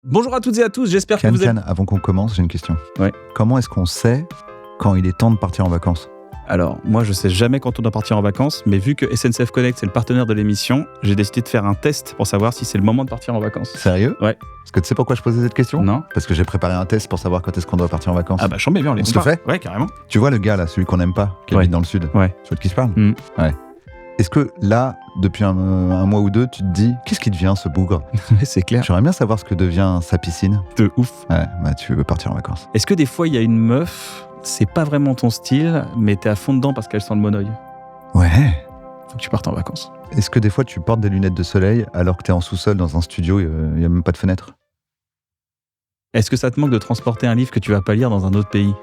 Bonjour à toutes et à tous, j'espère que vous êtes... Avant qu'on commence, j'ai une question. Ouais. Comment est-ce qu'on sait quand il est temps de partir en vacances ? Alors, moi je sais jamais quand on doit partir en vacances, mais vu que SNCF Connect c'est le partenaire de l'émission, j'ai décidé de faire un test pour savoir si c'est le moment de partir en vacances. Sérieux ? Ouais. Parce que tu sais pourquoi je posais cette question ? Non. Parce que j'ai préparé un test pour savoir quand est-ce qu'on doit partir en vacances. Ah bah chambé, bien, on les On se le fait ? Ouais, carrément. Tu vois le gars là, celui qu'on n'aime pas, qui Ouais. habite dans le sud ? Ouais. Tu vois de qui je parle ? Mm. Est-ce que là, depuis un mois ou deux, tu te dis, qu'est-ce qui devient ce bougre ? Ouais, c'est clair. J'aimerais bien savoir ce que devient sa piscine. De ouf. Ouais, bah tu veux partir en vacances. Est-ce que des fois il y a une meuf, c'est pas vraiment ton style, mais t'es à fond dedans parce qu'elle sent le monoeil ? Ouais. Faut que tu partes en vacances. Est-ce que des fois tu portes des lunettes de soleil alors que t'es en sous-sol dans un studio, il n'y a même pas de fenêtre ? Est-ce que ça te manque de transporter un livre que tu vas pas lire dans un autre pays ?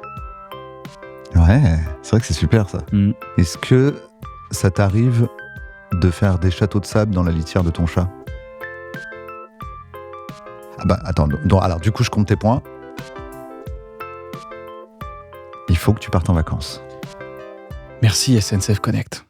Ouais, c'est vrai que c'est super ça. Mm. Est-ce que ça t'arrive de faire des châteaux de sable dans la litière de ton chat ? Ah bah attends, alors du coup je compte tes points. Il faut que tu partes en vacances. Merci SNCF Connect.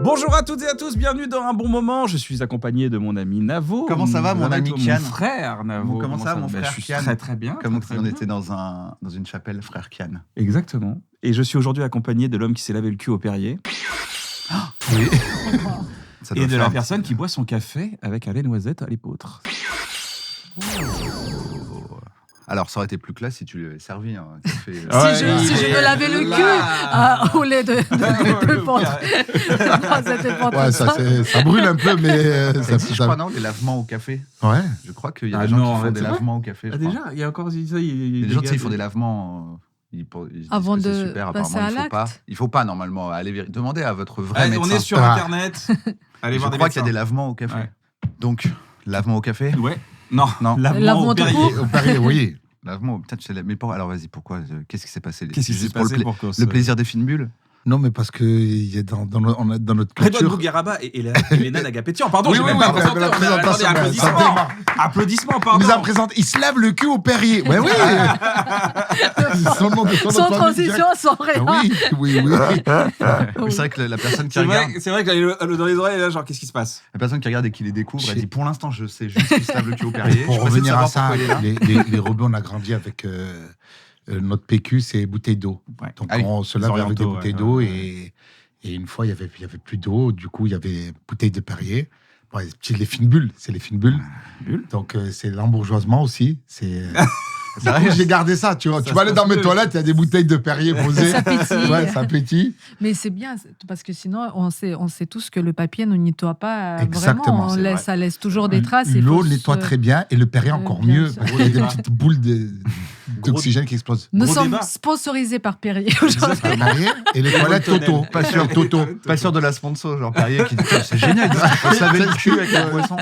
Bonjour à toutes et à tous, bienvenue dans Un Bon Moment. Je suis accompagné de mon ami Navo. Comment ça va, mon ami Kian ? Mon frère Navo. Comment ça va, mon frère Je suis Kian ? très très bien. Comme très, si on très était bien. dans une chapelle, frère Kian. Exactement. Et je suis aujourd'hui accompagné de l'homme qui s'est lavé le cul au Perrier Oui. Ça doit et de faire la un personne petit- qui boit son café avec un lait noisette à l'épeautre. Alors ça aurait été plus classe si tu lui avais servi un café. Ouais, Si je me lavais le cul au lait de ventre. Non, c'était pas Ouais, tout ça brûle un peu, mais Ça ça existe, je crois, non, des lavements au café. Ouais. Je crois qu'il y a Ah des gens non, qui font arrête, des c'est vrai lavements au café. je Ah, crois. déjà, il y a encore ça. Il y a des gens, tu sais, ils font des lavements. Ils se disent Avant que c'est de super. passer Apparemment, à il faut pas. l'acte. Il faut pas normalement aller demander à votre vrai Allez, médecin. on est sur Ah. internet. Allez Je voir des crois qu'il y a médecins. des lavements au café. Ouais. Donc, lavement au café. Ouais. Non. Non. au Lavement tout Perrier. court. Au Perrier, oui. Lavement. Putain, tu sais, mais alors vas-y, pourquoi Qu'est-ce qui s'est passé Qu'est-ce qui C'est s'est juste pour passé pour qu'on se... le plaisir des fines bulles. Non, mais parce que il y a dans notre Redouane culture. Bougueraba et Elena Nagapétian. Pardon, Oui, j'ai oui, même oui, pas mais présenté. la présentation, Attendez, ça démarre. applaudissements, Il pardon. nous a présenté. Il se lave le cul au Perrier. Ouais, oui. Son nom de son Sans nom de famille, transition, direct. sans rien. Ah oui. C'est vrai que la personne qui C'est regarde, vrai que dans les oreilles, là, genre, qu'est-ce qui se passe ? la personne qui regarde et qui les découvre, elle Chez- dit pour l'instant, je sais juste qu'il se lave le cul au Perrier. Pour Je peux essayer de revenir à savoir ça, pourquoi il est là. les rebeux, on a grandi avec notre PQ, c'est bouteille d'eau. Ouais. Donc Ah oui, on se les lave avec orientaux, des bouteilles ouais, d'eau ouais. et une fois il y avait plus d'eau, du coup il y avait bouteille de Perrier. Bon, les fines bulles, c'est les fines bulles. Bulles. Donc c'est l'embourgeoisement aussi. C'est C'est vrai. j'ai gardé ça. Tu vois, Ça tu se vas aller dans passe mes mieux. toilettes, il y a des bouteilles de Perrier posées. Ça pétille. Ouais, ça pétille. Mais c'est bien, parce que sinon, on sait tous que le papier ne nettoie pas Exactement, vraiment. c'est vrai. Ça laisse toujours des traces. et L'eau faut nettoie se- très bien et le Perrier encore bien mieux. sûr. Parce qu'il y a des petites boules Gros- d'oxygène qui explosent. Nous Gros sommes débat. sponsorisés par Perrier aujourd'hui. Perrier et les toilettes Toto. Pas sûr, Toto. Pas sûr de la sponsor, genre Perrier qui dit c'est génial, il faut se laver le cul avec la boisson.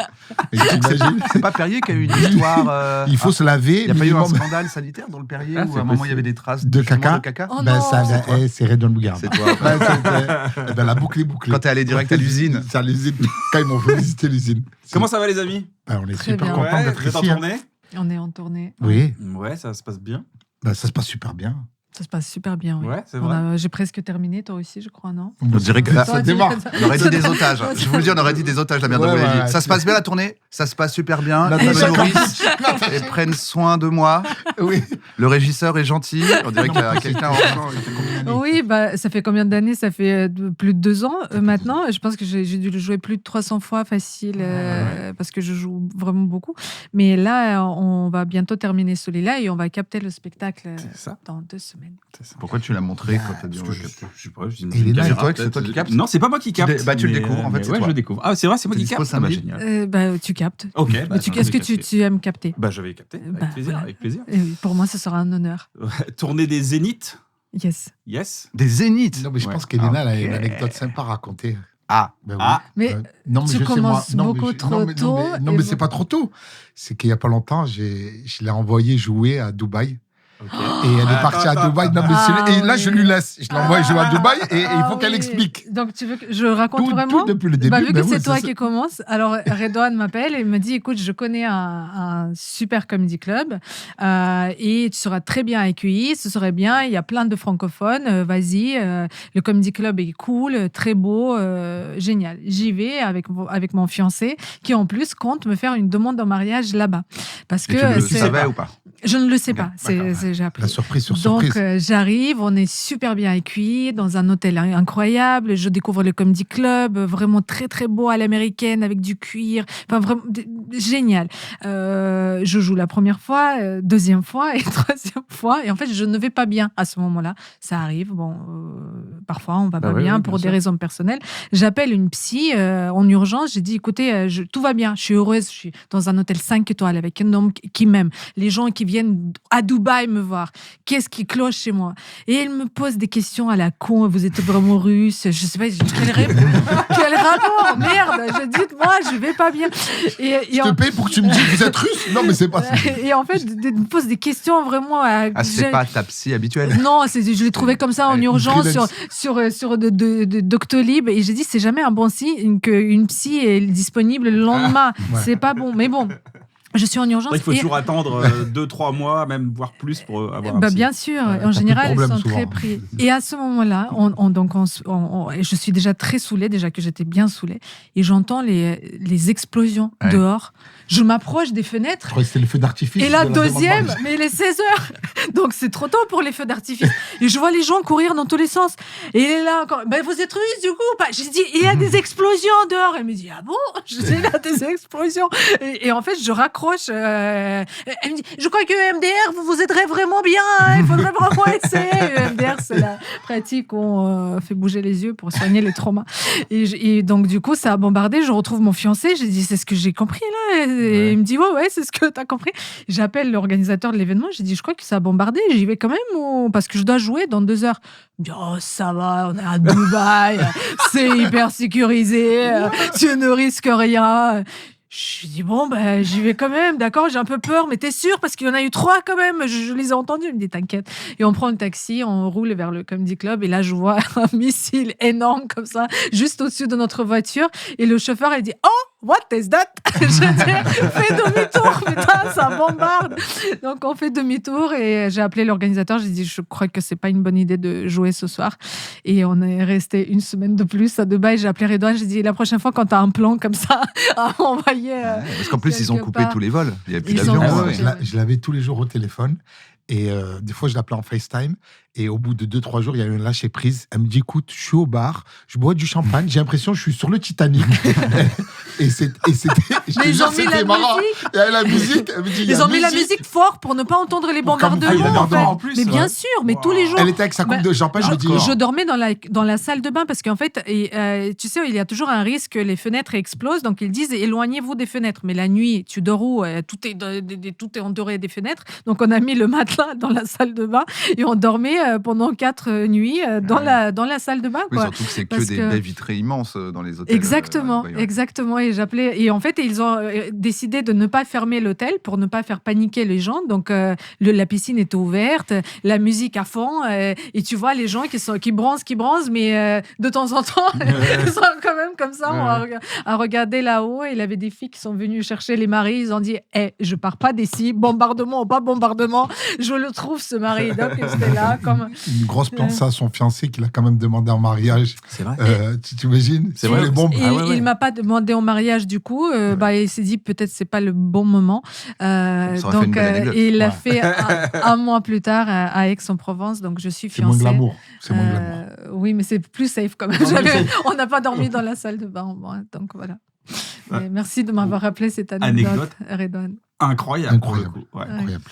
Et t'imagines, C'est pas Perrier qui a eu une histoire. il faut se laver. Il n'y a pas eu un minimum scandale sanitaire dans le Perrier Ah, où c'est à un moment il y possible. avait des traces De justement caca. Oh Ben, non. ça, C'est quoi c'est Redouane Bougueraba. C'est toi. Ouais, ben, la boucle est bouclée. Quand t'es allé direct à l'usine. C'est à l'usine. Quand ils m'ont fait visiter l'usine. Comment ça va, les amis ? Ben, on est Très super bien. contents d'être vous êtes en ici. Hein. tournée ? On est en tournée. Oui, Ouais, ça se passe bien. ben, ça se passe super bien. Ça se passe super bien. Oui. Ouais, c'est vrai. J'ai presque terminé, toi aussi, je crois, non On dirait que ça Toi, démarre. on aurait dit des otages. Je vous le dis, on aurait dit des otages, la merde. Ouais, on aurait dit, ouais, ça se passe bien la tournée, ça se passe super bien. La Ils me Natacha nourrissent et prennent soin de moi. Oui. Le régisseur est gentil. On dirait qu'il y a quelqu'un en Oui, bah, ça fait combien d'années? Ça fait plus de 2 ans maintenant. Je pense que j'ai dû le jouer plus de 300 fois facile parce que je joue vraiment beaucoup. Mais là, on va bientôt terminer celui-là et on va capter le spectacle C'est ça. dans 2 semaines. Pourquoi tu l'as montré quand t'as dit on va Je capter sais pas, je dis Et il est là, c'est caméra, toi que- c'est peut-être. toi qui captes Non, c'est pas moi qui capte. Bah, tu le mais, découvres, en fait, mais c'est ouais, toi. je le découvre. Ah, c'est vrai, c'est moi T'es qui dispo capte. Ah, bah, samedi génial. Bah, tu captes. Ok. Mais bah, est-ce que tu aimes capter? Bah, je vais capter. Avec Bah, plaisir, voilà. avec plaisir. Et oui, pour moi, ce sera un honneur. Tournée des Zéniths. Yes. Yes. Des zéniths. Non, mais je Ouais. pense qu'Elena, elle a Ok. une anecdote sympa à raconter. Ah, Ben oui. Ah. Mais Non, tu je sais, commences moi. Non, beaucoup mais je- trop non, mais- tôt Non, et mais c'est bon. pas trop tôt. C'est qu'il y a pas longtemps, je l'ai envoyé jouer à Dubaï. Et elle est partie à Dubaï. Non, mais et là, je lui laisse. Je l'envoie jouer à Dubaï et il faut qu'elle explique. Donc, tu veux que je raconte Tout vraiment depuis le début. Vu que oui, c'est toi ça. qui commence, alors Redouane m'appelle et me dit écoute, je connais un super comedy club et tu seras très bien accueilli, ce serait bien, il y a plein de francophones, vas-y, le comedy club est cool, très beau, génial. J'y vais avec mon fiancé qui en plus compte me faire une demande en mariage là-bas. Parce que tu savais ou pas? Je ne le sais pas, D'accord. j'ai appris. La surprise sur Donc, surprise. j'arrive, on est super bien accueillis dans un hôtel incroyable. Je découvre le comedy club, vraiment très très beau à l'américaine avec du cuir. Enfin, vraiment génial. Je joue la première fois, deuxième fois et troisième fois. Et en fait, je ne vais pas bien à ce moment-là. Ça arrive. Bon, parfois, on va pas bien pour des raisons personnelles. J'appelle une psy en urgence. J'ai dit, écoutez, tout va bien. Je suis heureuse. Je suis dans un hôtel 5 étoiles avec un homme qui m'aime. Les gens qui viennent à Dubaï me voir. Qu'est-ce qui cloche chez moi? Et elle me pose des questions à la con. Vous êtes vraiment russe? Je sais pas. Quel rapport? Merde. Je dis, moi, je vais pas bien. Je te paye pour que tu me dises, vous êtes russe? Non, mais c'est pas ça. Et en fait, elle me pose des questions vraiment. C'est pas ta psy habituelle? Non, je l'ai trouvé comme ça en urgence sur Doctolib. Et j'ai dit, c'est jamais un bon signe qu'une psy est disponible le lendemain. Ouais. C'est pas bon. Mais bon. Je suis en urgence. Il faut toujours attendre 2-3 mois, même voire plus pour avoir un psy. Bien sûr, en général, ils sont très pris. Et à ce moment-là, je suis déjà très saoulée, déjà que j'étais bien saoulée, et j'entends les explosions dehors. Je m'approche des fenêtres. Je crois que c'était le feu d'artifice. Et la deuxième, mais il est 16h. Donc c'est trop tôt pour les feux d'artifice. Et je vois les gens courir dans tous les sens. Et elle est là encore. Vous êtes russe du coup ou pas? J'ai dit, il y a des explosions dehors. Elle me dit, ah bon? Je dis, il y a des explosions. Et en fait, je raccroche. Elle me dit, je crois que MDR, vous vous aiderez vraiment bien. Hein, il faudrait vraiment essayer. MDR, c'est la pratique où on fait bouger les yeux pour soigner les traumas. Et donc, du coup, ça a bombardé. Je retrouve mon fiancé. J'ai dit, c'est ce que j'ai compris là. Et il me dit, ouais, c'est ce que t'as compris. J'appelle l'organisateur de l'événement. J'ai dit, je crois que ça a bombardé. J'y vais quand même parce que je dois jouer dans 2 heures. Il me dit, oh, ça va, on est à Dubaï. C'est hyper sécurisé. Tu ne risques rien. Je dis, bon, j'y vais quand même, d'accord, j'ai un peu peur, mais t'es sûr? Parce qu'il y en a eu 3 quand même, je les ai entendus. Il me dit, t'inquiète. Et on prend le taxi, on roule vers le Comedy Club, et là, je vois un missile énorme comme ça, juste au-dessus de notre voiture. Et le chauffeur, il dit, oh, what is that? Je dis, fais demi-tour, putain, ça bombarde. Donc, on fait demi-tour, et j'ai appelé l'organisateur, j'ai dit, je crois que c'est pas une bonne idée de jouer ce soir. Et on est resté 1 semaine de plus à Dubaï. J'ai appelé Redouane, j'ai dit, la prochaine fois, quand t'as un plan comme ça, à envoyer. Parce qu'en plus, ils ont coupé tous les vols. Il n'y a plus Ils d'avion. ont- Je l'avais tous les jours au téléphone. Et des fois, je l'appelais en FaceTime. Et au bout de 2-3 jours, il y a eu un lâcher prise. Elle me dit, écoute, je suis au bar, je bois du champagne, j'ai l'impression que je suis sur le Titanic. et c'était. Mais ils ont mis la musique. Il y avait la musique. Elle me dit, il y a Ils ont mis la musique fort pour ne pas entendre les Pour camoufler bombardements. les bombardements en en fait. plus, Mais bien ouais. sûr, mais tous les jours. Elle était avec sa coupe de champagne. Je me dis, Je dormais dans la salle de bain parce qu'en fait, tu sais, il y a toujours un risque que les fenêtres explosent. Donc, ils disent éloignez-vous des fenêtres. Mais la nuit, tu dors où? Tout est entouré des fenêtres. Donc, on a mis le matelas dans la salle de bain et on dormait pendant 4 nuits dans la salle de bain. Oui, Quoi. surtout que c'est que Parce des que- baies vitrées immenses dans les hôtels. Exactement, voyons. exactement. Et j'appelais. Et en fait, ils ont décidé de ne pas fermer l'hôtel pour ne pas faire paniquer les gens. Donc, la piscine était ouverte, la musique à fond, et tu vois les gens qui bronzent, mais de temps en temps, ils sont quand même comme ça à regarder là-haut. Et il y avait des filles qui sont venues chercher les maris. Ils ont dit, je pars pas d'ici, bombardement ou pas bombardement, je le trouve ce mari. Donc, c'était là comme. une grosse pensée à son fiancé qu'il a quand même demandé en mariage. C'est vrai. Tu t'imagines? C'est Sur vrai. les bombes. Il m'a pas demandé en mariage du coup. Il s'est dit peut-être c'est pas le bon moment. Ça aurait fait une belle anecdote. Et il l'a Ouais. fait un mois plus tard à Aix-en-Provence. Donc je suis C'est moins fiancée. glamour. C'est moins glamour. Oui, mais c'est plus safe quand même. Non, plus safe. On n'a pas dormi dans la salle de bain. Bon, donc voilà. Mais merci de m'avoir rappelé cette Anecdote. anecdote, Redouane. Incroyable pour le Incroyable. coup. Ouais. Incroyable.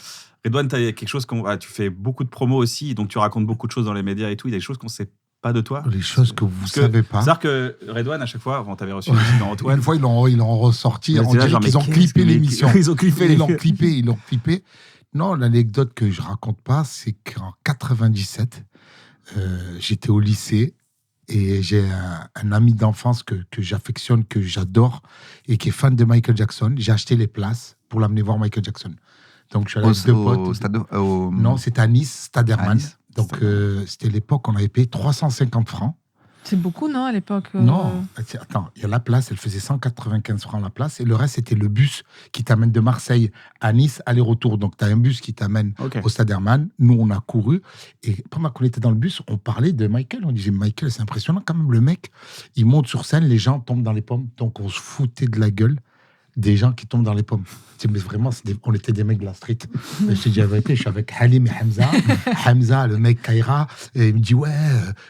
Redouane, tu as quelque chose tu fais beaucoup de promos aussi, donc tu racontes beaucoup de choses dans les médias et tout. Il y a des choses qu'on ne sait pas de toi. Les choses que vous Parce que savez pas. C'est-à-dire que Redouane, à chaque fois, avant, tu avais reçu aussi dans Antoine. Une fois, ils l'ont ressorti. Mais On c'est là, dirait genre, qu'ils mais ont qu'est-ce clippé que- l'émission. Ils ont clippé Ils l'ont clippé. Non, l'anecdote que je raconte pas, c'est qu'en 97, j'étais au lycée et j'ai un ami d'enfance que j'affectionne, que j'adore et qui est fan de Michael Jackson. J'ai acheté les places pour l'amener voir Michael Jackson. Donc, je suis allé avec 2 potes. Au stade Non, c'était à Nice, Stade Hermann. Nice. Donc, c'était l'époque, on avait payé 350 francs. C'est beaucoup, non, à l'époque Non, attends, il y a la place, elle faisait 195 francs la place, et le reste, c'était le bus qui t'amène de Marseille à Nice, aller-retour. Donc, tu as un bus qui t'amène au Stade Hermann. Nous, on a couru, et pendant qu'on était dans le bus, on parlait de Michael. On disait, Michael, c'est impressionnant quand même, le mec, il monte sur scène, les gens tombent dans les pommes. Donc, on se foutait de la gueule des gens qui tombent dans les pommes. Mais vraiment, on était des mecs de la street. Je te dis la vérité, je suis avec Halim et Hamza. Hamza, le mec Kaira, et il me dit, ouais,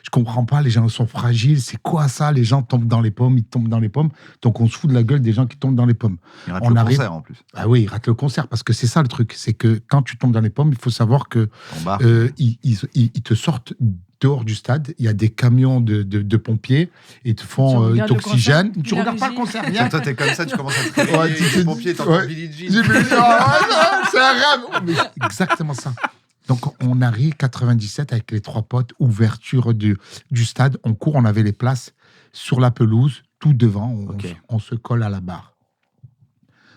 je comprends pas, les gens sont fragiles, c'est quoi ça? Les gens tombent dans les pommes, ils tombent dans les pommes. Donc on se fout de la gueule des gens qui tombent dans les pommes. Il rate le concert en plus. Ah oui, il rate le concert, parce que c'est ça le truc, c'est que quand tu tombes dans les pommes, il faut savoir que ils te sortent dehors du stade, il y a des camions de pompiers, et te font t'oxygènent. Tu regardes pas le concert, rien. Toi, t'es comme ça, tu commences à te réveiller, les pompiers, t'entends Billie Jean. C'est un rêve. Mais exactement ça. Donc, on arrive 97 avec les 3 potes, ouverture du stade, on court, on avait les places sur la pelouse, tout devant, on se colle à la barre.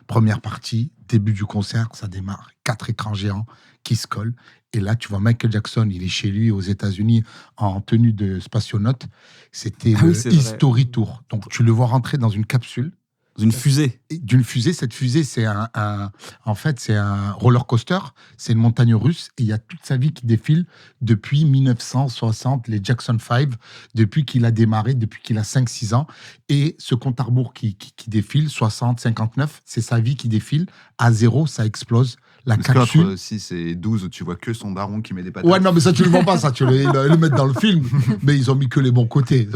Première partie, début du concert, ça démarre, 4 écrans géants qui se collent. Et là, tu vois Michael Jackson, il est chez lui aux États-Unis en tenue de spationaute. C'était le History Tour. Donc, tu le vois rentrer dans une capsule. D'une fusée. D'une fusée. Cette fusée, c'est en fait, c'est un roller coaster. C'est une montagne russe. Et il y a toute sa vie qui défile depuis 1960, les Jackson 5, depuis qu'il a démarré, depuis qu'il a 5-6 ans. Et ce compte à rebours qui défile, 60, 59, c'est sa vie qui défile. À 0, ça explose. La capsule. Entre 6 et 12, tu vois que son daron qui met des patates. Ouais, non, mais ça, tu le vois pas, ça. Tu le mets dans le film. Mais ils ont mis que les bons côtés.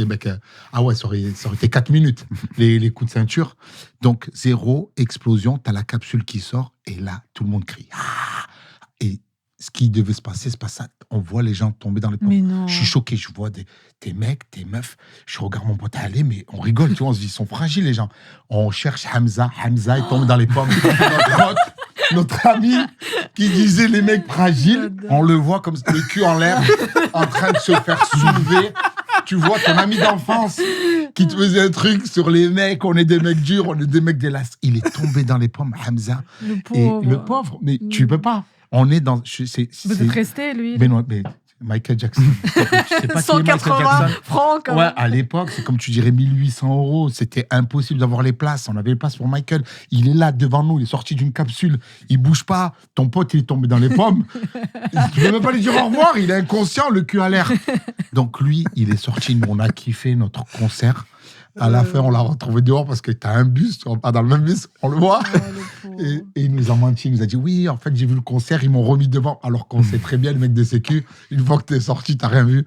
Mec. Ah ouais, ça aurait été 4 minutes, les coups de ceinture. Donc, 0, explosion, t'as la capsule qui sort, et là, tout le monde crie. Ah, et ce qui devait se passer, c'est pas ça. On voit les gens tomber dans les pommes. Je suis choqué. Je vois des mecs, des meufs. Je regarde mon pote aller, mais on rigole, tu vois. On se dit, ils sont fragiles, les gens. On cherche Hamza. Hamza, il tombe dans les pommes. Notre ami qui disait les mecs fragiles, on le voit comme le cul en l'air, en train de se faire soulever. Tu vois ton ami d'enfance qui te faisait un truc sur les mecs, on est des mecs durs, on est des mecs délasses. Il est tombé dans les pommes, Hamza. Le pauvre, mais tu peux pas. On est dans. Vous êtes resté, lui. Mais non, mais Michael Jackson. Tu sais pas 180 francs, quand même. Ouais, à l'époque, c'est comme tu dirais 1800 €. C'était impossible d'avoir les places. On avait les places pour Michael. Il est là devant nous. Il est sorti d'une capsule. Il bouge pas. Ton pote, il est tombé dans les pommes. Tu peux même pas lui dire au revoir. Il est inconscient, le cul à l'air. Donc lui, il est sorti. Nous, on a kiffé notre concert. À la fin, on l'a retrouvé dehors parce que t'as un bus, tu rentres pas dans le même bus, on le voit. Et il nous a menti, il nous a dit oui, en fait, j'ai vu le concert, ils m'ont remis devant. Alors qu'on sait très bien, le mec de sécu, une fois que t'es sorti, t'as rien vu.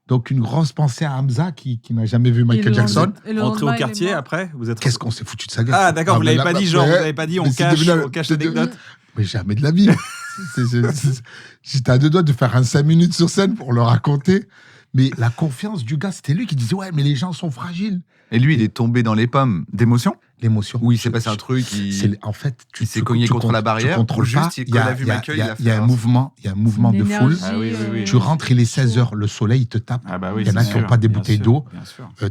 Donc, une grosse pensée à Hamza qui n'a jamais vu Michael Jackson. Rentré au quartier après, vous êtes. Qu'est-ce qu'on s'est foutu de sa gueule? Ah, d'accord, vous l'avez pas dit, genre, vous l'avez pas dit, on cache l'anecdote. Mais jamais de la vie. J'étais à 2 doigts de faire un 5 minutes sur scène pour le raconter. Mais la confiance du gars, c'était lui qui disait ouais, mais les gens sont fragiles. Et lui, il est tombé dans les pommes d'émotion. L'émotion. Oui, il s'est passé un truc. En fait, il s'est cogné contre la barrière. Juste, il a vu Michael, il y a un mouvement de foule. Ah, oui. Tu rentres, il est 16h, le soleil te tape. Ah bah oui, il y en a qui n'ont pas des bouteilles d'eau.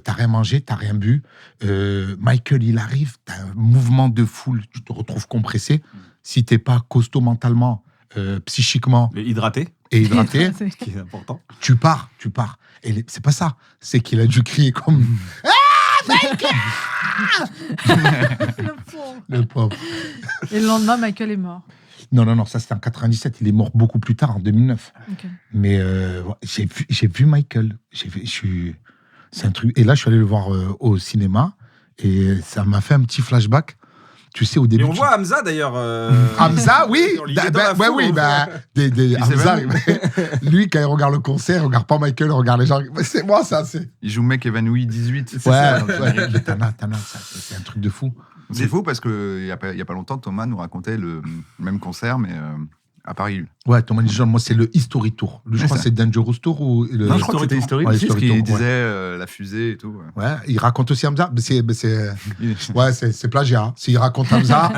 T'as rien mangé, t'as rien bu. Michael, il arrive, t'as un mouvement de foule, tu te retrouves compressé. Si t'es pas costaud mentalement, psychiquement. Et hydraté, ce qui est important. Tu pars. Et c'est pas ça. C'est qu'il a dû crier comme. Michael Le pauvre. Et le lendemain, Michael est mort. Non, ça c'était en 97. Il est mort beaucoup plus tard, en 2009. Okay. Mais j'ai vu Michael. C'est un truc. Et là, je suis allé le voir au cinéma. Et ça m'a fait un petit flashback. Tu sais, au début. Et on voit Hamza d'ailleurs. Hamza, oui. Hamza, lui, quand il regarde le concert, il regarde pas Michael, il regarde les gens. C'est moi, ça. Il joue mec évanoui 18. C'est ça. C'est un truc de fou. C'est fou parce qu'il y a pas longtemps, Thomas nous racontait le même concert, mais à Paris. Ouais, Thomas Dijon, moi, c'est le History Tour. Lui, je crois que c'est Dangerous Tour ou le. Non, je crois que c'était History Tour. C'est ce qu'il disait, la fusée et tout. Ouais, il raconte aussi Hamza. C'est plagiat. S'il raconte Hamza.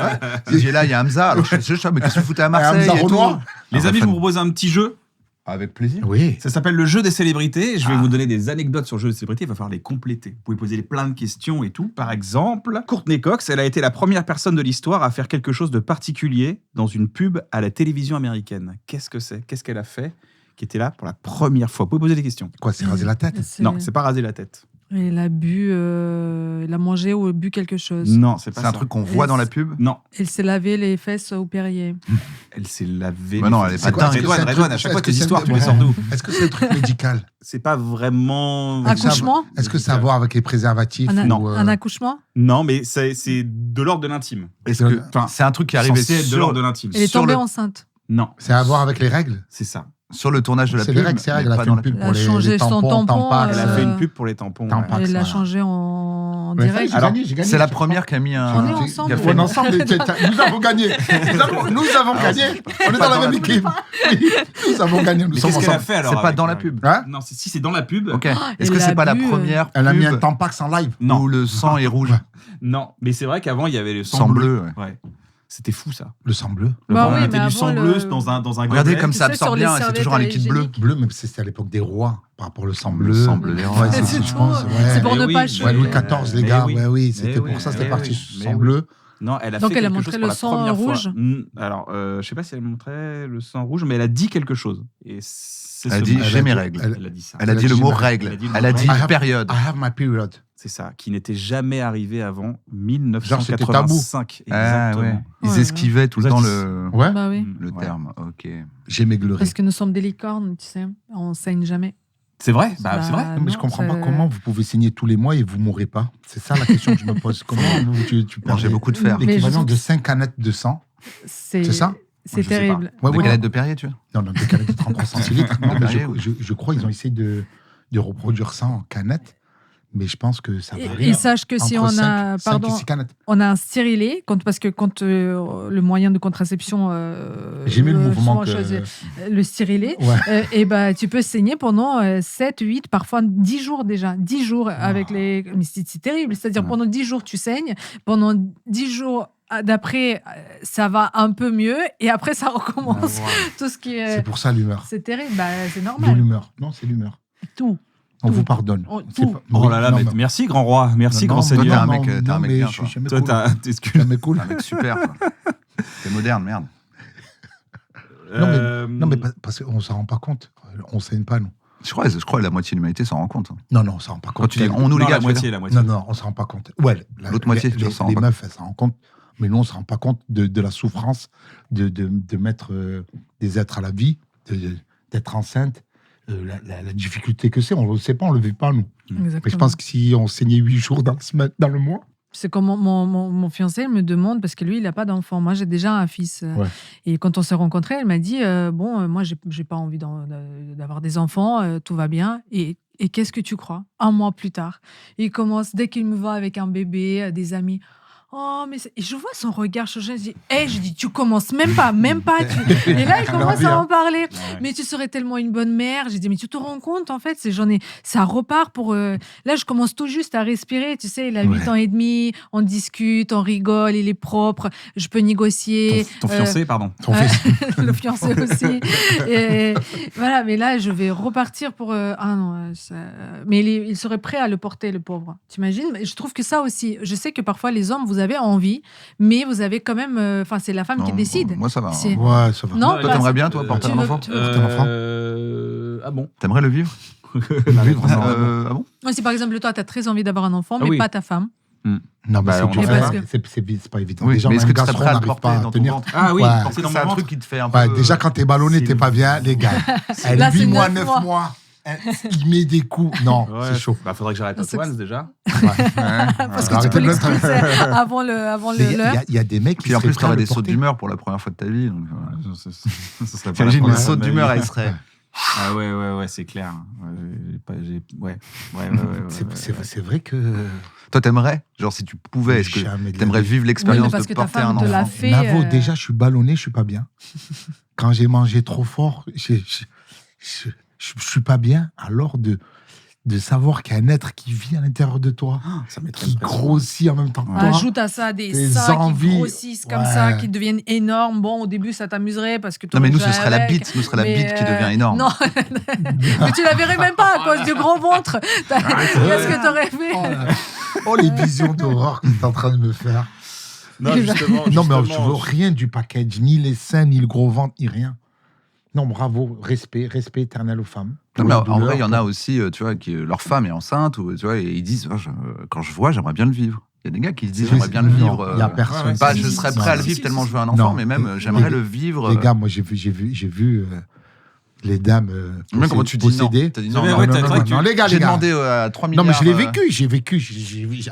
Là, il y a Hamza. Alors, je sais, mais qu'est-ce que vous foutez à Marseille Hamza Renoir. Les amis, je vous propose un petit jeu. Avec plaisir. Oui. Ça s'appelle le jeu des célébrités. Je vais vous donner des anecdotes sur le jeu des célébrités. Il va falloir les compléter. Vous pouvez poser plein de questions et tout. Par exemple, Courtney Cox, elle a été la première personne de l'histoire à faire quelque chose de particulier dans une pub à la télévision américaine. Qu'est-ce que c'est ? Qu'est-ce qu'elle a fait qui était là pour la première fois ? Vous pouvez poser des questions. Quoi, c'est raser la tête? Non, c'est pas raser la tête. Il a bu, il a mangé ou bu quelque chose. Non, c'est pas C'est un ça. truc qu'on voit dans la pub. Non, Il s'est lavé les fesses au Perrier. elle s'est lavée. Bah non, elle est pas dingue. Redouane, à chaque fois Est-ce que tes c'est- histoires, tu les Ouais. sors d'où ? Est-ce que c'est un truc médical? C'est pas vraiment. Accouchement Est-ce que ça a à voir avec les préservatifs? Non. ou, Un accouchement Non, mais c'est de l'ordre de l'intime. Est-ce que Enfin, c'est un truc qui est arrivé censé être de l'ordre de l'intime. Elle est Sur tombée le- enceinte. Non, C'est à voir avec les règles? c'est ça. sur le tournage de la C'est pub? les règles, c'est mais règles. Elle a pas fait dans une la pub Elle pour a changé les son tampons, tampon, Tampax. Elle a fait une pub pour les tampons. Tampax. ouais. Elle l'a ouais. changé en Ouais, direct. j'ai Alors, gagné, j'ai gagné. C'est la première qui a mis On est un. ensemble. qui a Ouais, fait On une- est ensemble. Nous avons gagné. Nous avons gagné. On est dans la même équipe. Nous avons gagné. Nous Mais sommes qu'est-ce qu'elle a ensemble. fait alors C'est pas avec, dans la pub. Hein? Non, si c'est dans la pub. Ok. Est-ce elle que c'est a pas la bu, première Elle a mis un pub Tampax en live. Non, où le sang est rouge? Ouais. non, mais c'est vrai qu'avant il y avait le sang Sang bleu. bleu, Ouais. C'était fou ça. Le sang bleu. Bah On oui, mettait mais du sang avant, bleu le- dans un Regardez gobelet. comme ça Tu sais, sur absorbe les bien, et c'est toujours un serviettes liquide bleu. hygiéniques. Bleu, mais c'était à l'époque des rois par rapport au sang Le bleu. sang bleu des rois. Ouais, C'est c'est je tout. pense. C'est Ouais. pour Mais ne oui, pas mais- chauffer. Ouais, Louis XIV, les Mais gars. oui. Ouais, oui, Mais c'était oui, pour ça, mais c'était parti oui, sur mais sang oui. bleu. Non, elle a Donc fait elle a quelque montré chose le pour la sang première fois. rouge. Alors, je sais pas si elle montrait le sang rouge, mais elle a dit quelque chose. Et c'est Elle a ce dit mot. j'ai mes règles. Elle a dit ça. Elle a dit le mot Elle a règle. dit le Elle a mot dit règle. période. I have my period. C'est ça, qui n'était jamais arrivé avant Genre, c'était tabou. 1985. Ah Exactement. ouais. Ils Ouais, esquivaient tout le Vous temps êtes- le Ouais. Bah oui. Ouais. terme. Ok. J'ai maigluré. Parce que nous sommes des licornes, tu sais. On saigne jamais. C'est vrai, c'est vrai. Mais je comprends pas comment vous pouvez signer tous les mois et vous mourrez pas. C'est ça la question que je me pose. Comment tu Mangez beaucoup de fer. Mais l'équivalent je- de 5 canettes de sang? C'est C'est ça? C'est Je sais terrible. Ouais, Des ouais. canettes de Perrier, tu vois? Non, non, des canettes de 33 centilitres. Non, mais Perrier, oui. je crois qu'ils ont essayé de reproduire ça en canettes. Mais je pense que ça varie. Et sache que si on a, pardon, 6 canettes. on a un stérilet, parce que quand le moyen de contraception, J'ai aimé le mouvement souvent que... choisi, le stérilet, Ouais. et ben tu peux saigner pendant 7, 8, parfois 10 jours déjà. 10 jours avec Ah. les. Mais c'est terrible. C'est-à-dire Ouais. pendant 10 jours, tu saignes. Pendant 10 jours d'après, ça va un peu mieux. Et après, ça recommence. Tout ce qui est. C'est pour ça l'humeur. C'est terrible. Bah, c'est De normal. l'humeur. Non, c'est l'humeur. Tout. On Tout. vous pardonne. Tout. C'est pas- Oh là là, non, mais mais- merci grand roi, merci non, grand non, seigneur. T'es un mec- t'es un mec mais bien, je suis toi. jamais Toi, cool. t'es Jamais cool. Un mec super, quoi. T'es moderne, merde. Non, mais parce qu'on s'en rend pas compte. On saigne pas, nous. Je crois que la moitié de l'humanité s'en rend compte. Non, non, on s'en rend pas compte. Quand tu dis on, nous les Non, gars, la tu veux moitié, dire la moitié. Non, non, on s'en rend pas compte. Ouais, L'autre moitié, tu les, s'en rends les pas meufs, elles s'en rendent compte. Mais nous, on se rend pas compte de la souffrance de mettre des êtres à la vie, d'être enceinte, la difficulté que c'est. On ne le sait pas, on le vit pas, nous. Mais je Exactement. pense que si on saignait 8 jours dans le mois, C'est comme mon fiancé me demande, parce que lui, il n'a pas d'enfant. Moi, j'ai déjà un fils. Ouais. Et quand on s'est rencontrés, elle m'a dit moi, j'ai pas envie d'avoir des enfants, tout va bien. Et qu'est-ce que tu crois? Un mois plus tard, il commence, dès qu'il me voit avec un bébé, des amis. Oh, mais et je vois son regard changer. Je dis, je dis, tu commences même pas. Et là, il commence à en parler. Mais tu serais tellement une bonne mère. J'ai dit, mais tu te rends compte, en fait, ça repart pour. Là, je commence tout juste à respirer. Tu sais, il a 8 ans et demi. On discute, on rigole, il est propre. Je peux négocier. Ton fiancé, pardon. ton fils. Le fiancé aussi. Et voilà, mais là, je vais repartir pour. Mais il serait prêt à le porter, le pauvre. T'imagines? Mais je trouve que ça aussi. Je sais que parfois, les hommes, vous avez envie, mais vous avez quand même. Enfin, c'est la femme qui Non, décide. Moi, ça va. C'est- Ouais, ça va. Non, Toi, t'aimerais bien, toi, porter tu un veux- enfant tu veux- Porter un enfant Ah bon? T'aimerais le vivre Vivre ensemble. Ah bon? Ouais, si par exemple, toi, tu as très envie d'avoir un enfant, Ah mais oui. pas ta femme. Non, mais Bah, c'est on dur. en fait hein. un. C'est pas évident. Oui, Déjà, mais est-ce un que tu serais garçon prêt à le n'arrive porter pas à dans ton tenir. ventre? Ah oui, Ouais. porter dans C'est mon un ventre. truc qui te fait un peu. Ouais, déjà, quand t'es ballonné, c'est t'es pas bien, les gars. Là, 8 c'est mois, 9 9 mois. Il met des coups. Non, Ouais, c'est chaud. Bah, faudrait que j'arrête Non, c'est- Tatouane déjà. Parce que tu Arrêtez peux de le- l'expulser avant Mais l'heure. il y a des mecs qui Puis en seraient plus, prêts à t'aurais le des sautes porter. d'humeur pour la première fois de ta vie. Donc, Ça serait pas la t'imagines première une fois saute de ma d'humeur, vie. elle serait. Ah ouais, c'est clair. Ouais. C'est vrai que. Toi, t'aimerais? Genre, si tu pouvais, est-ce que Jamais de la t'aimerais vie. vivre Oui, l'expérience mais parce de que ta porter un femme te l'a enfant? fait. Navo, déjà, je suis ballonné, je suis pas bien. Quand j'ai mangé trop fort, je suis pas bien. Alors de savoir qu'il y a un être qui vit à l'intérieur de toi, Ça met très qui pression. grossit en même temps que toi. Ajoute à ça des Des seins envies. qui grossissent comme Ouais. ça, qui deviennent énormes. Bon, au début, ça t'amuserait parce que Non, mais nous, ce jouais serait la avec, bite. Nous, ce serait la mais, bite qui devient énorme. Non, mais tu la verrais même pas à cause du gros ventre. Qu'est-ce que t'aurais fait? Oh, là. Oh, les visions d'horreur que tu es en train de me faire. Non, justement. Non, mais je veux rien du package, ni les seins, ni le gros ventre, ni rien. Non, bravo, respect éternel aux femmes. Non, Pour mais la en douleur, vrai, il y en a pour- aussi, tu vois, qui leur femme est enceinte, ou, tu vois, et ils disent, quand je vois, j'aimerais bien le vivre. Il y a des gars qui se disent, Oui, j'aimerais bien le non, vivre. il y a personne. Pas, Si, je si, serais si, prêt à le si, vivre si, tellement si. je veux un enfant, Non, mais même, les- j'aimerais les- le vivre. Les gars, moi, j'ai vu les dames Même comment tu dis non. possédées. T'as dit Non, non, mais non, ouais, non, t'as- non, t'as- non, tu- non, les gars, J'ai les gars. demandé à 3 Non, milliards. mais je l'ai vécu, j'ai vécu.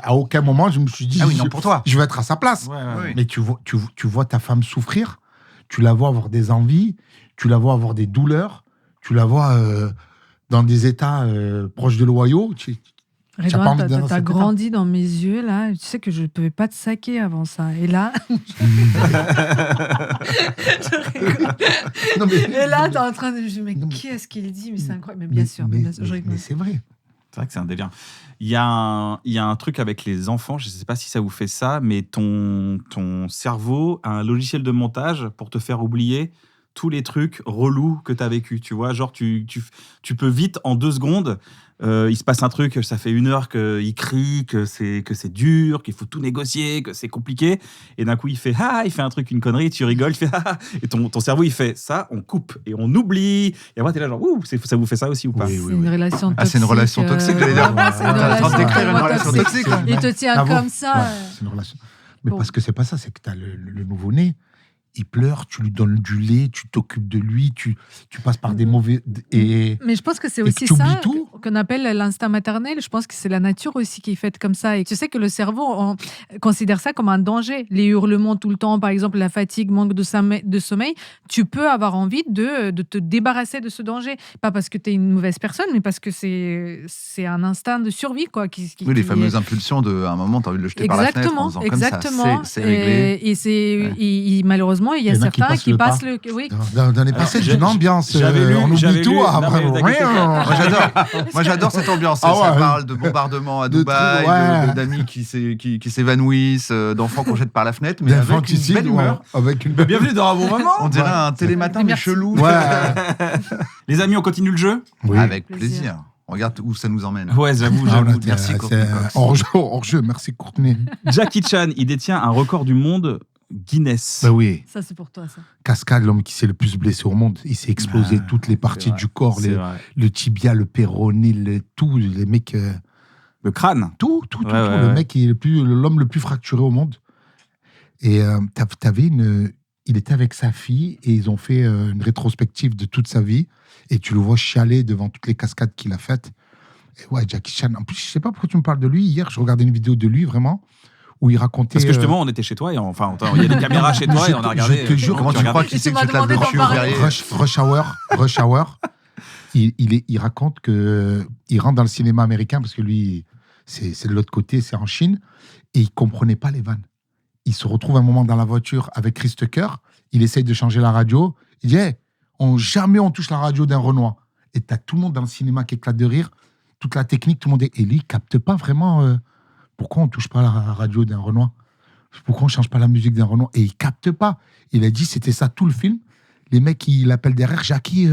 À aucun moment, je me suis dit, Ah oui, non, pour toi. je vais être à sa place. Ouais, Oui. Mais tu vois ta femme souffrir, tu la vois avoir des envies, tu la vois avoir des douleurs, tu la vois dans des états proches de loyaux. T'as pas Redouane, envie d'être dans t'as cet état. grandi dans mes yeux, là. Tu sais que je ne pouvais pas te saquer avant ça. Et là, Non, mais- et là, t'es en train de... Je me dis, mais Non, mais- qu'est-ce qu'il dit? Mais c'est incroyable. Mais bien sûr, mais bien sûr, je rigole. mais c'est vrai. C'est vrai que c'est un délire. Il y a un truc avec les enfants, je ne sais pas si ça vous fait ça, mais ton cerveau a un logiciel de montage pour te faire oublier tous les trucs relous que tu as vécu. Tu vois, genre, tu peux vite, en 2 secondes, il se passe un truc, ça fait 1 heure qu'il crie, que c'est dur, qu'il faut tout négocier, que c'est compliqué. Et d'un coup, il fait un truc, une connerie, tu rigoles, il fait et ton cerveau, il fait ça, on coupe et on oublie. Et après, tu es là, genre, ça vous fait ça aussi ou pas? Oui, C'est une relation toxique. Ah, c'est une relation toxique, j'allais dire. vraiment, c'est une T'es en train de relation décrire une tellement relation toxique, là. Il te tient Bravo. comme ça. Ouais, c'est une relation. Mais Bon. parce que c'est pas ça, c'est que tu as le nouveau-né, il pleure, tu lui donnes du lait, tu t'occupes de lui, tu passes par des mauvais. Et Mais je pense que c'est Et que aussi tu oublies ça tout. qu'on appelle l'instinct maternel. Je pense que c'est la nature aussi qui est faite comme ça. Et tu sais que le cerveau on considère ça comme un danger. Les hurlements tout le temps, par exemple, la fatigue, manque de sommeil, tu peux avoir envie de te débarrasser de ce danger. Pas parce que tu es une mauvaise personne, mais parce que c'est un instinct de survie. Quoi, qui Oui, les qui fameuses est- impulsions à un moment, tu as envie de le jeter par la fenêtre en faisant Exactement. comme ça. C'est réglé. Et c'est Ouais. malheureusement, il y a Il y en a qui certains passent qui le passent pas. le. Oui. dans les passages j'ai- d'une ambiance, j'avais lu- on oublie j'avais tout. lu- Ah, non, mais vraiment, t'inquiète pas. Moi, j'adore cette ambiance. Ah Ça ouais. parle de bombardements à De Dubaï, trucs, ouais. d'amis qui s'évanouissent, d'enfants qu'on jette par la fenêtre, mais avec une d'infanticide, belle humeur. ouais, avec une Bienvenue dans un bon moment. On dirait un télématin, mais Merci. chelou. Ouais. Les amis, on continue le jeu? Oui. Avec Plaisir. plaisir. Regarde où ça nous emmène. Ouais, j'avoue. Ah, on a- Merci, c'est Courtney Cox. hors-jeu, merci Courtney. Jackie Chan, il détient un record du monde Guinness. Bah oui, Ça, c'est pour toi, ça. Cascade, l'homme qui s'est le plus blessé au monde, il s'est explosé Ah, toutes les parties c'est vrai, du corps, c'est vrai. le tibia, le péroné, tout, les mecs, Le crâne. tout. Ouais, Le ouais. mec, il est l'homme le plus fracturé au monde. Et il était avec sa fille et ils ont fait une rétrospective de toute sa vie. Et tu le vois chialer devant toutes les cascades qu'il a faites. Et ouais, Jackie Chan. En plus, je sais pas pourquoi tu me parles de lui. Hier, je regardais une vidéo de lui, vraiment, où il racontait. Parce que justement, on était chez toi, et il y a des caméras chez toi, et on a regardé. Je te jure, Comment tu crois qu'il Et sait tu que m'as je te lave demandé le d'en cul au parler. verrier Rush Hour. Il raconte que il rentre dans le cinéma américain parce que lui, c'est de l'autre côté, c'est en Chine, et il comprenait pas les vannes. Il se retrouve un moment dans la voiture avec Chris Tucker. Il essaye de changer la radio. Il dit hey, jamais on touche la radio d'un Renoir. Et t'as tout le monde dans le cinéma qui éclate de rire. Toute la technique, tout le monde est. Et lui, il capte pas vraiment pourquoi on touche pas la radio d'un Renoir. Pourquoi on change pas la musique d'un Renoir. Et il capte pas. Il a dit c'était ça tout le film. Les mecs, ils l'appellent derrière, Jackie,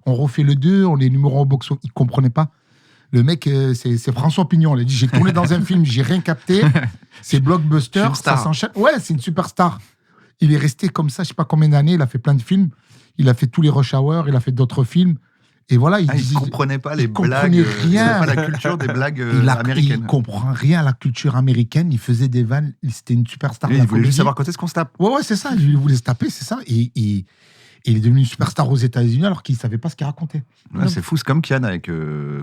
on refait le 2, on est numéro 1 au box. Ils comprenaient pas. Le mec, c'est François Pignon. Il a dit j'ai tourné dans un film, j'ai rien capté. C'est blockbuster, Je suis une ça star. s'enchaîne. Ouais, c'est une superstar. Il est resté comme ça, je sais pas combien d'années. Il a fait plein de films. Il a fait tous les Rush Hour, il a fait d'autres films. Et voilà, il Ah, il disait- ne comprenait pas les il comprenait blagues. rien. Il savait pas la culture des blagues il américaines. comprend rien à la culture américaine. Il faisait des vannes. C'était une superstar. Lui, de la il voulait juste comédie. savoir quand est-ce qu'on se tape. Ouais, c'est ça. Il voulait se taper, c'est ça. Et il est devenu une superstar aux États-Unis alors qu'il savait pas ce qu'il racontait. Ouais, c'est fou, c'est comme Kian avec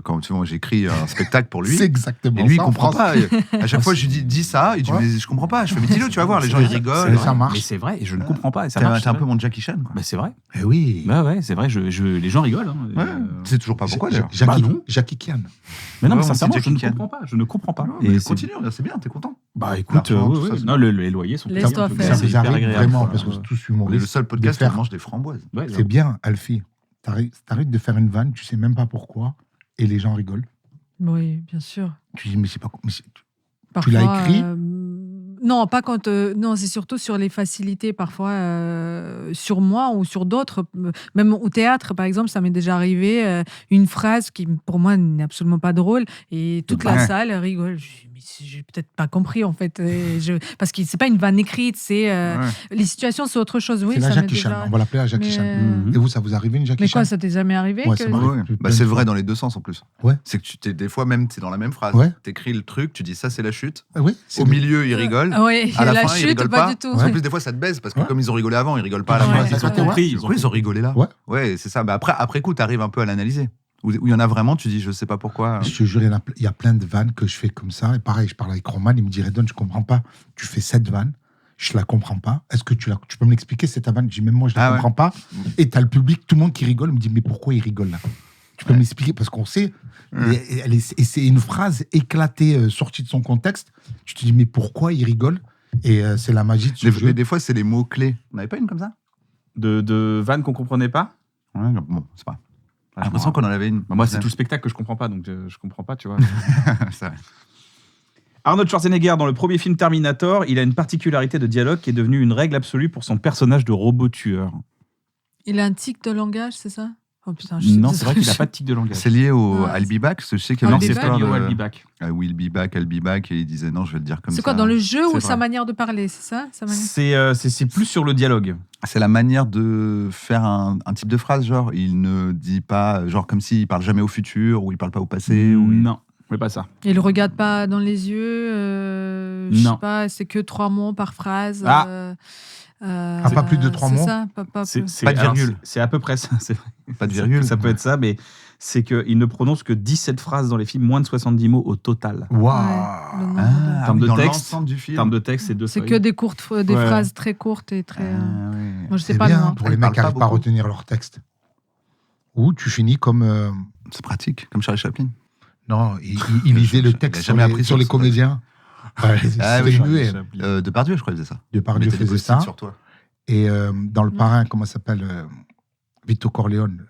quand tu vois, j'écris un spectacle pour lui. C'est exactement Et lui, il ça, en comprend France. pas. À chaque fois, je lui dis ça, il dit Ouais. mais je comprends pas. Je fais mais dis-le, tu vas voir, les gens ils rigolent. vrai. Ça marche. Mais c'est vrai, et je ne comprends pas. Et ça T'es marche. t'es un c'est peu vrai. mon Jackie Chan. Quoi. Bah, c'est vrai. Eh oui. Bah ouais, c'est vrai. Les gens rigolent. Hein. Ouais, tu sais toujours pas pourquoi d'ailleurs. Jackie, Bah non. Jackie Kian. Mais non, mais Ouais, sincèrement, c'est je ne Jackie Chan. comprends pas. Je ne comprends pas. Mais Et c'est- continue, c'est bien, t'es content. Bah écoute, L'argent, oui, tout ça, oui. c'est- Non, les loyers sont Laisse-toi payés, faire. donc Ça c'est vous hyper arrive agréable, vraiment quoi. parce que c'est tous On est le humoristes. seul podcast où faire- on mange des framboises. Ouais, C'est bien, Alfie. T'arrêtes de faire une vanne, tu sais même pas pourquoi, et les gens rigolent. Oui, bien sûr. Tu dis, mais c'est pas. Parfois, l'as écrit non, pas quand. Non, c'est surtout sur les facilités, parfois, sur moi ou sur d'autres. Même au théâtre, par exemple, ça m'est déjà arrivé, une phrase qui, pour moi, n'est absolument pas drôle, et toute la Ouais. salle rigole. Je dis, mais j'ai peut-être pas compris, en fait. Parce que c'est pas une vanne écrite, c'est. Ouais. Les situations, c'est autre chose. Oui, c'est la ça m'est Jackie Chan. déjà. On va l'appeler la Jackie Mais, Chan. Mhm. Et vous, ça vous arrive une Jackie Mais Chan quoi, ça t'est jamais arrivé Ouais, que- ça m'arrive. Ouais. Plein Bah, de c'est fois. vrai dans les deux sens en plus. Ouais. C'est que des fois même, c'est dans la même phrase. Ouais. T'écris le truc, tu dis ça, c'est la chute. Ah oui, c'est Au milieu, il rigole. Ah ouais, À la, la fin, il chute, rigole pas pas. du tout. Parce qu'en plus, des fois, ça te baise parce que Ouais. comme ils ont rigolé avant, ils rigolent pas à la Ouais, fin. ouais, C'est ça, ouais. compris. Ils ont Pourquoi ils ont rigolé là Ouais. Ouais, c'est ça. Mais après coup, t'arrives un peu à l'analyser. Où il y en a vraiment, tu dis, je sais pas pourquoi. Je te jure, il y a plein de vannes que je fais comme ça. Et pareil, je parle avec Roman, il me dit, Redon, je comprends pas. Tu fais cette vanne, je la comprends pas. Est-ce que tu peux me l'expliquer, cette vanne? Je dis, même moi, je la Ah ouais. comprends pas. Et t'as le public, tout le monde qui rigole, me dit, mais pourquoi il rigole là? Tu peux m'expliquer? Parce qu'on sait, et c'est une phrase éclatée, sortie de son contexte. Tu te dis, mais pourquoi il rigole? Et c'est la magie de ce jeu. Des fois, c'est les mots-clés. On n'avait pas une comme ça De vannes qu'on comprenait pas. Ouais, bon, c'est pas. J'ai l'impression qu'on en avait une. Bah, moi, c'est tout le spectacle que je comprends pas, donc je comprends pas, tu vois. Ça. Arnold Schwarzenegger, dans le premier film Terminator, il a une particularité de dialogue qui est devenue une règle absolue pour son personnage de robot tueur. Il a un tic de langage, c'est ça? Oh putain, je sais Non, pas. c'est vrai qu'il a pas de tic de langage. C'est lié au Ah, I'll be back, parce que je sais qu'il y I'll avait be une C'est back. pas histoire lié au de I'll be back. Will be back, I'll be back, et il disait non, je vais le dire comme ça. C'est quoi, dans le jeu ou C'est sa vrai. manière de parler, c'est ça sa manière... C'est plus sur le dialogue. C'est la manière de faire un type de phrase, genre il ne dit pas, genre comme s'il parle jamais au futur ou il parle pas au passé. Ou il- Non, mais pas ça. Il regarde pas dans les yeux, je Non. sais pas, c'est que 3 mots par phrase. Ah. Pas plus de 3 c'est mots ça, pas C'est plus. Pas de alors, virgule. C'est à peu près ça. C'est vrai. Pas de virgule. Ça peut être ça, mais c'est qu'il ne prononce que 17 phrases dans les films, moins de 70 mots au total. Ouais, le Waouh! nombre Ah, En termes de dans texte, l'ensemble du En film. termes de texte, c'est deux C'est feuilles. que des courtes, des Ouais. phrases très courtes et très. Ah, ouais. Moi, je sais C'est pas bien moi. pour les Il mecs parle qui n'arrivent pas pas à beaucoup. retenir leur texte. Ou tu finis comme. C'est pratique, comme Charlie Chaplin. Non, il lisait le texte il a jamais appris sur les ça. comédiens. Ouais, Ah c'était oui, muet. Depardieu, je crois, il faisait ça. Depardieu Mettez des faisait post-it ça. sur toi. Et dans Le Parrain, comment ça s'appelle Vito Corleone.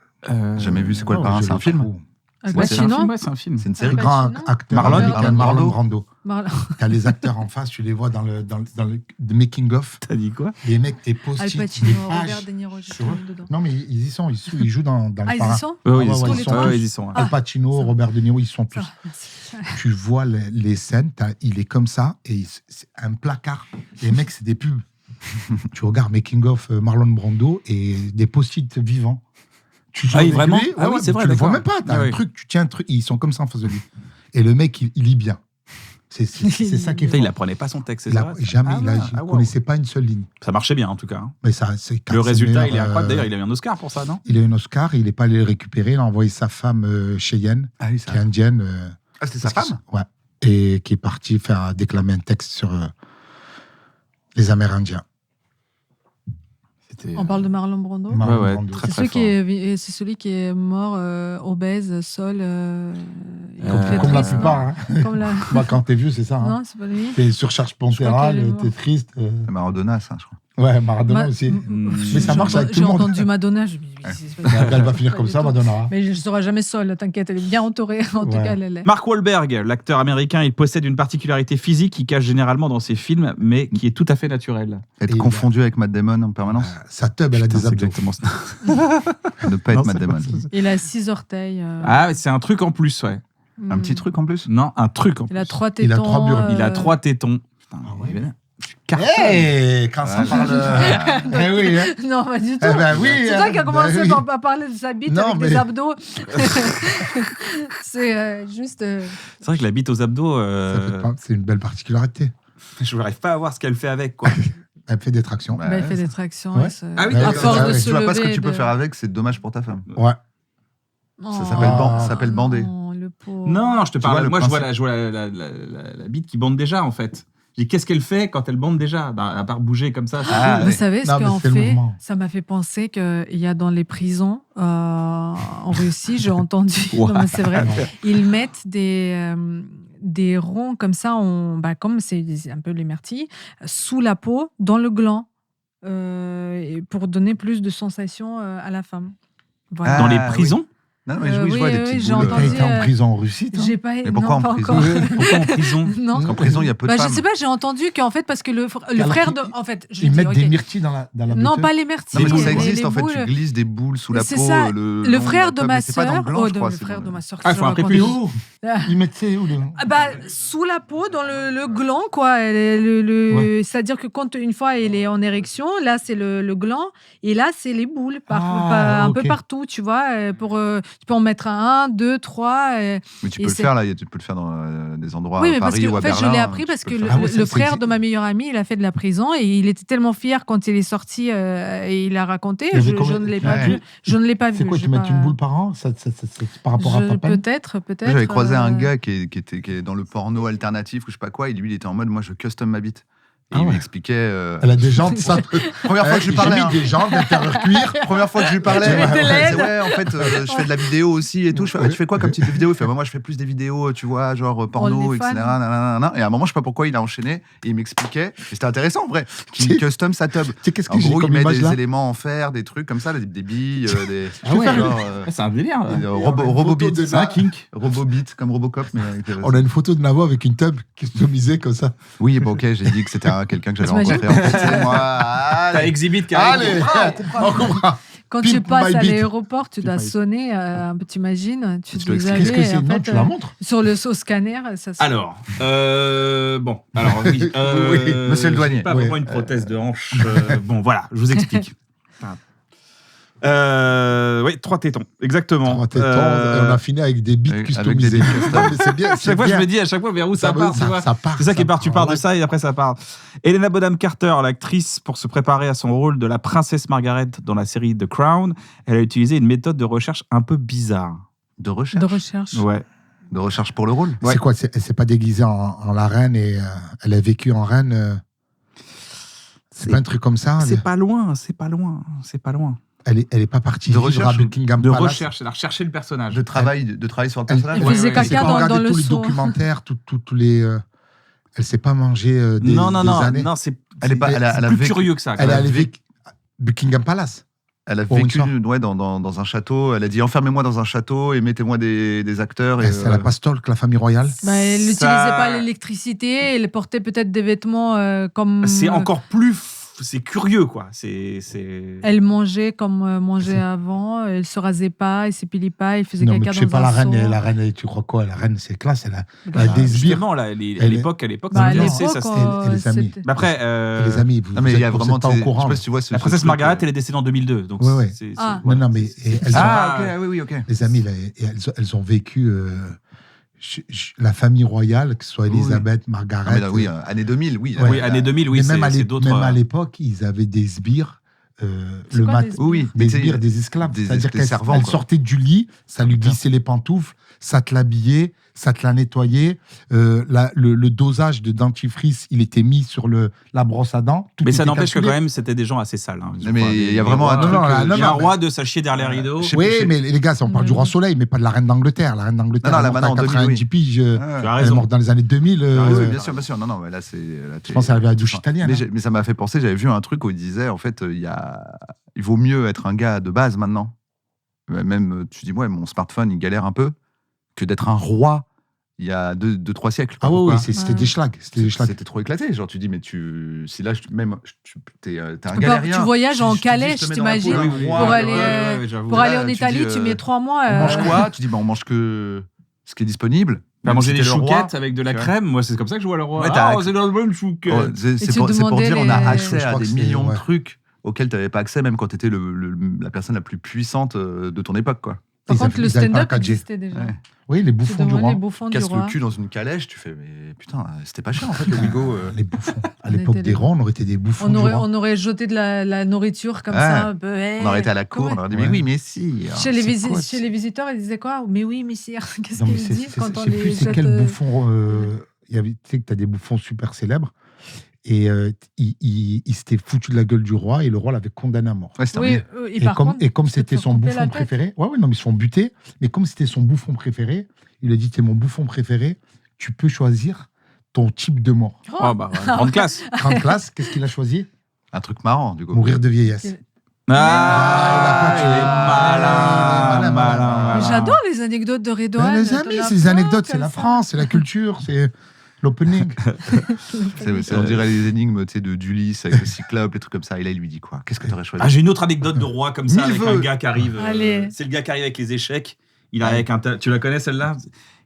Jamais vu, c'est quoi le Oh, parrain? je C'est un le film trouve. Al Ouais, c'est un Pacino. film, ouais, c'est un film. C'est une C'est série. le grand Pacino. acteur Marlon américain, Brando. Marlon Brando. Marlon- T'as les acteurs en face, tu les vois dans le making-of. T'as dit quoi? Les mecs, tes Al post-it, Pacino, des Robert pages. De Niro, j'ai sur tout eux. mis dedans. Non, mais ils y sont, ils jouent dans Ah, Le ils Parrain. y sont Oui, ouais, ils y ouais, sont. ils sont Ouais, tous. ils y sont. Al Pacino, ça va. Robert De Niro, ils sont tous. Ça, merci. Tu vois les scènes, il est comme ça, et c'est un placard. Les mecs, c'est des pubs. Tu regardes Making of Marlon Brando et des post-it vivants. Tu Ah oui, avec vraiment lui, Ah oui, c'est vrai, tu le vois d'accord. même pas. T'as Ah un oui. truc, tu tiens un truc, ils sont comme ça en face de lui. Et le mec, il lit bien. C'est ça qui est Putain, fort. il apprenait pas son texte, c'est Il ça a, jamais, Ah il ouais, ne ah wow. connaissait pas une seule ligne. Ça marchait bien, en tout cas. Hein. Mais ça, c'est Le résultat, il est Katzenberg, incroyable. D'ailleurs, il a eu un Oscar pour ça, non? il a eu un Oscar, il n'est pas allé le récupérer, il a envoyé sa femme Cheyenne, Ah oui, qui est indienne. Ah, c'était sa parce femme que- Ouais. Et qui est partie faire déclamer un texte sur les Amérindiens. C'était. On parle de Marlon Brando. Marlon ouais, Brando. très, C'est c'est celui qui est mort obèse, seul. Comme la triste, non plupart. Hein. Comme la... Moi, quand t'es vieux, c'est ça. Hein. Non, c'est pas lui. T'es surcharge crois pantérale, qu'elle est morte. t'es triste. C'est Maradona, ça, je crois. Ouais, Maradona Ma- aussi. Mais ça marche avec tout le monde. J'ai entendu Madonna. Je me dis, mais c'est pas- Elle va finir pas comme du ça, tout. Madonna. Mais je ne serai jamais seule, t'inquiète, elle est bien entourée. En tout Ouais. cas, elle est. Mark Wahlberg, l'acteur américain, il possède une particularité physique qui cache généralement dans ses films, mais qui est tout à fait naturelle. Être Et confondu avec Matt Damon en permanence. Sa tub, elle a Putain, des c'est abdos. exactement ça. Ne pas Non, être Matt c'est Damon. pas ça. Il a 6 orteils. Ah, c'est un truc en plus, ouais. Un petit truc en plus. Non, un truc en Il a plus. 3 tétons. Il a 3 burnes. Il a 3 tétons. Putain, Ah ouais. il est bien. Tu cartonnes. Hey, quand ça parle. Eh oui, hein. Non, pas du tout. Eh ben oui, C'est hein. toi qui as commencé Ben oui. à parler de sa bite Non, avec mais- des abdos. C'est juste. C'est vrai que la bite aux abdos, C'est une belle particularité. je n'arrive pas à voir ce qu'elle fait avec, quoi. Elle fait des tractions. Ouais. Bah, il fait des tractions. Ouais. et se- Ah oui, Ouais, à d'accord. force Ah de ouais. se Tu vois pas ce que lever tu peux de- faire avec, c'est dommage pour ta femme. Ouais. Oh, Ça s'appelle bander. le pauvre. Non, je te Tu parle. vois, le Moi, je vois, principe. la bite qui bande déjà, en fait. Je dis, qu'est-ce qu'elle fait quand elle bande déjà? Bah, à part bouger comme ça. c'est Ah, tout. Vous savez ce Non, mais qu'en c'est le fait, mouvement. ça m'a fait penser qu'il y a dans les prisons en Russie, j'ai entendu, Wow. non, mais c'est vrai, ils mettent des ronds comme ça, comme c'est un peu les myrtilles, sous la peau, dans le gland, et pour donner plus de sensations à la femme. Voilà. Dans les Ah, prisons? Non, mais oui, je vois des petites j'ai boules. T'as entendu. été en prison en Russie, toi J'ai pas. Mais pourquoi non, en pas prison encore. Pourquoi en prison? Non. Parce qu'en prison, il y a peu de Bah, je femmes. sais pas, j'ai entendu qu'en fait, parce que le Alors frère qu'ils- de. En fait, je Ils dis, mettent des ok. myrtilles dans la Non, buteuse. pas les myrtilles. Non, mais ça les existe en fait, boules. tu glisses des boules sous la C'est peau. ça. Le Le long frère la de table, ma mais c'est pas dans sœur. le gland, je crois. Le c'est frère dans de le- ma sœur. Ah, il faut un prépuce. Ils mettent ça où Bah, sous la peau, dans le gland, quoi. Ouais. C'est-à-dire que quand une fois il est en érection, là c'est le gland, et là c'est les boules, un peu ok. partout, tu vois. Tu peux en mettre 1, 2, 3. Mais tu Et peux le c'est- faire là, tu peux le faire dans des endroits Oui, à mais parce Paris que ou à en fait, Berlin. je l'ai appris tu parce peux que le le, faire. Ah ouais, ça, le c'est frère exi- de ma meilleure amie, il a fait de la prison et il était tellement fier quand il est sorti et il a raconté. Il y avait Je combien- ne l'ai pas Ouais. vu. Je ne l'ai pas vu. C'est quoi, j'ai tu mets pas- une boule par an par rapport à ta peine Peut-être. Moi, j'avais croisé un euh, gars qui est dans le porno alternatif ou je sais pas quoi, et lui il était en mode moi je custom ma bite. Et Ah il ouais. m'expliquait. Elle a des jantes, ça. Première fois que je lui parlais. J'ai mis hein. des jantes d'intérieur cuir. Première fois que je lui parlais, Tu mettais il me disait, l'aide. ouais, en fait, je fais de la vidéo aussi et tout. Je fais, ah, tu fais quoi comme type de vidéo? Il fait, bah, moi, je fais plus des vidéos, tu vois, genre porno, OnlyFans. etc. Nanana. Et à un moment, je sais pas pourquoi, il a enchaîné et il m'expliquait. Et c'était intéressant, en vrai. Qu'il custom sa tub. Tu sais, qu'est-ce En que j'ai gros, il comme met image des là éléments en fer, des trucs comme ça, des billes, des. Ah ouais. genre, C'est un délire. là. Robobit. de C'est un kink. Robobit, comme Robocop. Mais avec, On a une photo de Navo avec une tub customisée comme ça. Oui, bon, ok, j'ai dit que c'était quelqu'un que j'avais T'imagines rencontré. En fait, c'est moi. T'as Allez. Exhibit qui arrive. Allez, on comprend. Quand Pimp tu passes my à beat. l'aéroport, tu Pimp dois my beat. sonner. T'imagines, tu Tu le les Qu'est-ce que avais. c'est en Non, fait, tu la montres sur le scanner, ça se. Alors, bon, alors oui. Oui, monsieur le douanier. Pas Ouais. vraiment une prothèse de hanche. Bon, voilà, je vous explique. Oui, 3 tétons, exactement. 3 tétons, et on a fini avec des bites avec des customisées. bites custom. Non, mais c'est bien. À chaque fois, je me dis à chaque fois vers où ça part, tu vois. part. C'est ça qui est part, tu pars de Ouais. ça et après ça part. Helena Bonham Carter, l'actrice, pour se préparer à son rôle de la princesse Margaret dans la série The Crown, elle a utilisé une méthode de recherche un peu bizarre. De recherche. De recherche. Ouais. De recherche pour le rôle. Ouais. C'est quoi Elle s'est pas déguisée en la reine et elle a vécu en reine C'est pas un truc comme ça C'est pas loin, c'est pas loin, c'est pas loin. Elle est pas partie De vivre recherche à Buckingham De Palace. recherche, c'est-à-dire rechercher le personnage. De travail sur le personnage. Elle Ouais, faisait ouais, caca C'est quand on dans regardait le tous les seau. documentaires, tous les. Elle s'est pas mangé des non, années. non, c'est Elle est pas- elle a plus vécu- curieux que ça. quand Elle est même. allée vivre Buckingham Palace. Elle a Pour une vécu fois. dans un château. Elle a dit enfermez-moi dans un château et mettez-moi des acteurs. Et, Elle a pas stalk la famille royale. Bah, elle Ça- n'utilisait pas l'électricité, elle portait peut-être des vêtements comme. C'est encore plus. C'est curieux, quoi. C'est. Elle mangeait comme mangeait avant, elle se rasait pas, elle s'épilait pas, elle faisait Non, mais caca tu sais dans pas un la reine. seau. La reine, tu crois quoi La reine, c'est classe. Elle a Bah, des sbires. Justement, là, à Elle- l'époque, Bah, à c'était l'époque, lancé, ça, c'était- et les amis. c'était- Mais après, Les amis, vous Non, mais il y a êtes vraiment. pas au Je sais courant. pas si tu vois ce la princesse truc, Margaret, elle est décédée en 2002. Donc Ouais, ouais. Ah. voilà. Non, mais elles ont- Ah, ok, oui, ok. Les amis, là, et elles ont vécu la famille royale, que ce soit Oui, oui. Elisabeth, Non, Margaret. mais là, oui, année 2000, oui. Ouais. Oui, année 2000, oui, mais même c'est d'autres. même à l'époque, ils avaient des sbires. C'est Le quoi, matin. des sbires Oui, Des mais tu sais, sbires, des esclaves. des- C'est-à-dire des qu'elle servants, elle quoi. sortait du lit, ça lui glissait les pantoufles, ça te l'habillait, ça te la nettoyait. Le dosage de dentifrice, il était mis sur la brosse à dents. Tout Mais ça était n'empêche que calculé. quand même, c'était des gens assez sales. hein. Non, mais il y a vraiment un rois- truc, Non, non, il y a non, un mais- roi de s'acheter derrière les rideaux. Je sais- Oui, mais les gars, on parle du roi Soleil, mais pas de la reine d'Angleterre. La reine d'Angleterre, Non, non, là, elle est morte maintenant, à en 90 piges. Tu as Elle est raison. morte dans les années 2000. Tu as raison, Oui, bien sûr, bien sûr. Non, non, mais là, c'est. Je pense qu'elle avait la douche italienne. Mais, hein. mais ça m'a fait penser, j'avais vu un truc où il disait, en fait, il vaut mieux être un gars de base maintenant. Même, tu dis, ouais, mon smartphone, il galère un peu, que d'être un roi il y a 2-3 siècles. Ah oui, Pourquoi oui, c'était des schlags. C'était des schlags. C'était trop éclaté. Genre, tu dis, mais si là, t'es un Bah, galérien. tu voyages en Je te dis, calèche, je te mets dans la t'imagines, peau d'un Oui, oui, roi, pour ouais, aller, ouais, ouais, j'avoue. Pour Là, aller en tu Italie, dis, tu mets 3 mois. On mange quoi Tu dis, bah, on mange que ce qui est disponible. T'as Même mangé si des t'es le roi. chouquettes avec de la tu vois. crème. Moi, c'est comme ça que je vois le roi. Ouais, t'as- Ah, c'est dans le bonne chouquette. Ouais, c'est tu pour demandais dire, on a les- accès Je à crois des que c'est- millions de ouais. trucs auxquels tu n'avais pas accès, même quand tu étais la personne la plus puissante de ton époque. Quoi. Par Ils contre, avaient- le ils avaient pas stand-up 4G. existait déjà. Ouais. Oui, les Tu bouffons du demandais roi. les bouffons du Casse roi. le cul dans une calèche, tu fais, mais putain, c'était pas cher en fait le Wigo. Les bouffons. À On l'époque était des les- rois, on aurait été des bouffons du roi. On aurait jeté de la nourriture comme Ouais. ça. un peu, ouais. On aurait été à la cour, on Comment- aurait dit, Ouais. mais oui, mais si. Chez les, c'est quoi, chez les visiteurs, ils disaient quoi? Mais oui, messire. Qu'est-ce Non, mais qu'ils disent quand on je sais les plus c'est jette, quel bouffon. Tu sais que tu as des bouffons super célèbres. Et il s'était foutu de la gueule du roi et le roi l'avait condamné à mort. Ouais, c'était Oui, un- et par contre, Et comme tu peux te c'était son couper la bouffon tête. préféré, ouais, non, mais ils se font buter. Mais comme c'était son bouffon préféré, il a dit t'es mon bouffon préféré, tu peux choisir ton type de mort. Oh, bah, grande classe. Grande classe, qu'est-ce qu'il a choisi un truc marrant, du coup. Mourir de vieillesse. Ah, il a pas il est tué. malin, malin, là là. J'adore les anecdotes de Redouane. Les amis, c'est les anecdotes, c'est la France, c'est la culture, c'est l'opening. On dirait les énigmes d'Ulysse avec le cyclope, les trucs comme ça. Et là, il lui dit quoi? Qu'est-ce que tu aurais choisi? Ah, j'ai une autre anecdote de roi comme ça, avec Mille un vœux. gars qui arrive. Allez. C'est le gars qui arrive avec les échecs. Il arrive avec tu la connais celle-là?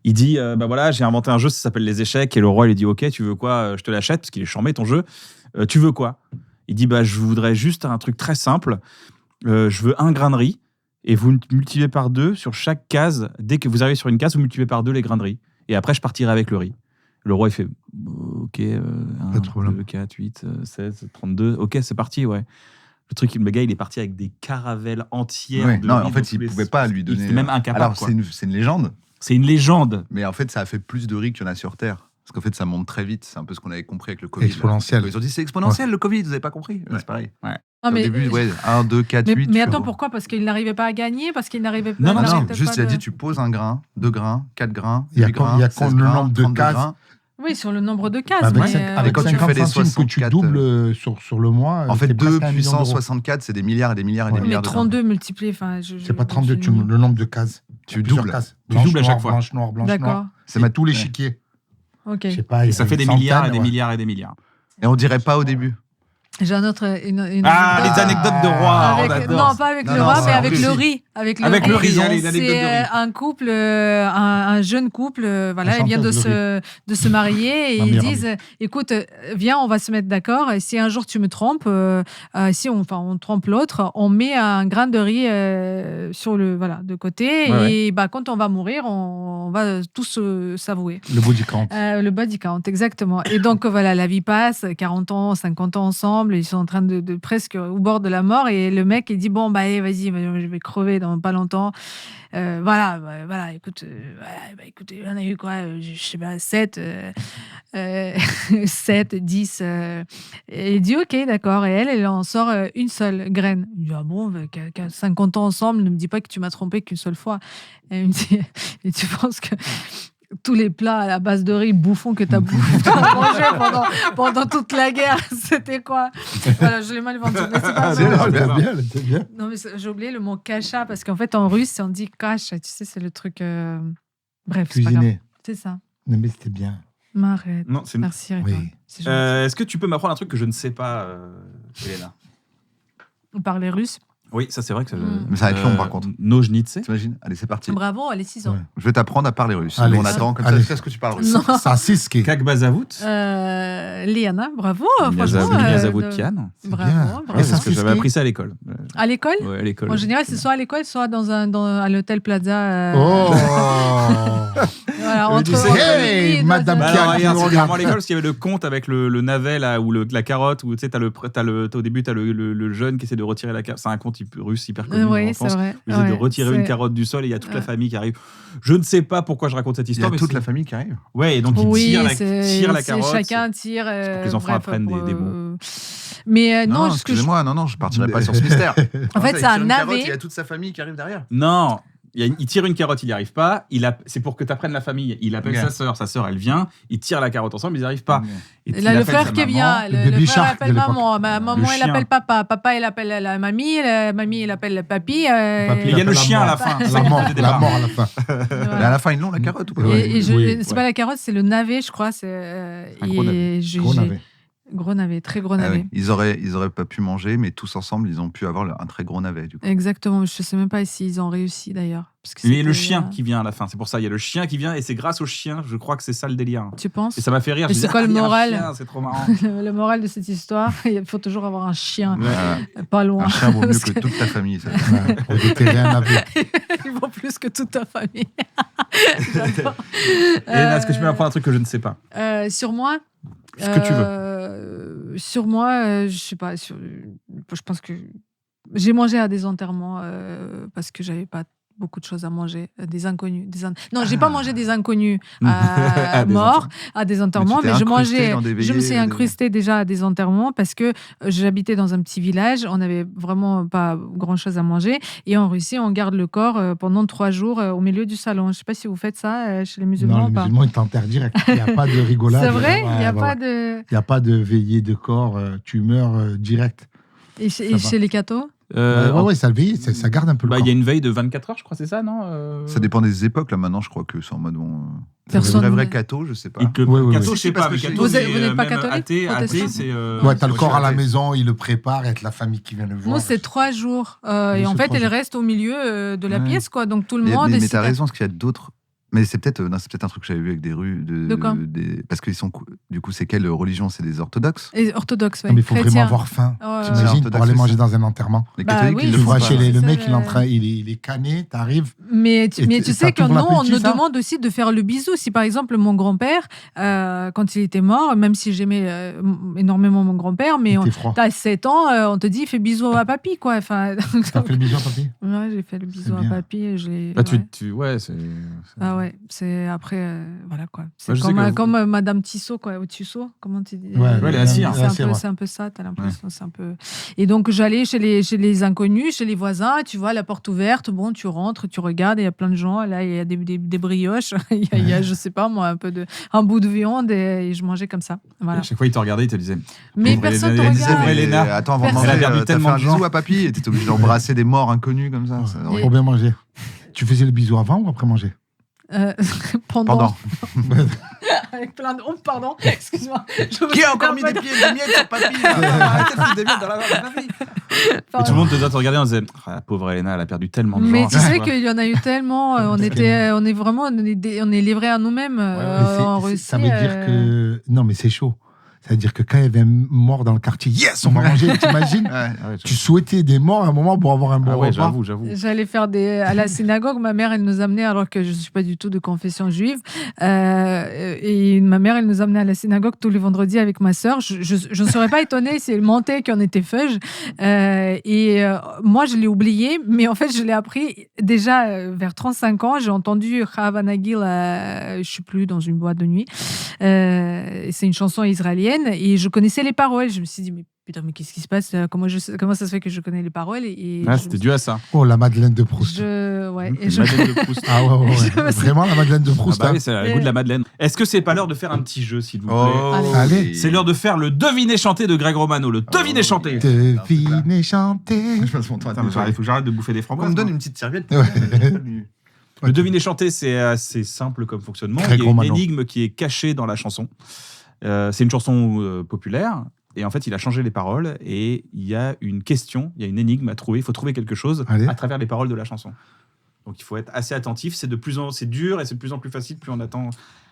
Il dit bah voilà, j'ai inventé un jeu, ça s'appelle les échecs. Et le roi, il dit ok, tu veux quoi? Je te l'achète parce qu'il est charmé ton jeu. Tu veux quoi? Il dit bah je voudrais juste un truc très simple. Je veux un grain de riz et vous multipliez par 2 sur chaque case. Dès que vous arrivez sur une case, vous multipliez par 2 les grains de riz. Et après, je partirai avec le riz. Le roi, il fait ok, 1, Pas de problème. 2, 4, 8, 16, 32. Ok, c'est parti, ouais. Le gars, il est parti avec des caravelles entières. Ouais, de non, riz en fait, dans tous il les- pouvait pas lui donner. Il était même incapable. Alors, quoi. c'est une légende, C'est une légende. mais en fait, ça a fait plus de riz qu'il y en a sur Terre. Parce qu'en fait, ça monte très vite. C'est un peu ce qu'on avait compris avec le Covid. Exponentiel. Ils ont dit c'est exponentiel le Covid, vous n'avez pas compris? Ouais. C'est pareil. Ah, Au mais, début, 1, 2, 4, 8. mais attends, pourquoi? Parce qu'il n'arrivait pas à gagner? Parce qu'il n'arrivait pas Non, Non, n'arrêtait juste pas il a de- dit tu poses 1 grain, 2 grains, 4 grains, Il y a 8 quand- grains, il y a 16 quand le grains, nombre de 32 cases. grains. Oui, sur le nombre de cases. Avec, mais, avec quand tu 50 fais des centimes que 64, tu doubles sur le mois, En fait, c'est 2 presque 1 million puissance d'euros. 64, c'est des milliards et des milliards et des Ouais. mais milliards de 32 multiplié. Enfin, C'est pas 32, le nombre de cases. Tu Plusieurs doubles. cases. Tu Blanche, doubles à noire, chaque fois. Blanche, noire, blanche, D'accord. noire. C'est ma Tout ouais. Ok. l'échiquier. Je sais pas, il y Et ça a fait des une milliards et centaine, des ouais. milliards et des milliards. Et on dirait pas au début. J'ai un autre. Une Ah, anecdote. les anecdotes de roi, on Avec- adore. non, pas avec Non, le non, roi, c'est mais en avec Russie. le riz. Avec le Avec le riz, riz. allez, l'anecdote de C'est riz. un couple, un jeune couple, voilà, La ils viennent chanteuse de se marier et Mamie, ils Rami. disent écoute, viens, on va se mettre d'accord. Et si un jour tu me trompes, si on trompe l'autre, on met un grain de riz sur de côté. Ouais, et bah, quand on va mourir, on va tous s'avouer. Le body count. Le body count, exactement. Et donc, voilà, la vie passe, 40 ans, 50 ans ensemble, ils sont en train de presque au bord de la mort, et le mec, il dit, bon, bah, allez, vas-y, je vais crever dans pas longtemps. Voilà, écoute, écoutez, on a eu quoi, je sais pas, 7, 10. Et il dit, ok, d'accord. Et elle en sort une seule graine. Il dit, ah bon, qu'à 50 ans ensemble, ne me dis pas que tu m'as trompé qu'une seule fois. Et elle me dit, et tu penses que tous les plats à la base de riz bouffons que tu as mangé pendant toute la guerre, c'était quoi? Voilà, je l'ai mal vendu, mais c'est pas C'est grave. bien, C'est bien, c'est bien. Non, mais j'ai oublié le mot kasha, parce qu'en fait, en russe, on dit kasha. Tu sais, c'est le truc. Bref, c'est pas grave. Cuisiner. C'est ça. Non, mais c'était bien. M'arrête. Non, c'est Merci, Rita. Oui. C'est gentil. Est-ce que tu peux m'apprendre un truc que je ne sais pas, Elena? On parlait russe. Oui, ça c'est vrai que Mais ça va être long, par contre. Nojnitse. T'imagines? Allez, c'est parti. Bravo, allez, 6 ans. Ouais. Je vais t'apprendre à parler russe. Allez, On attend comme ça. allez. Est-ce que tu parles russe? Non. Ça, c'est ce qui est. Kak Bazavout. Liana, bravo. Franchement. Miazavoutian. C'est Bravo, bien. bravo. Ouais, c'est ce que c'est j'avais ce qui- appris ça à l'école. À l'école? Ouais, à l'école. En général, c'est soit à l'école, soit à l'hôtel Plaza. Oh Voilà, Mais tu sais- Hey, oui, Madame dans Bah un- Pierre, alors, qui regarde, nous c'est regarde. vraiment à l'école parce qu'il y avait le conte avec le navet là, ou la carotte, où tu sais, au début, t'as le jeune qui essaie de retirer la carotte. C'est un conte russe hyper connu en Oui, c'est France. vrai. Vous essaie de Ouais, retirer une c'est- carotte du sol et il y a toute la Ouais. famille qui arrive. Je ne sais pas pourquoi je raconte cette Il y histoire. a mais toute c'est- la famille qui arrive. Ouais, et donc il Oui, tire c'est la carotte. chacun tire. pour que les enfants apprennent des mots. Mais Non, non, ce que je- excusez-moi, non, je partirai pas sur ce mystère. En fait, Il c'est un tire une carotte, navet. Il y a toute sa famille qui arrive derrière. Non, il tire une carotte, il n'y arrive pas. C'est pour que tu apprennes la famille. Il appelle Ok. sa sœur, elle vient. Il tire la carotte ensemble, ils n'y arrivent pas. Et Et il là, le appelle frère sa qui maman. vient, le le baby frère shark appelle de l'époque. maman, maman Le il chien. appelle papa, papa il appelle la mamie il appelle le papy. Papy, Il y a le appelle chien à la mort. fin. La mort, la mort à la fin. Mais à la fin, ils l'ont la carotte ou pas? Ouais. Et Oui, c'est pas la carotte, c'est le navet, je crois. C'est Un gros navet. Gros navet. Gros navet, très gros Ah navet. oui. Ils auraient pas pu manger, mais tous ensemble, ils ont pu avoir un très gros navet. Du coup. Exactement, je sais même pas s'ils ont réussi d'ailleurs. Parce que Il y a c'était, le chien qui vient à la fin. C'est pour ça, il y a le chien qui vient et c'est grâce au chien, je crois que c'est ça le délire. Tu penses? Et ça m'a fait rire. Et Je c'est disais, quoi le il y a un moral chien, c'est trop marrant. Le moral de cette histoire, il faut toujours avoir un chien, Ouais. pas loin. Un chien vaut mieux Parce que toute ta famille. Ça. Ouais, pour déterrer un navet. Il vaut plus que toute ta famille. J'adore. Elena, est-ce que tu peux m'apprendre un truc que je ne sais pas? Sur moi Ce que tu veux. Sur moi, je sais pas. Je pense que j'ai mangé à des enterrements parce que j'avais pas beaucoup de choses à manger, des inconnus. Non, j'ai pas mangé des inconnus À des morts à des enterrements, Mais mais tu t'es je incrusté mangeais. dans des Je me suis veillées, incrustée déjà à des enterrements parce que j'habitais dans un petit village, on n'avait vraiment pas grand chose à manger. Et en Russie, on garde le corps pendant 3 jours au milieu du salon. Je sais pas si vous faites ça chez les musulmans Non, ou les pas. musulmans, ils t'enterrent direct. Il n'y a pas de rigolade. C'est vrai, il n'y a Ouais, pas ouais. de. Il n'y a pas de veillée de corps. Tu meurs direct. Et Ça va. chez les cathos? Ouais, ça le veille, ça garde un peu le Il corps. y a une veille de 24 heures, je crois, c'est ça, non Ça dépend des époques, là, maintenant, je crois que c'est en mode bon. Personne- Le vrai catho, je sais pas. Oui. Catho, je sais pas, Parce mais que catho, Vous c'est, n'êtes pas même catholique, athée, protestant c'est. Ouais, t'as le je corps suis à la athée. maison, il le prépare, et la famille qui vient le voir. Nous, c'est 3 jours. Oui, Et en c'est fait, 3 elle jours. reste au milieu de la Ouais. pièce, quoi. Donc tout le Mais, monde mais décide. t'as raison, parce qu'il y a d'autres. Mais c'est peut-être un truc que j'avais vu avec des rues. De quoi Parce qu'ils sont. Du coup, c'est quelle religion? C'est des orthodoxes? Et orthodoxe, Non, mais il faut chrétien. vraiment avoir faim. Ouais, C'est T'imagines, orthodoxe, pour aller c'est manger ça. dans un enterrement. Les Bah catholiques, oui, ils le Tu font vois pas. chez le c'est mec, ça, il est cané, t'arrives. Mais Et tu ça sais que t'ouvre nous, on l'appétit, nous ça demande aussi de faire le bisou. Si par exemple, mon grand-père, quand il était mort, même si j'aimais énormément mon grand-père, mais T'es froid. t'as 7 ans, on te dit fais bisou à papy, quoi. Enfin, T'as fait le bisou, papy? ouais, j'ai fait le bisou à bien. papy. Et Là, ouais. c'est. Ah ouais, c'est après, voilà quoi. C'est Moi, je sais que comme Madame Tissot, quoi, ou Tissot, comment tu dis Ouais, elle est assise, hein. C'est un peu ça, t'as l'impression, c'est un peu. Et donc j'allais chez les inconnus, chez les voisins, tu vois la porte ouverte, bon, tu rentres, tu regardes, il y a plein de gens, là il y a des brioches, il y a je sais pas moi, un bout de viande et je mangeais comme ça, voilà. À chaque fois, il te regardait, il te disait. Mais Pauvre personne te Hélène, Elle disait, regarde. mais mais Elena, attends, avant de personne- manger, Elle a perdu t'as fait tellement un de gens. bisou à papy et t'étais obligé d'embrasser des morts inconnus comme ça. C'est horrible. Pour bien manger. Tu faisais le bisou avant ou après manger? Pendant. Pendant. Avec plein de honte, pardon, excuse-moi. Qui a encore mis des pieds de miel sur papy Arrêtez de foutre des miettes dans la papy. Et tout le monde te regardait en disant la pauvre Elena, elle a perdu tellement de gens. Mais tu sais Ouais. qu'il y en a eu tellement, on est vraiment, on est livrés à nous-mêmes. en Russie, Ça veut dire que. Non, mais c'est chaud. Ça veut dire que quand il y avait un mort dans le quartier, yes, on va manger, t'imagines? Ouais. Tu souhaitais des morts à un moment pour avoir un bon Ah ouais, repas. j'avoue. J'allais faire à la synagogue. Ma mère, elle nous amenait, alors que je ne suis pas du tout de confession juive. Et ma mère, elle nous amenait à la synagogue tous les vendredis avec ma sœur. Je ne serais pas étonnée si elle mentait qu'on était feuge. Moi, je l'ai oublié, mais en fait, je l'ai appris déjà vers 35 ans. J'ai entendu Chavanagil, je ne sais plus, dans une boîte de nuit. C'est une chanson israélienne et je connaissais les paroles. Je me suis dit, mais putain, mais qu'est-ce qui se passe? Comment ça se fait que je connais les paroles? C'était dû à ça. Oh, la Madeleine de Proust. Ouais, et Une Madeleine de Proust. Ah ouais. Je me suis- Vraiment, la Madeleine de Ah Proust. bah hein. oui, c'est le goût de la Madeleine. Est-ce que c'est pas l'heure de faire un petit jeu, s'il vous plaît Oh, Allez. oui. C'est l'heure de faire le deviné chanté de Greg Romano. Le deviné chanté. Devine chanter. Je passe mon temps à Attends, mais il faut que j'arrête de bouffer des On framboises. me donne moi. une petite serviette. Ouais. Le deviné chanté, c'est assez simple comme fonctionnement. Greg Il y a une Romano. énigme qui est cachée dans la chanson. C'est une chanson populaire. Et en fait, il a changé les paroles. Et il y a une question, il y a une énigme à trouver. Il faut trouver quelque chose Allez. à travers les paroles de la chanson. Donc il faut être assez attentif. C'est dur et c'est de plus en plus facile plus on attend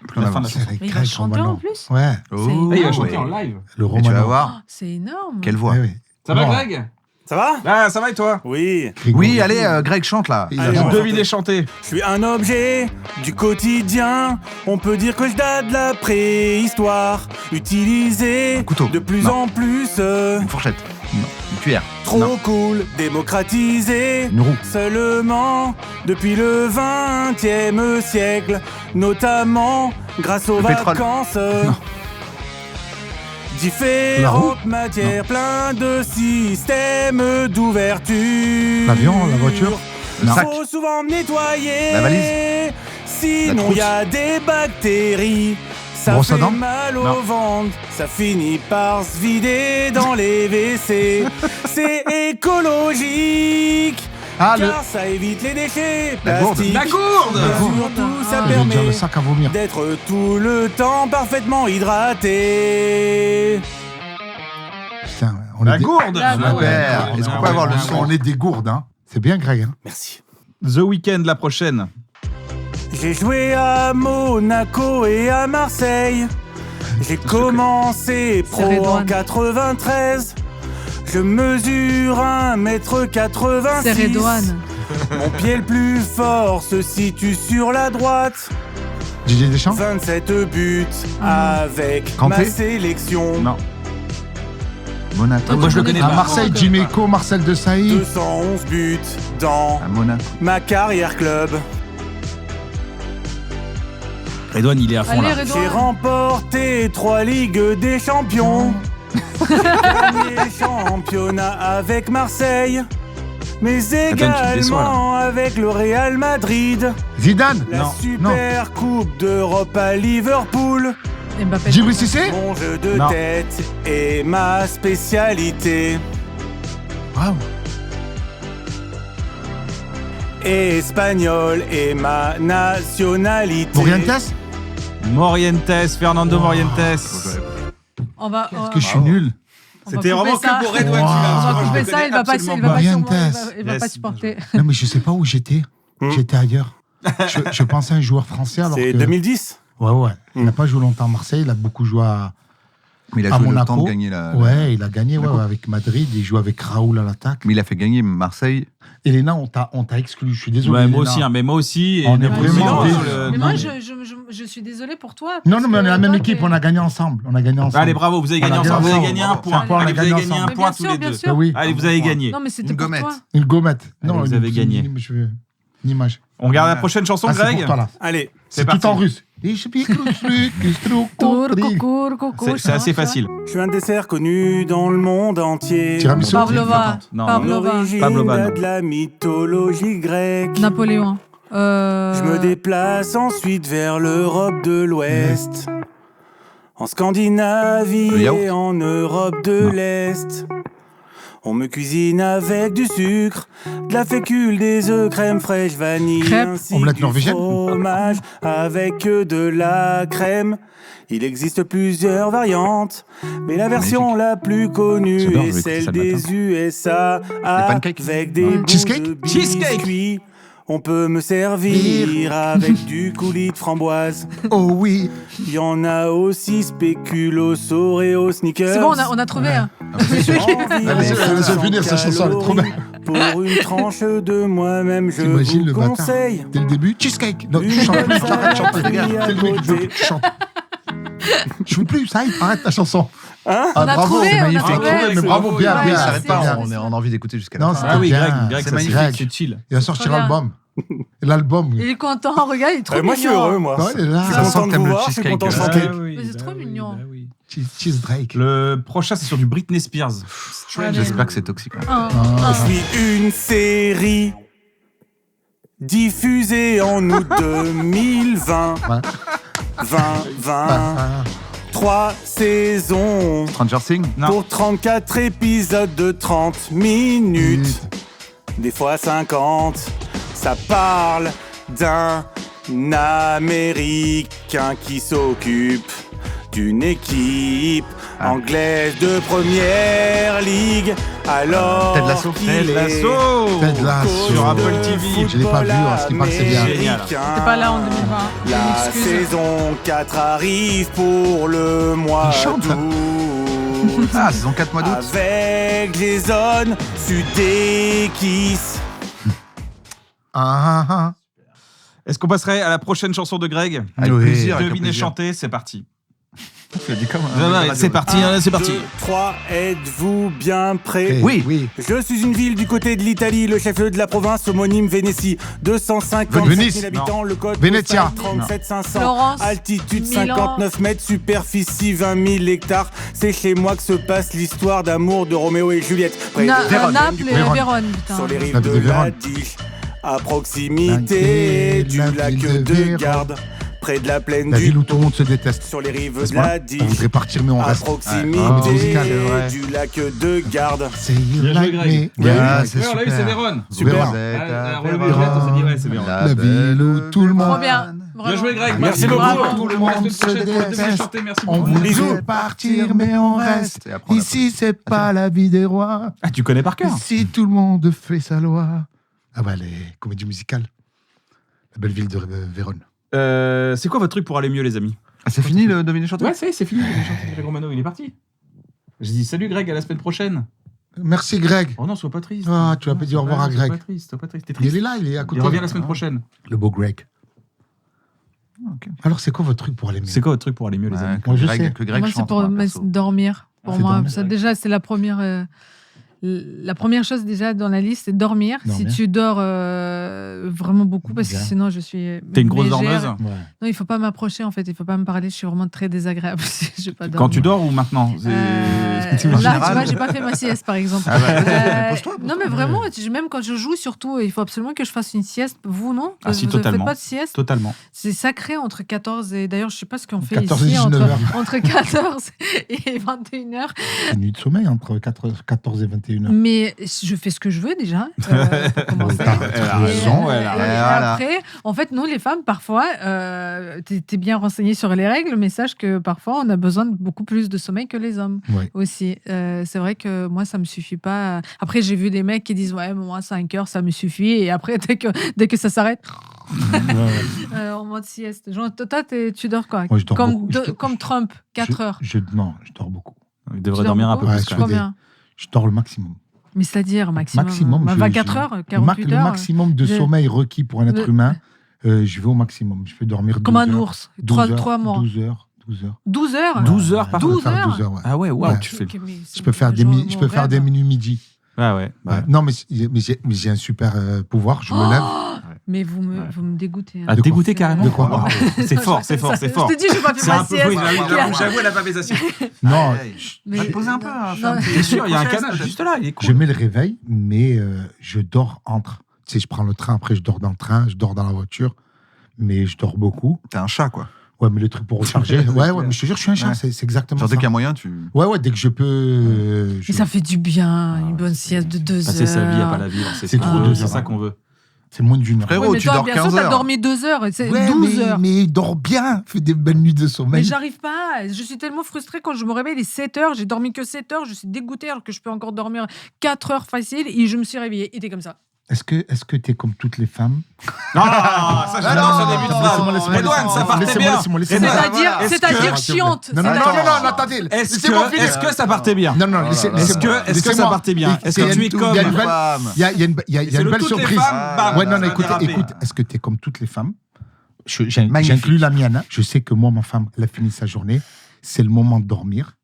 Plus on la fin de la avance. chanson. Avec Mais il va Greg chanter en Romano. plus. Ouais, Oh, Ah, il va ouais. chanter en live. le Et tu vas Romano. voir. Oh, c'est énorme. Quelle voix. Ouais, ouais. Ça va, Non. Greg Ça va? Ah, ça va et toi? Oui. Oui, allez, Greg, chante là. Il Allez, a on Le va chanté. deviné chanté. Je suis un objet du quotidien. On peut dire que je date de la préhistoire. Utilisé Un couteau. de plus Non. en plus. Une fourchette. Non. Une cuillère. Trop Non. cool. Démocratisé. Une roue. Seulement depuis le 20e siècle. Notamment grâce aux Le pétrole. vacances. Non. Différentes matières, plein de systèmes d'ouverture. L'avion, la voiture. Le sac. Faut souvent nettoyer. La valise. La Sinon, trousse. il y a des bactéries. Ça Brosse à fait dents. mal au Non. ventre. Ça finit par se vider dans les WC. C'est écologique. Ah, car ça évite les déchets La gourde. plastiques. La gourde. Et surtout, ça Je vais dire permet le sac à vomir. d'être tout le temps parfaitement hydraté. Putain, on La est des... gourde. La gourde. Super. Est-ce qu'on peut avoir le son On est des gourdes, hein. C'est bien, Greg. Hein. Merci. The Weeknd, la prochaine. J'ai joué à Monaco et à Marseille. J'ai commencé pro en Redouane. 93. Je mesure 1m86. C'est Redouane. Mon pied le plus fort se situe sur la droite. DJ Deschamps. 27 buts avec Kanté. ma sélection. Non. Monaco. Moi, je le connais À pas. Marseille, Jiméco, Marcel Desailly. 211 buts dans À Monaco. ma carrière club. Redouane, il est à fond Allez, là. Redouane. J'ai remporté 3 Ligues des Champions. Gagné le championnat avec Marseille. Mais tu me également déçois, avec le Real Madrid. Zidane. La Non, super coupe d'Europe à Liverpool. Mbappé. Djibril Cissé. Mon jeu de Non. tête est ma spécialité. Waouh. espagnol est ma nationalité. Morientes? Morientes, Fernando Morientes. On va. Est-ce que je suis nul? C'était vraiment que pour Red One, Wow. celui-là. On va Moi, je couper le ça, connais il va pas absolument sûrement. Morientes. Il va pas Yes. supporter. Non, mais je sais pas où j'étais. Hmm. J'étais ailleurs. Je pensais à un joueur français alors C'est que... 2010. Ouais. Il n'a pas joué longtemps à Marseille, il a beaucoup joué à Mais il a à joué le Monaco. temps de gagner la. Ouais, il a gagné la coupe. avec Madrid, il joue avec Raoul à l'attaque. Mais il a fait gagner Marseille. Elena, on t'a exclu, je suis désolé. Ouais, moi Elena. aussi, hein, mais moi aussi. On est et- vraiment mais des- non, le- Mais moi, non, je suis désolée pour toi. Non, parce non, mais on est que la même toi, équipe, t'es- on a gagné ensemble. Allez, bravo, vous avez On a gagné gagné ensemble. Vous avez ensemble. gagné un point. On a Allez, vous avez gagné gagné un ensemble. point Mais tous bien les sûr, deux. bien sûr. Oui, Allez, vous avez gagné. Non, mais c'était Une pour gommette. toi. une gommette. Non, vous avez gagné. Une image. On regarde la prochaine chanson, Ah, c'est Greg. pour toi, là. Allez. C'est parti. tout en russe. C'est assez facile. Je suis un dessert connu dans le monde entier. Tiramisu. Pavlova. Non, Pavlova. L'origine Pavlova, non. date de la mythologie grecque. Napoléon. Je me déplace ensuite vers l'Europe de l'Ouest. En Scandinavie Le yaourt. et en Europe de l'Est. On me cuisine avec du sucre, de la fécule, des œufs, crème fraîche, vanille, Crêpes. ainsi Omelette que du norvégienne. fromage avec de la crème. Il existe plusieurs variantes, mais la version la plus connue J'adore, je est vais écouter celle ça le matin. des USA pancakes. avec des bouts Cheesecake. de Cheesecake. biscuits. On peut me servir avec du coulis de framboise. Oh oui. Il y en a aussi spéculoos, Oreo, Snickers. C'est bon, on a trouvé un. Laisse finir sa chanson, elle est trop belle. Pour une tranche de moi-même, je T'imagines vous le bâtard. conseille. Dès le début, cheesecake. Non, tu Une chantes plus, bonne j'arrête de chanter. salade Regarde, à c'est le mec qui veut côté. que tu chantes. Je veux plus, ça y est, arrête ta chanson. Hein On a bravo, trouvé, c'est on a magnifique. trouvé. Mais bravo, bien, Ouais, bien. Il c'est s'arrête pas, bien. on a envie d'écouter jusqu'à la Non, fin. c'est Ah oui, bien. Greg, C'est ça, magnifique. Greg, c'est chill. Il va sortir Trop bien. l'album. L'album. Il est content, regarde, il est trop Moi, je suis mignon. heureux, moi. Non, il est là. Je suis Ça content sent de que vous t'aimes le voir, je suis cheesecake. content de Ah chanter. Mais c'est trop mignon. Cheese Drake. Le prochain, c'est sur du Britney Spears. Allez. J'espère que c'est toxique. Là. Je suis une série diffusée en août 2020. Ouais. 2020. 3 saisons Stranger Things. Non. pour 34 épisodes de 30 minutes. Des fois 50. Ça parle d'un Américain qui s'occupe d'une équipe anglaise de première ligue. Alors Ted Lasso. qu'il Ted est Lasso. Ted Lasso. coach Sur Apple de TV. Je l'ai pas vu, à ce qui paraît, c'est bien. américain. T'es pas là en 2020. La Excuse. saison 4 arrive pour le mois Il chante. d'août. Ah, saison 4 mois d'août. Avec les zones Sudekis. Ah. Est-ce qu'on passerait à la prochaine chanson de Greg Avec Oui. plaisir. avec Deviner plaisir. chanter, c'est parti. Tu l'as dit comme C'est parti, hein, c'est parti. 2, 3, êtes-vous bien prêts? Oui. Oui. Je suis une ville du côté de l'Italie, le chef-lieu de la province homonyme Vénétie. 257 Venise. 000 habitants, le code Venezia. postal 37 500. Florence. Altitude Milan. 59 mètres, superficie 20 000 hectares. C'est chez moi que se passe l'histoire d'amour de Roméo et Juliette. Près de Vérone, Naples du et Vérone. Vérone, putain. sur les rives Naples de de Vérone. la Diche, à proximité du La lac ville de de Vérone. Garde, près de la plaine La du ville où tout le monde se déteste. sur les rives N'est-ce de pas la On Diche, voudrait partir, mais on à reste. proximité comédie musicale, c'est vrai. du lac de Garde. C'est you Bien joué, like Greg. me. Ouais, Ah, ouais, c'est on l'a vu, super. c'est Vérone. Super. Vous Ah, êtes on à a relevé Vérone. le jet, on s'est dit, ouais, c'est Vérone. La ville où tout le monde. Trop bien. Bien Vraiment. joué, Greg. Merci beaucoup. beaucoup. À tout le monde. La semaine prochaine pour le Deviner chanter. Merci On beaucoup. voudrait Bisous. partir, mais on reste. Et après, on a Ici, c'est pas la vie des rois. Ah, tu connais par cœur. Ici, tout le monde fait sa loi. Ah bah, les comédies musicales. La belle ville de Vérone. C'est quoi votre truc pour aller mieux, les amis? Ah, c'est fini le deviner chanter. Ouais, ça y est, c'est fini. Deviner chanter. Greg Romano, il est parti. Je dis salut, Greg, à la semaine prochaine. Merci, Greg. Oh non, sois pas triste. Ah, tu vas pas dire au revoir à Greg. Sois pas triste, sois pas triste. T'es Il triste. est là, il est à côté. Il revient la semaine prochaine. Le beau Greg. Ok. Alors, c'est quoi votre truc pour aller mieux? C'est quoi votre truc pour aller mieux, les Ouais, amis? que Moi, je Greg- sais. que Greg Moi, c'est chante, pour moi, me perso. dormir. Pour C'est moi, dormir. ça, déjà, c'est la première. La première chose déjà dans la liste, c'est dormir. Dormir. Si tu dors vraiment beaucoup, parce que Bien. sinon je suis. T'es une grosse mégère. dormeuse? Ouais. Non, il faut pas m'approcher en fait. Il faut pas me parler. Je suis vraiment très désagréable. Je vais pas dormir. Quand tu dors ou maintenant? Là, tu général. vois, j'ai pas fait ma sieste par exemple. Ah bah, Euh, pose-toi, non, mais vraiment, même quand je joue, surtout, il faut absolument que je fasse une sieste. Vous, non? Ah, si, Vous totalement. faites pas de sieste? Totalement. C'est sacré entre 14 et. D'ailleurs, je sais pas ce qu'on fait 14 et ici. 19 heures. Entre 14 et 21h. Une nuit de sommeil entre 14 et 21. 21h. Mais je fais ce que je veux déjà. Pour commencer. Elle a raison, elle a Et raison. après, en fait, nous, les femmes, parfois, t'es bien renseigné sur les règles, mais sache que parfois, on a besoin de beaucoup plus de sommeil que les hommes Ouais. aussi. C'est vrai que moi, ça me suffit pas. Après, j'ai vu des mecs qui disent ouais, moi, 5 heures, ça me suffit. Et après, dès que ça s'arrête, en mode sieste. Genre, toi, tu dors quoi? Moi, je dors beaucoup. Comme Trump, 4 heures. Non, je dors beaucoup. Il devrait Tu dors dormir un peu beaucoup Ouais, plus. je quand fais même. Combien? Je dors le maximum. Mais c'est-à-dire maximum. Maximum, 24 heures, 48 Le heures. maximum de Je- sommeil requis pour un être Le- humain, je vais au maximum. Je peux dormir 12 Comme un heures. ours. 12 heures, 3 mois. 12 heures. 12 heures. 12 heures? 12 heures par Je peux 12 faire heures 12 heures, ouais. Ah ouais, waouh, Ouais. tu fais. Ok, mais c'est Je peux faire des genre mi- mon je peux faire rêve. des minuit-midi. Ah ouais. bah. Ouais. Non, mais j'ai un super pouvoir. Je me lève. Mais vous me dégoûtez. hein. Ah, De quoi dégoûté carrément. De quoi Waouh, C'est fort, c'est fort, c'est fort. Je te dis, j'ai pas fait C'est ma un peu. sieste. Oui, J'avoue, j'avoue, elle a pas fait sa sieste. Non, Aïe, aïe. Mais- Va te poser un peu. hein, fais Non. un petit- Bien sûr, il y a un Confesse, canal peut-être. juste là, il est cool. je mets le réveil, mais je dors entre. Tu sais, je prends le train, après je dors dans le train, je dors dans la voiture, mais je dors beaucoup. T'es un chat, quoi. Ouais, mais le truc pour recharger. ouais, mais je te jure, je suis un chat, Ouais. c'est exactement Genre, dès ça. qu'il y a moyen, tu. Ouais, dès que je peux. Mais ça fait du bien, une bonne c'est- sieste de 2 heures. Passer sa vie à pas la vivre, C'est c'est trop trop. 2 C'est heures. ça qu'on veut. C'est moins d'une heure. Frérot, Ouais, mais tu toi, dors bien 15 sûr, t'as heures. dormi 2 heures. C'est Ouais, 12 heures. mais dors bien, fais des belles nuits de Mais sommeil. j'arrive pas. Je suis tellement frustrée quand je me réveille les 7 heures. J'ai dormi que 7 heures. Je suis dégoûtée alors que je peux encore dormir 4 heures facile. Et je me suis réveillée. Et t'es comme ça. Est-ce que t'es comme toutes les femmes? Non, ça j'adore ce début de phrase. Edouane, ça partait bien. Laissez-moi. Edouane, C'est-à-dire chiante. Non, C'est-à-dire- attendez. Est-ce Laissez-moi finir. que ça partait bien? Non, non, Est-ce Est-ce que ça partait bien? Est-ce que tu es comme. Il y a une belle- Femme. il y a une C'est le belle toutes les surprise. femmes, bam, Ouais, non, ça non, a écoute, dérapé. est-ce que t'es comme toutes les femmes? Magnifique. J'inclus la mienne. Hein. Je sais que moi, ma femme, elle a fini sa journée. C'est le moment de dormir.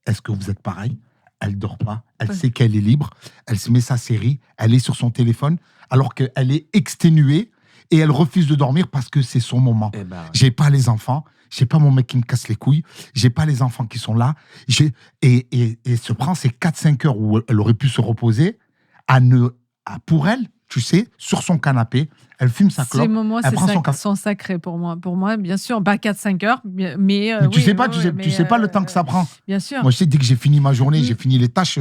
Est-ce que vous êtes pareil? Elle dort pas. Elle sait qu'elle est libre. Elle se met sa série. Elle est sur son téléphone alors qu'elle est exténuée et elle refuse de dormir parce que c'est son moment. Eh ben, ouais. J'ai pas les enfants. J'ai pas mon mec qui me casse les couilles. J'ai pas les enfants qui sont là. Et se prend ces 4-5 heures où elle aurait pu se reposer pour elle, tu sais, sur son canapé. Elle fume sa Ces clope. moments Elle prend son café. sont sacrés pour moi. Pour moi, bien sûr, pas 4-5 heures, mais Mais tu oui, sais pas, ouais, tu sais, mais, tu sais pas le temps que ça prend. Bien sûr. Moi, je sais, dès que j'ai fini ma journée, j'ai fini les tâches,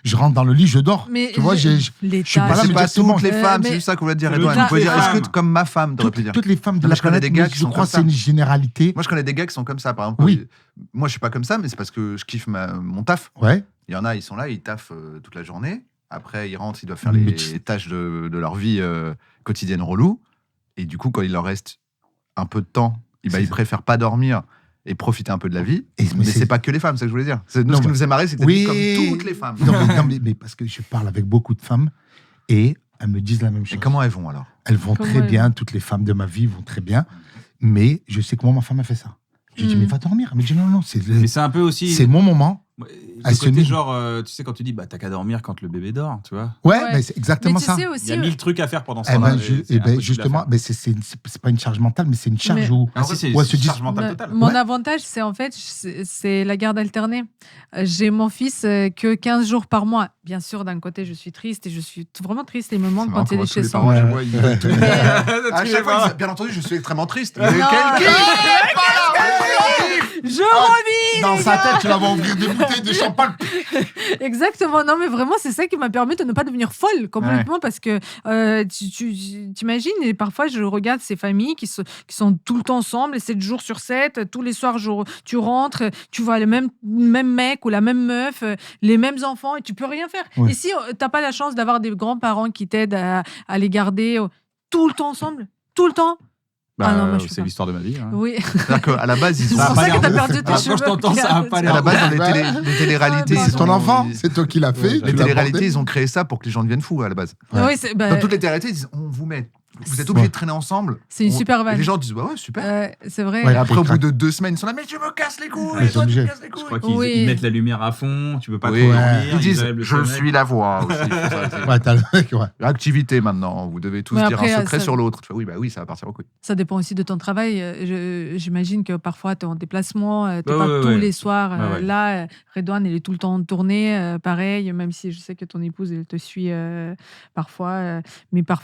je rentre dans le lit, je dors. Mais tu vois, les je suis tâches- pas là, C'est mais pas exactement. toutes les femmes, mais- c'est juste ça qu'on voulait te dire, Le Edouane. toutes Vous pouvez les dire, est-ce que femmes. comme ma femme, t'aurais pu dire. Toutes les femmes de Mais la je connais planète, des gars mais qui je sont crois que comme c'est ça. une généralité. Moi, je connais des gars qui sont comme ça, par exemple. Oui. Moi, je suis pas comme ça, mais c'est parce que je kiffe mon taf. Ouais. Il y en a, ils sont là, ils taffent toute la journée. Après, ils rentrent, ils doivent faire Mais les tu- tâches de leur vie quotidienne relou. Et du coup, quand il leur reste un peu de temps, C'est ils ça. préfèrent pas dormir et profiter un peu de la vie. Et- Mais c'est pas que les femmes, c'est ça que je voulais dire. Nous, Non, ce qui bah- nous faisait marrer, c'était Oui. comme toutes les femmes. Mais parce que je parle avec beaucoup de femmes et elles me disent la même Et chose. comment elles vont alors? Elles vont Comment très elles bien, toutes les femmes de ma vie vont très bien. Mais je sais que moi, ma femme a fait ça. Je lui dis, Mm. mais va dormir. Elle me dit, non, Mais c'est un peu aussi. c'est mon moment. Le Elle se côté met- genre, tu sais, quand tu dis, bah, t'as qu'à dormir quand le bébé dort, tu vois. Ouais, Ouais. mais c'est Mais exactement tu ça. sais Il aussi, y a 1000 trucs à faire pendant ce Eh temps-là. ben, et c'est impossible à justement, faire. mais c'est pas une charge mentale, mais c'est une charge Mais- où. Ah, si, c'est Ouais, c'est se charge disent- mentale totale. Mon Ouais. avantage, c'est en fait, c'est la garde alternée. J'ai mon fils que 15 jours par mois. Bien sûr, d'un côté, je suis triste et je suis vraiment triste. Il me manque quand il est chez son. parents, moi, je vois, ils- Mais, À chaque fois, ils disent, bien entendu, je suis extrêmement triste. Mais Non, quel je revis Dans les sa gars. tête, tu vas ouvrir des bouteilles de champagne. Exactement. Non, mais vraiment, c'est ça qui m'a permis de ne pas devenir folle complètement parce que tu t'imagines, et parfois, je regarde ces familles qui sont tout le temps ensemble, 7 jours sur 7, tous les soirs, tu rentres, tu vois le même mec ou la même meuf, les mêmes enfants, et tu peux rien faire. Ouais. Et si t'as pas la chance d'avoir des grands-parents qui t'aident à les garder tout le temps ensemble, tout le temps. Bah, Ah non, moi, je peux c'est pas. l'histoire de ma vie. hein. Oui. C'est-à-dire qu'à la base, ils C'est ont. Ça a pour pas ça que l'air t'as de- perdu tes Quand cheveux. je t'entends, ça a pas À l'air la de- base, dans les téléréalités, Ouais, ils C'est ton ont- enfant, c'est toi qui l'as fait. Les tu l'as téléréalités, porté. ils ont créé ça pour que les gens deviennent fous à la base. Oui, c'est bah, Dans toutes les téléréalités, ils disent on vous met. Vous êtes obligés Ouais. de traîner ensemble. c'est une super Et vanne. les gens disent bah ouais, super. C'est vrai. Ouais. Et après, au bout craque. de 2 semaines, ils sont là, mais tu me casses les couilles, Ouais, toi, tu ils sont me casses les Je couilles. crois qu'ils Oui. ils mettent la lumière à fond, tu peux pas Oui. trop Ouais. dormir. Ils disent enlèvent le je sommeil. suis la voix aussi. il faut ça, c'est- Ouais, t'as le mec, ouais. Activité maintenant, vous devez tous Mais dire après, un secret ça- sur l'autre. Tu fais, oui, bah oui, ça va partir au couilles. Ça dépend aussi de ton travail. J'imagine que parfois, tu es en déplacement, tu n'es Ouais, pas ouais, tous ouais. les soirs Ouais, ouais. là. Redouane, il est tout le temps en tournée, pareil, même si je sais que ton épouse, elle te suit parfois.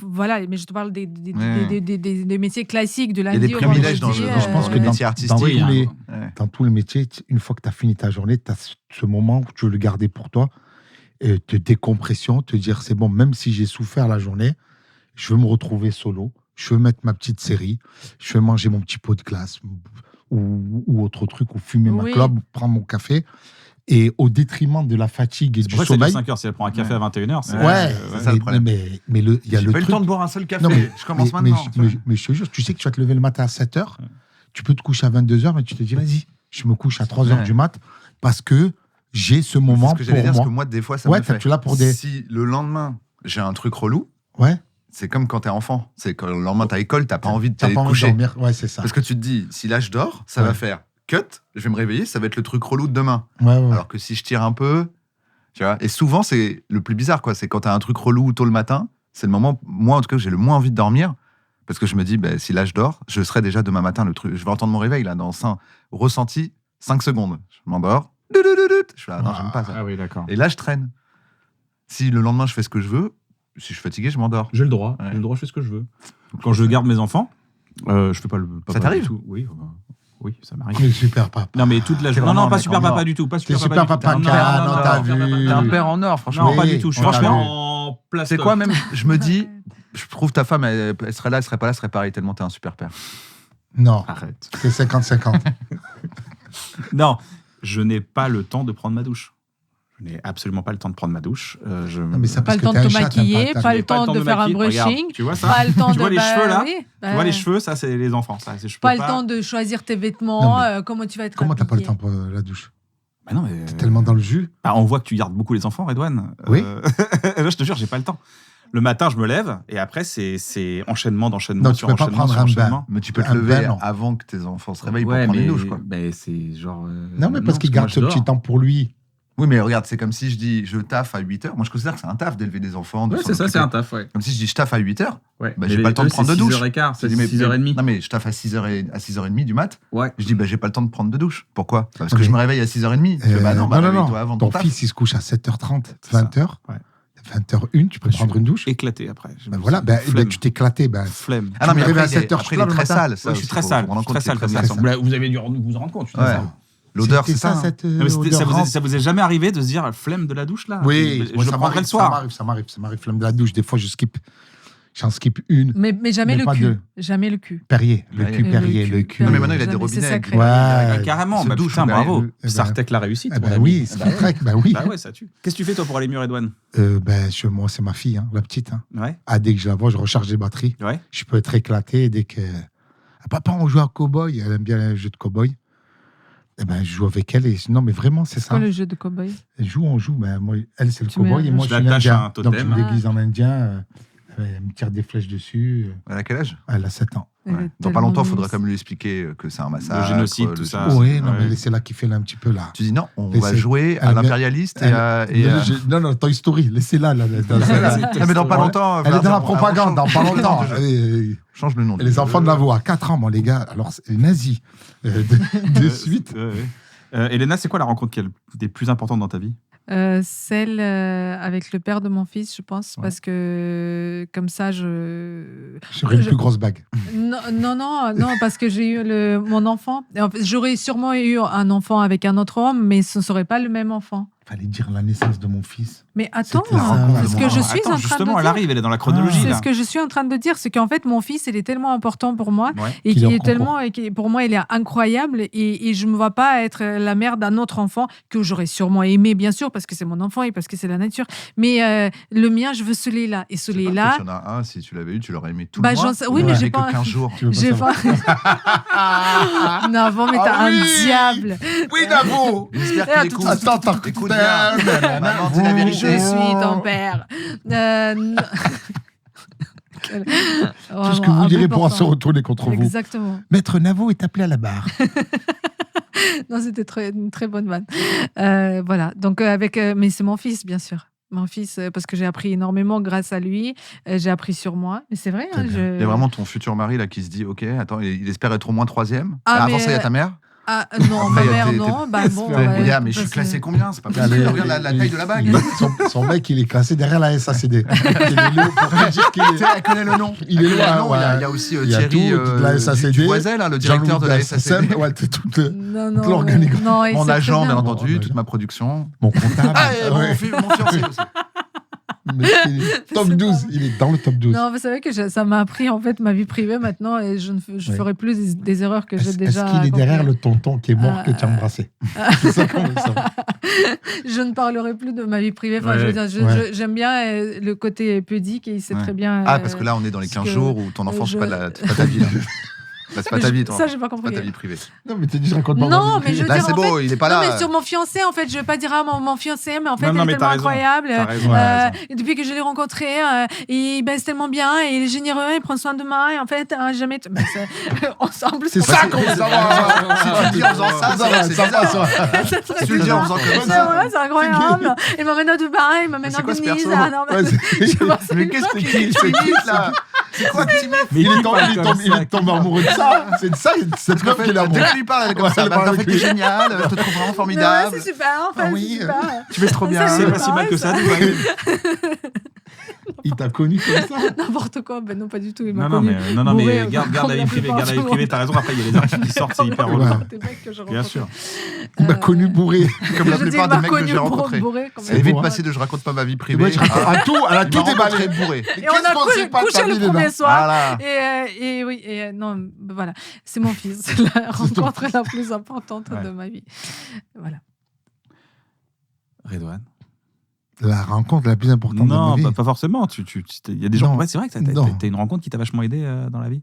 Voilà, mais je te parle des métiers classiques de Il y a lundi des au privilèges dans vendredi. le je pense que métier dans artistique. tous Oui, hein. les- Ouais. dans tous les métiers, une fois que tu as fini ta journée, tu as ce moment où tu veux le garder pour toi. de décompression, te dire c'est bon, même si j'ai souffert la journée, je veux me retrouver solo, je veux mettre ma petite série, je veux manger mon petit pot de glace ou autre truc, ou fumer ma Oui. clope, prendre mon café. Et au détriment de la fatigue et C'est du pour ça que c'est sommeil. 5 heures. Si elle prend un café à 21h, c'est. Ouais, c'est ça le problème. mais il y a J'ai le pas eu le truc. temps de boire un seul café. Non, mais, je commence mais maintenant. mais je te jure, tu sais que tu vas te lever le matin à 7h, tu peux te coucher à 22h, mais tu te dis, vas-y, je me couche à 3h Ouais. du mat parce que j'ai ce C'est moment ce que j'allais pour dire, parce moi. que moi, des fois, ça Ouais, me fait. tu l'as pour des. Si le lendemain, j'ai un truc relou, Ouais, c'est comme quand t'es enfant. C'est quand le lendemain, t'as école, t'as pas envie de t'as t'aller pas te envie de coucher. dormir. Ouais, c'est ça. Parce que tu te dis, si là je dors, ça Ouais. va faire cut, je vais me réveiller, ça va être le truc relou de demain. Ouais, ouais. Alors que si je tire un peu, tu vois. Et souvent, c'est le plus bizarre, quoi. C'est quand t'as un truc relou tôt le matin, c'est le moment, moi en tout cas, j'ai le moins envie de dormir. Parce que je me dis, ben, si là je dors, je serai déjà demain matin le truc. Je vais entendre mon réveil là, dans 5, ressenti 5 secondes. Je m'endors. Je fais, ah non, j'aime pas ça. Ah oui, d'accord. Et là, je traîne. Si le lendemain, je fais ce que je veux, si je suis fatigué, je m'endors. J'ai le droit. Ouais. J'ai le droit, je fais ce que je veux. Quand je garde mes enfants, je fais pas le. Ça t'arrive du tout. Oui, oui, ça m'arrive. Mais super papa. Non, mais toute la T'es journée. Non, vraiment non, un pas mec super en papa or. du tout. Pas T'es super super papa. papa, du tout. Car, non, t'as non, vu. T'es un père en or, franchement. Non, Oui, pas du tout. Je suis on t'a franchement vu. en place. C'est quoi même Je me dis, je trouve ta femme, elle serait là, elle serait pas là, elle serait pareil, tellement t'es un super père. Non, Arrête. c'est 50-50. Non, je n'ai pas le temps de prendre ma douche. Je n'ai absolument pas le temps de prendre ma douche. Non, mais ça, Pas parce le que temps t'es de un te chat, maquiller, t'as pas le temps de me faire un maquiller. Regarde, brushing, tu vois ça pas le temps Tu de. vois les cheveux là oui, Tu vois les cheveux, ça c'est les enfants. Ça, je peux Pas le temps de choisir tes vêtements, Non, mais comment tu vas être Comment t'as pas le habillé. temps pour la douche? Bah non, mais... T'es tellement dans le jus. Ah, on voit que tu gardes beaucoup les enfants, Redouane. Oui. Là, je te jure, j'ai pas le temps. Le matin, je me lève et après, c'est enchaînement d'enchaînement. Non, tu sur peux pas enchaînement prendre sur un bain. enchaînement. Mais tu peux te Un lever bain, non. avant que tes enfants se réveillent Ouais, pour prendre mais une douche, quoi. c'est genre. Non, mais parce qu'il garde ce petit temps pour lui. Oui, mais regarde, c'est comme si je dis je taffe à 8h. Moi, je considère que c'est un taf d'élever des enfants. De Ouais, s'en c'est ça, c'est occuper. un taf, ouais. Comme si je dis je taffe à 8h, Ouais. bah, j'ai pas le temps de prendre de douche. 6h15, c'est Je dis, mais- 6h30. Non, mais je taffe à 6h30 du mat. Ouais. Je dis, bah, j'ai pas le temps de prendre de douche. Pourquoi? Parce que Ok. je me réveille à 6h30. Je fais, bah non, bah, réveille-toi avant ton Ton taf. fils, il se couche à 7h30, C'est ça. 20h. Ouais. 20h01, tu peux Je prendre une douche. Éclaté après. Ben voilà, ben, Flemme. tu t'es éclaté. Ben, Flemme. Ah non, mais me réveilles après, à 7h, après, il est très sale. Ça Ouais, je suis aussi, très faut sale. se rendre Je suis compte très qu'il est sale comme très garçon. sale. Vous avez dû vous en rendre compte. Je suis très Ouais. sale. L'odeur, C'était c'est ça. hein. cette Non, mais odeur rare. ça vous est jamais arrivé de se dire flemme de la douche là? Oui, je moi, le ça prendrai m'arrive, le soir. ça m'arrive, flemme de la douche. Des fois, j'en skip une. Mais jamais Mais le pas cul. deux. Jamais le cul. Perrier, le Perrier. cul, Le Perrier, cul, le cul. Non, mais maintenant, il a des Jamais, c'est robinets. avec sacré. des- Ouais. Carrément, se bah, douche, putain, bah, bravo. eh Ça ben- retèque la réussite. Eh mon ben ami. oui, Ah c'est bah ouais. vrai que, ben oui. Bah ouais, ça tue. Qu'est-ce que tu fais toi pour aller mieux, Redouane? Ben, moi, c'est ma fille, hein, la petite. Hein. Ouais. Ah, dès que je la vois, je recharge les batteries. Ouais. Je peux être éclaté dès que. Ah, papa, on joue à Cowboy. Elle aime bien les jeux de Cowboy. Eh ben, je joue avec elle. Et... Non, mais vraiment, c'est C'est ça. quoi le jeu de cow-boy? On joue. Ben, moi, elle, c'est le Tu mets Cowboy un- et moi, Je je suis l'attache à l'Indien. un totem. Donc, je me déguise en Indien. Elle me tire des flèches dessus. Elle a quel âge? Elle a 7 ans. Elle est Dans pas tellement longtemps, il faudra mignonne. quand même lui expliquer que c'est un massacre. génocide, tout ça. Oui, non, ouais. mais laissez-la kiffer là un petit peu là. Tu dis non, on Laissez- va jouer à elle- l'impérialiste et elle- à. Non, Toy Story, laissez-la. Là, Ah, mais dans pas longtemps. Elle est dans la on propagande, dans pas longtemps. Change le nom. Les enfants de la voix, 4 ans, bon, les gars, alors c'est nazi. De suite. Elena, c'est quoi la rencontre qui est des plus importantes dans ta vie? Celle avec le père de mon fils, je pense, Ouais. parce que comme ça, J'aurais une plus grosse bague. Non, parce que j'ai eu mon enfant. En fait, j'aurais sûrement eu un enfant avec un autre homme, mais ce ne serait pas le même enfant. Fallait dire la naissance de mon fils. Mais attends, C'était la rencontre c'est de ce mon que je enfant. suis en train Justement, de elle dire. arrive, elle est dans la chronologie. C'est là. ce que je suis en train de dire, c'est qu'en fait, mon fils, il est tellement important pour moi Ouais. et Qu'il qui est est en tellement, et qui, pour moi, il est incroyable et je me vois pas être la mère d'un autre enfant que j'aurais sûrement aimé, bien sûr, parce que c'est mon enfant et parce que c'est la nature. Mais le mien, je veux ce lait-là et ce C'est pas lait-là. qu'il y en a un, si tu l'avais eu, tu l'aurais aimé tout Bah, le mois. j'en sais- oui, ou mais t'en j'ai avais pas- que 15 jours. Tu veux pas J'ai savoir. pas. Non, bon, mais t'as Ah un oui diable. Oui, Navo. J'espère Eh, qu'il tout- écoute. Attends. Écoute bien. Maman, dis la vérité. Je suis ton père. Non. Quel- Tout ce que Vraiment vous direz pourra important. se retourner contre vous. Exactement. Maître Navo est appelé à la barre. Non, c'était une très bonne vanne. Voilà. Donc, mais c'est mon fils, bien sûr. Mon fils, parce que j'ai appris énormément grâce à lui. J'ai appris sur moi. Mais c'est vrai. Très hein, bien. Il y a vraiment ton futur mari là qui se dit ok, attends, il espère être au moins 3e. Ah, Avant mais, ça, il y a ta mère. Ah non, ma Après, mère t'es- non. Bah bon, Ouais, ouais, Regarde, mais je suis parce classé que- combien? C'est pas Allez, possible. Regarde la taille de la bague. Son mec, il est classé derrière la SACD. Il est là pour te dire qu'il Tu sais, elle connaît le nom. Il est Elle connaît loin, le nom. ouais. Il y a aussi Il y a Thierry tout, de la SACD. Duvoiset, là, le directeur de la SACD. Ouais, t'es toute le- Non, Toute l'organique. non, il Mon sait très agent, bien bien. entendu, Bon, toute ma production. mon comptable. Ah, et Ouais. mon fiancé aussi. Mais il est top C'est 12. pas- Il est dans le top 12. Non, vous savez que ça m'a appris en fait ma vie privée maintenant et je ne Ouais. ferai plus des erreurs que j'ai Est-ce déjà. qu'il est derrière le tonton qui est mort que tu as Euh, embrassé? C'est ça qu'on veut savoir. Je ne parlerai plus de ma vie privée. Enfin, Ouais. je veux dire, Ouais. j'aime bien le côté pudique et il sait Ouais. très bien. Ah, parce que là, on est dans les parce 15 que jours où ton enfant, je- c'est pas ta vie. Là. Bah, c'est pas ta vie, toi. Ça, j'ai pas C'est pas compris. ta vie privée. Non, mais tu dis, je raconte pas Non, ma vie mais je privée. veux Là, dire, c'est en beau, il est pas Non, là. mais sur mon fiancé, en fait, je vais pas dire à mon fiancé, mais en fait, Non, non, il mais est t'as tellement raison. incroyable. T'as raison. Ouais. Et depuis que je l'ai rencontré, et ben, c'est tellement bien, et il est généreux, il prend soin de moi, et en fait, jamais. Mais ensemble, C'est ça qu'on veut savoir. Si tu le dis en faisant ça, c'est bizarre. Si tu le dis en faisant comme C'est ça. vrai, c'est incroyable. Il m'emmène à Dubaï, il m'emmène Mais c'est en quoi ce Venise. perso Ah, non, mais- Ouais, je sais pas, c'est Mais une qu'est-ce blague. que tu imites, là? C'est quoi que tu imites? Mais Il qui est tombé- parle il comme tombe- il ça, est tombé qui parle- amoureux de ça. C'est de ça, cette meuf qu'il est Dès amoureux. que lui parle, elle est comme Ouais, ça. elle Bah, parle en fait, avec t'es lui. génial, je te trouve vraiment Ouais, formidable. c'est super, en fait, Ah oui, c'est super. Tu fais trop bien. Ça, C'est c'est pas si mal que ça. pareil, Dubaï. Il t'a connu comme ça. N'importe quoi, ben non, pas du tout. Il m'a Non, non, connu. mais bourré, garde la comme vie la privée, plupart garde la du vie privée. monde. T'as raison. Après, il y a les articles qui sortent, c'est hyper Comme relou. Ouais. des mecs que je Bien rencontre. sûr. Il m'a connu bourré. Comme la Je dis, plupart il des m'a mecs que connu j'ai rencontrés. bourré, quand C'est même. vite Ouais. passé de je raconte pas ma vie Et privée. moi, elle a Il tout m'a rencontré déballé. bourré. Et on a couché le premier soir. Voilà. Et oui, non, ben voilà, c'est mon fils. C'est la rencontre la plus importante Ouais. de ma vie. Voilà. Redouane. La rencontre la plus importante de ma Non, vie. pas forcément. Il y a des gens. Non. Ouais, c'est vrai que Non. t'as une rencontre qui t'a vachement aidé dans la vie.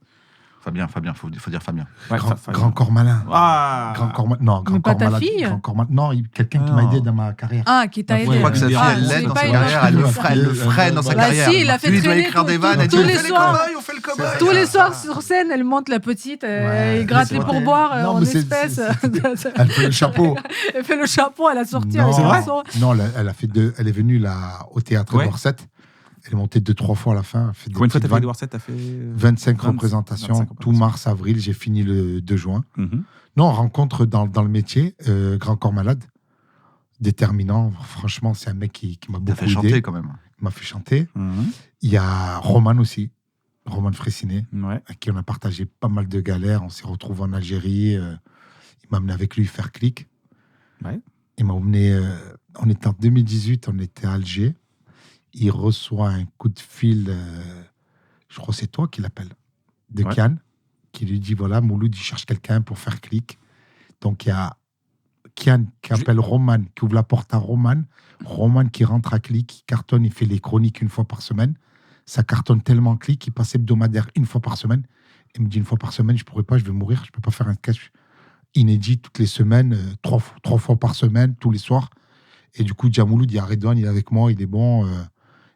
Fabien, faut dire Fabien. Ouais, Grand corps malin. Ah. Grand corps malin. Non, grand Mais pas corps ta malade. fille. Grand corps malade. Non, quelqu'un qui Non. m'a aidé dans ma carrière. Ah, qui t'a Ouais, aidé. Je crois que sa fille, Ah, elle c'est l'aide dans pas sa une carrière, elle le freine dans sa Bah carrière. si, il a fait Lui, il doit traîner écrire des tout- vannes. tout- elle dit, tous les on fait soirs. cobayes, on fait le cobaye. Tous les soirs Ah. sur scène, elle monte la petite, Ouais, il gratte mais les c'est- pourboires Non, en mais c'est- espèces. Elle fait le chapeau. Elle fait le chapeau à la sortie Non, avec C'est vrai son- non, elle a fait elle est venue là, au théâtre Ouais. d'Orset. Elle est montée 2-3 fois à la fin. Elle fait des Combien de fois petites t'as fait vannes. Edouard 7? T'as fait 25 25 représentations, tout représentations. mars, avril. J'ai fini le 2 juin. Mhm. Non, rencontre dans le métier, Grand Corps Malade, déterminant. Franchement, c'est un mec qui m'a T'as beaucoup fait aidé. chanter quand même. Il m'a fait chanter. Mhm. Il y a Roman aussi, Roman Fressinet, Ouais. avec qui on a partagé pas mal de galères. On s'est retrouvés en Algérie. Il m'a amené avec lui faire clic. Ouais. Il m'a emmené. On était en 2018, on était à Alger. Il reçoit un coup de fil, je crois que c'est toi qui l'appelle, de Ouais. Kian, qui lui dit voilà, Mouloud, il cherche quelqu'un pour faire clic. Donc il y a Kian qui appelle Roman, qui ouvre la porte à Roman. Roman qui rentre à clic, qui cartonne, il fait les chroniques une fois par semaine. Ça cartonne tellement clic, il passe hebdomadaire une fois par semaine. Il me dit une fois par semaine, je pourrais pas, je vais mourir, je peux pas faire un sketch inédit toutes les semaines, trois fois par semaine, tous les soirs. Et du coup, Jamouloud, il y a Redouane, il est avec moi, il est bon.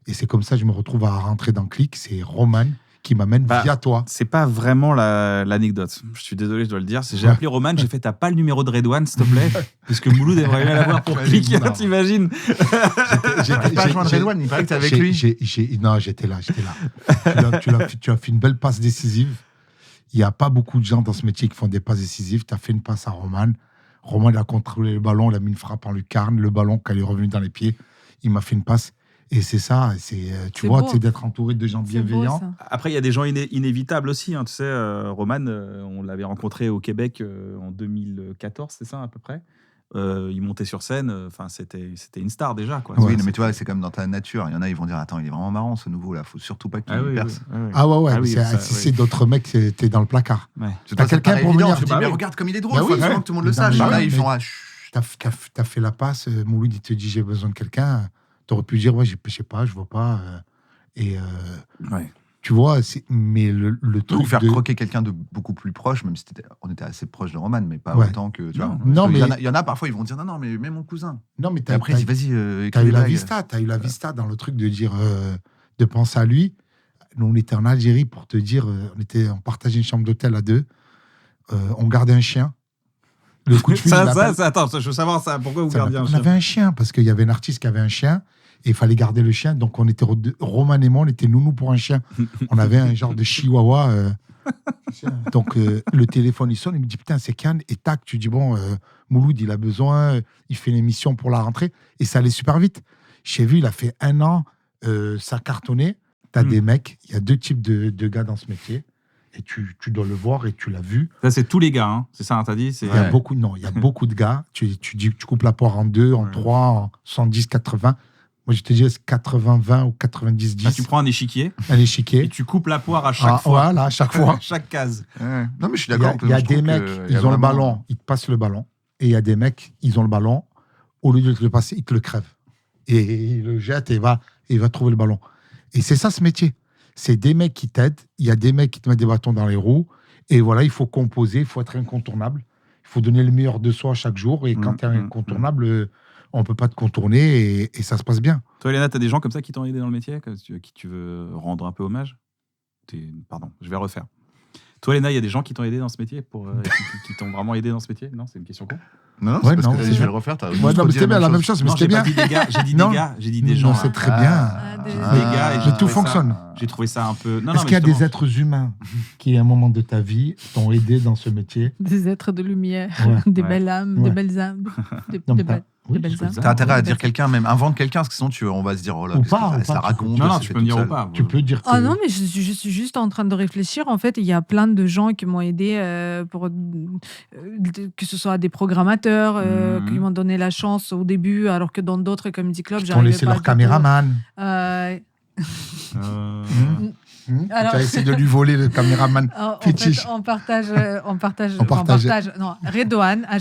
Et c'est comme ça que je me retrouve à rentrer dans Click. C'est Roman qui m'amène Bah, via toi. C'est pas vraiment l'anecdote. Je suis désolé, je dois le dire. J'ai Ouais. appelé Roman, j'ai fait t'as pas le numéro de Redouane, s'il te plaît, puisque Mouloud aimerait bien l'avoir pour clic. Non. T'imagines? T'arrives pas à joindre Redouane, il paraît que t'es avec lui. Non, j'étais là. Tu as fait une belle passe décisive. Il n'y a pas beaucoup de gens dans ce métier qui font des passes décisives. Tu as fait une passe à Roman. Roman, il a contrôlé le ballon, il a mis une frappe en lucarne. Le ballon, quand il est revenu dans les pieds, il m'a fait une passe. Et c'est ça, tu C'est vois, beau. c'est d'être entouré de gens C'est beau, bienveillants. ça. Après, il y a des gens inévitables aussi. Hein, tu sais, Roman, on l'avait rencontré au Québec en 2014, c'est ça à peu près. Il montait sur scène. Enfin, c'était une star déjà, quoi. Ouais, Oui, c'est mais tu vois, c'est comme dans ta nature. Il y en a, ils vont dire attends, il est vraiment marrant ce nouveau là. Faut surtout pas qu'il Ah oui, perce. oui, oui. Ah ouais, Ah oui, si ça, si oui. c'est d'autres mecs, t'es dans le placard. Ouais. C'est T'as pas quelqu'un pour évident. venir, Tu dis bah mais oui. regarde comme il est drôle. Bah Faut oui, absolument ouais. que tout le monde le Non, sache. mais Il y en a, oui, ils mais- font T'as fait la passe, Mouloud, il te dit j'ai besoin de quelqu'un. T'aurais pu dire ouais, je sais pas, je vois pas. Ouais. Tu vois, mais le ou truc faire de... croquer quelqu'un de beaucoup plus proche, même si on était assez proche de Roman, mais pas Ouais. autant que tu vois. Non, Parce non, que mais- il y en a parfois, ils vont dire non, mais même mon cousin. Non, mais Et t'as après, il dit vas-y, t'as écris eu des la blagues. vista, dans le truc de dire, de penser à lui. Nous, on était en Algérie pour te dire, on partageait une chambre d'hôtel à deux. On gardait un chien. Le coup de fil, il appelle- Attends, je veux savoir ça. Pourquoi vous gardez un on chien? avait un chien parce qu'il y avait un artiste qui avait un chien et il fallait garder le chien. Donc on était Roman et moi, on était nounou pour un chien. On avait un genre de chihuahua Donc, le téléphone, il sonne, il me dit, putain, c'est Kian. Et tac, tu dis, bon, Mouloud, il a besoin, il fait l'émission pour la rentrée. Et ça allait super vite. J'ai vu, il a fait 1 an, ça cartonnait. T'as des mecs, il y a 2 types de gars dans ce métier. Et tu dois le voir et tu l'as vu. Ça, c'est tous les gars, hein. C'est ça, hein, t'as dit Il y a beaucoup, non, il y a beaucoup de gars. Tu coupes la poire en 2, en 3, en 70, 80. Moi, je te dis 80, 20 ou 90, 10. Bah, tu prends un échiquier Un échiquier. et tu coupes la poire à chaque fois. Voilà, à chaque fois. Chaque case. Ouais. Non, mais je suis Il y d'accord. a, il y a des mecs, ils ont le ballon, ils te passent le ballon. Et il y a des mecs, ils ont le ballon. Au lieu de te le passer, ils te le crèvent. Et ils le jettent et il va trouver le ballon. Et c'est ça, ce métier. C'est des mecs qui t'aident. Il y a des mecs qui te mettent des bâtons dans les roues. Et voilà, il faut composer, il faut être incontournable. Il faut donner le meilleur de soi chaque jour. Et quand tu es incontournable, on ne peut pas te contourner et ça se passe bien. Toi, Elena, t'as des gens comme ça qui t'ont aidé dans le métier, qui tu veux rendre un peu hommage? Pardon, je vais refaire. Toi, Elena, il y a des gens qui t'ont aidé dans ce métier, qui t'ont vraiment aidé dans ce métier? Non, c'est une question con. Non, Ouais, c'est parce non, que c'est je vais bien. le refaire. T'as Ouais, non, mais c'était bien, la même chose. Mais Non, c'était j'ai bien. pas dit des gars, j'ai dit Non. des gars, j'ai dit des gens. Non, c'est très bien. Des gars, et j'ai Mais tout trouvé ça- fonctionne. J'ai trouvé ça un peu. Non, Est-ce non, qu'il y a mais des justement- êtres humains qui, à un moment de ta vie, t'ont aidé dans ce métier? Des êtres de lumière, Ouais. des Ouais. belles âmes, Ouais. des belles âmes, des Non, mais belles oui, belles c'est âmes. ça. T'as intérêt à Des dire belles- quelqu'un, même invente quelqu'un, parce que sinon on va se dire, oh là, Ou qu'est-ce pas, qu'elle ou se la pas. raconte. Non, non, elle tu fait peux me toute dire ou seule. pas. Tu peux dire que... Ah non, mais je suis juste en train de réfléchir. En fait, il y a plein de gens qui m'ont aidé que ce soit des programmateurs qui m'ont donné la chance au début, alors que dans d'autres comedy clubs, Ils t'ont j'arrivais laissé pas leur du tout. caméraman. Alors- Tu as essayé de lui voler le caméraman. En fétiche. fait, on partage. partage. Non, Redouane a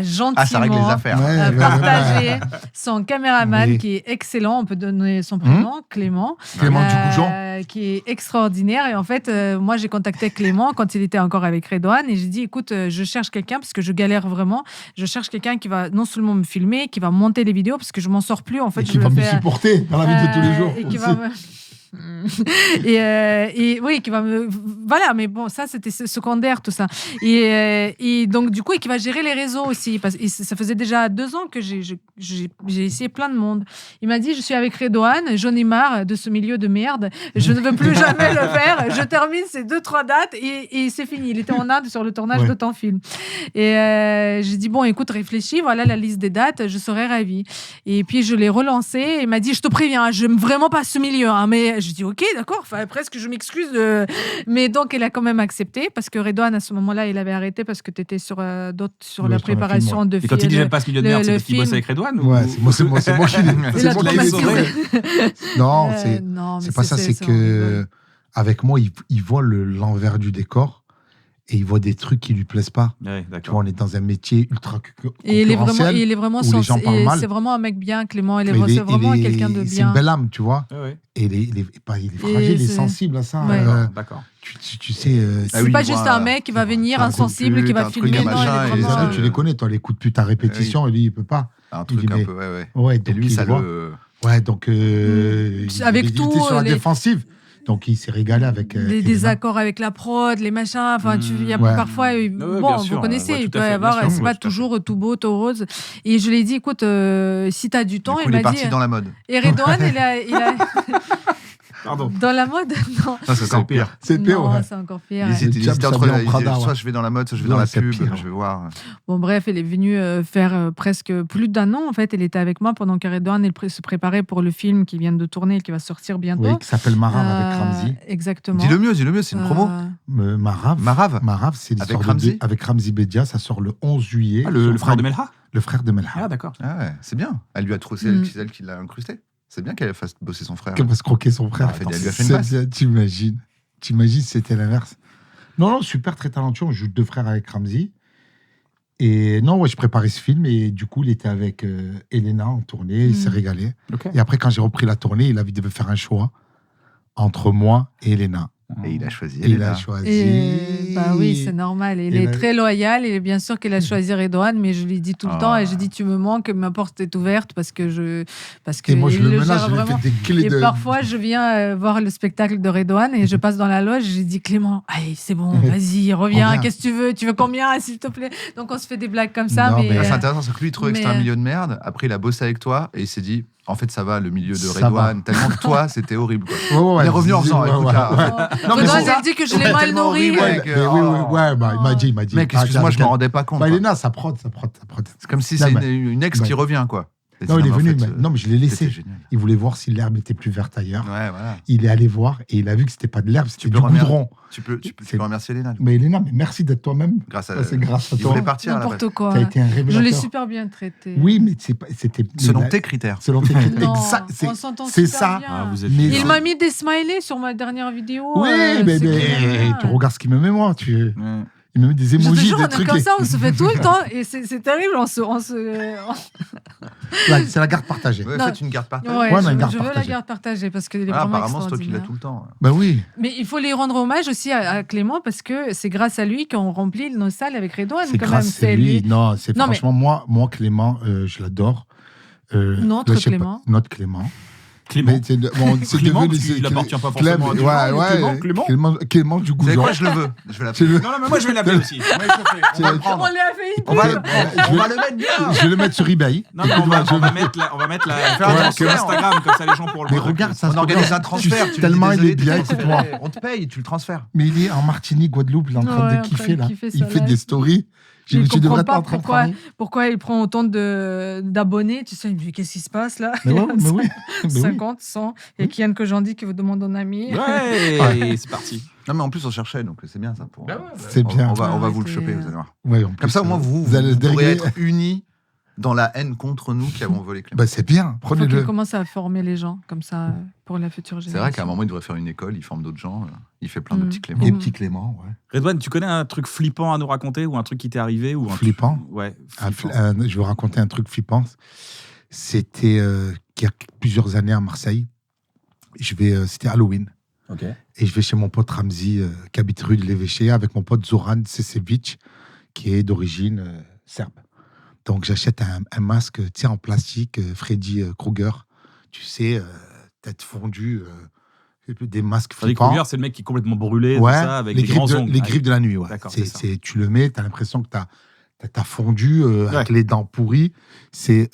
gentiment Ah, ça règle les affaires. Ouais, ouais, partagé ouais. son caméraman Oui. qui est excellent. On peut donner son prénom, Clément. Clément Dugoujon. Qui est extraordinaire. Et en fait, moi, j'ai contacté Clément quand il était encore avec Redouane et j'ai dit, écoute, je cherche quelqu'un parce que je galère vraiment. Je cherche quelqu'un qui va non seulement me filmer, qui va monter les vidéos parce que je m'en sors plus. En fait, Et je qui va le me fais, supporter dans la vie de tous les jours. et qui aussi. va me... et oui, qui va me... Voilà, mais bon, ça, c'était secondaire, tout ça. Et donc, du coup, et qui va gérer les réseaux aussi. Parce que ça faisait déjà 2 ans que j'ai essayé plein de monde. Il m'a dit, je suis avec Redouane, j'en ai marre de ce milieu de merde. Je ne veux plus jamais le faire. Je termine ces 2-3 dates et c'est fini. Il était en Inde sur le tournage de ton film. Et j'ai dit, bon, écoute, réfléchis, voilà la liste des dates, je serais ravie. Et puis, je l'ai relancé et il m'a dit, je te préviens, je n'aime vraiment pas ce milieu. Hein, mais je dis, ok, d'accord, enfin, presque je m'excuse. Mais donc, elle a quand même accepté parce que Redouane, à ce moment-là, il avait arrêté parce que tu étais sur la préparation de Et quand il dit j'aime pas ce milieu de merde, c'est parce qu'il bosse avec Redouane? Ouais, c'est moi qui l'ai C'est moi la qui l'ai traumatisé. sauvé. Non, non, mais c'est pas ça, c'est que avec moi, il voit l'envers du décor et il voit des trucs qui lui plaisent pas. Ouais, Tu d'accord. vois, on est dans un métier ultra Et il est concurrentiel. vraiment où les gens parlent mal. c'est vraiment un mec bien, Clément. Mais C'est vraiment quelqu'un de C'est bien. une belle âme, tu vois. Ouais, ouais. Et il est fragile, il est sensible à ça. Ouais. D'accord. Tu sais, C'est Ah oui, pas il juste voit, un mec qui va venir t'as un coup de insensible, pute, qui va un truc, filmer. un Non, machin, il est et les vraiment. autres, tu les connais, toi, les coups de pute à répétition, et lui, il peut pas. Un truc Il un est- peu, ouais. Ouais, Et donc lui, il ça voit. le. Ouais, donc Avec il était tout, sur la les- défensive. Donc il s'est régalé avec. Les Elena. désaccords avec la prod, les machins. Enfin, il y a Ouais. parfois. ouais, Bon, bien sûr, vous connaissez, ouais, il tout à peut y fait, avoir. bien sûr, C'est ouais, pas tout à fait. toujours tout beau, tout rose. Et je lui ai dit, écoute, si t'as du temps, Du coup, il il est m'a dit. parti dans la mode. Et Redouane, il a. Pardon. Dans la mode, non. Ça, c'est encore pire. C'est pire, Non, ouais. c'est encore pire. Il hésitait Jab, ça entre vient en Prada, soit ouais. je vais dans la mode, soit je vais Non, dans la c'est pub, pire. je vais voir. Bon, bref, elle est venue faire presque plus d'1 an. En fait, elle était avec moi pendant que Redouane se préparait pour le film qui vient de tourner et qui va sortir bientôt. Oui, qui s'appelle Marav avec Ramzi. Exactement. Dis-le mieux, c'est une promo. Marav. Marav C'est Avec l'histoire Ramzi avec Ramzi Bedia. Ça sort le 11 juillet. Ah, le frère de Melha? Le frère de Melha. Ah, d'accord. Ah ouais, c'est bien. Elle lui a trouvé, c'est elle qui l'a incrusté. C'est bien qu'elle fasse bosser son frère. Qu'elle va se croquer son frère. Elle lui a fait une C'est passe. bien, t'imagines si c'était l'inverse. Non, super, très talentueux. On joue 2 frères avec Ramzi. Et non, ouais, je préparais ce film et du coup, il était avec Elena en tournée. Il s'est régalé. Ok. Et après, quand j'ai repris la tournée, il devait faire un choix entre moi et Elena. Et il a choisi. Et il Elena. a choisi. Et, bah oui, c'est normal. Il Et est la- très loyal. Et bien sûr qu'il a choisi Redouane, mais je lui dis tout le temps. Et je dis, tu me manques, ma porte est ouverte parce que Et moi, je il le le menace, gère je lui vraiment. fais des clés Et de. parfois, je viens voir le spectacle de Redouane et je passe dans la loge. J'ai dit, Clément, allez, c'est bon, vas-y, reviens. Reviens. Qu'est-ce que tu veux? Tu veux combien, s'il te plaît? Donc, on se fait des blagues comme ça. Non, mais mais- Ah, c'est intéressant, c'est que lui, il trouvait que c'était un mais- milieu de merde. Après, il a bossé avec toi et il s'est dit, En fait, ça va, le milieu de Ça Redouane. Tellement que toi, c'était horrible. Quoi. Ouais, On est revenu en faisant, écoute là. Non, mais Redouane, c'est elle dit que je l'ai Ouais, mal tellement nourri. horrible, Ouais, mec. il m'a dit. Mec, excuse-moi, je me rendais pas compte. Bah, quoi. Elena, ça prod. C'est comme si Non, c'est mais- une ex qui Ouais. revient, quoi. Et Non, il est en venu. fait, Non, mais je l'ai laissé. c'était génial. Il voulait voir si l'herbe était plus verte ailleurs. Ouais, voilà. Il est allé voir et il a vu que c'était pas de l'herbe, c'était Tu du peux remercier- goudron. Tu peux C'est- remercier Elena. Mais Elena, mais merci d'être toi-même. Grâce à. Ça, c'est grâce à Il toi. voulait partir à la base. N'importe quoi. Tu as été un Je révélateur. l'ai super bien traité. Oui, mais c'était. Selon mais- tes critères. Selon tes critères. Non, Exact. on s'entend C'est super ça. bien. Ah, vous êtes Mais- Il m'a mis des smileys sur ma dernière vidéo. Oui, mais c'est clair. tu regardes ce qu'il me met, moi. Ouais. Il me met des Je te emojis, jure, des on est trucs. comme ça, on se fait tout le temps et c'est terrible. Là, c'est la garde partagée. Ouais, Non. faites une garde partagée. Ouais, Ouais, mais une garde je veux la partagée. garde partagée parce qu'elle est Ah, vraiment apparemment, c'est toi qui l'as extraordinaire. tout le temps. Bah oui. Mais il faut lui rendre hommage aussi à Clément parce que c'est grâce à lui qu'on remplit nos salles avec Redouane. C'est Quand même, grâce à lui. Non, c'est Non, mais- franchement, moi, Clément, je l'adore. Notre là, je sais pas, Clément. Notre Clément. Clément. Mais c'est Clément, devenu- parce qu'il c'est- appartient pas Clem- forcément à tout le ouais, monde, ouais, Clément du Vous savez Goujon. quoi, je le veux. Je vais C'est l'appeler. le- Non, mais moi je vais l'appeler aussi. On va le On prendre. lui a fait une On va pub. le on va le mettre bien. Je vais le mettre sur eBay. Non, mais on va mettre la Faire un sur transfert. Instagram, comme ça les gens pourront le Mais voir. regarde, ça On se organise un regarde. transfert. Tu Tellement lui dis, il est désolé, bien, t'es écoute-moi. transféré. On te paye, tu le transfères. Mais il est en Martinique, Guadeloupe, il est en train Ouais, de en kiffer, train de là. kiffer Il sa fait life. des stories. Il Tu devrais comprend pas pas en train de pourquoi, travailler. pourquoi il prend autant d'abonnés. Tu sais, il me dit qu'est-ce qui se passe là Mais ouais, mais oui. Mais oui. 50, 100. Et Kian que j'en dis qui vous demande un ami. Ouais, c'est parti. Non, mais en plus, on cherchait, donc c'est bien ça. Pour, C'est bien. On va Ouais, vous le c'est- choper, vous allez voir. Ouais, en plus, Comme ça, au moins, vous allez le pourrez dérégler. être unis dans la haine contre nous qui avons volé Clément. Bah, c'est bien, Il faut prenez-le. qu'il commence à former les gens comme ça pour la future C'est génération. vrai qu'à un moment, il devrait faire une école, il forme d'autres gens, il fait plein de Mm. petits Clément. Et petit Clément, ouais. Redouane, tu connais un truc flippant à nous raconter ou un truc qui t'est arrivé ou un Flippant. Ouais. Un flippant. je vais raconter un truc flippant. C'était il y a plusieurs années à Marseille. C'était Halloween. Ok. Et je vais chez mon pote Ramzi, qui habite rue de l'Évêché, avec mon pote Zoran Sesevic, qui est d'origine serbe. Donc j'achète un masque en plastique, Freddy Krueger, tu sais, tête fondue, des masques Freddy flippants. Krueger, c'est le mec qui est complètement brûlé, Ouais, tout ça, avec les des grands griffes, ongles. les griffes de la nuit. Ouais. D'accord, C'est- c'est ça. tu le mets, tu as l'impression que t'as fondu avec les dents pourries. C'est,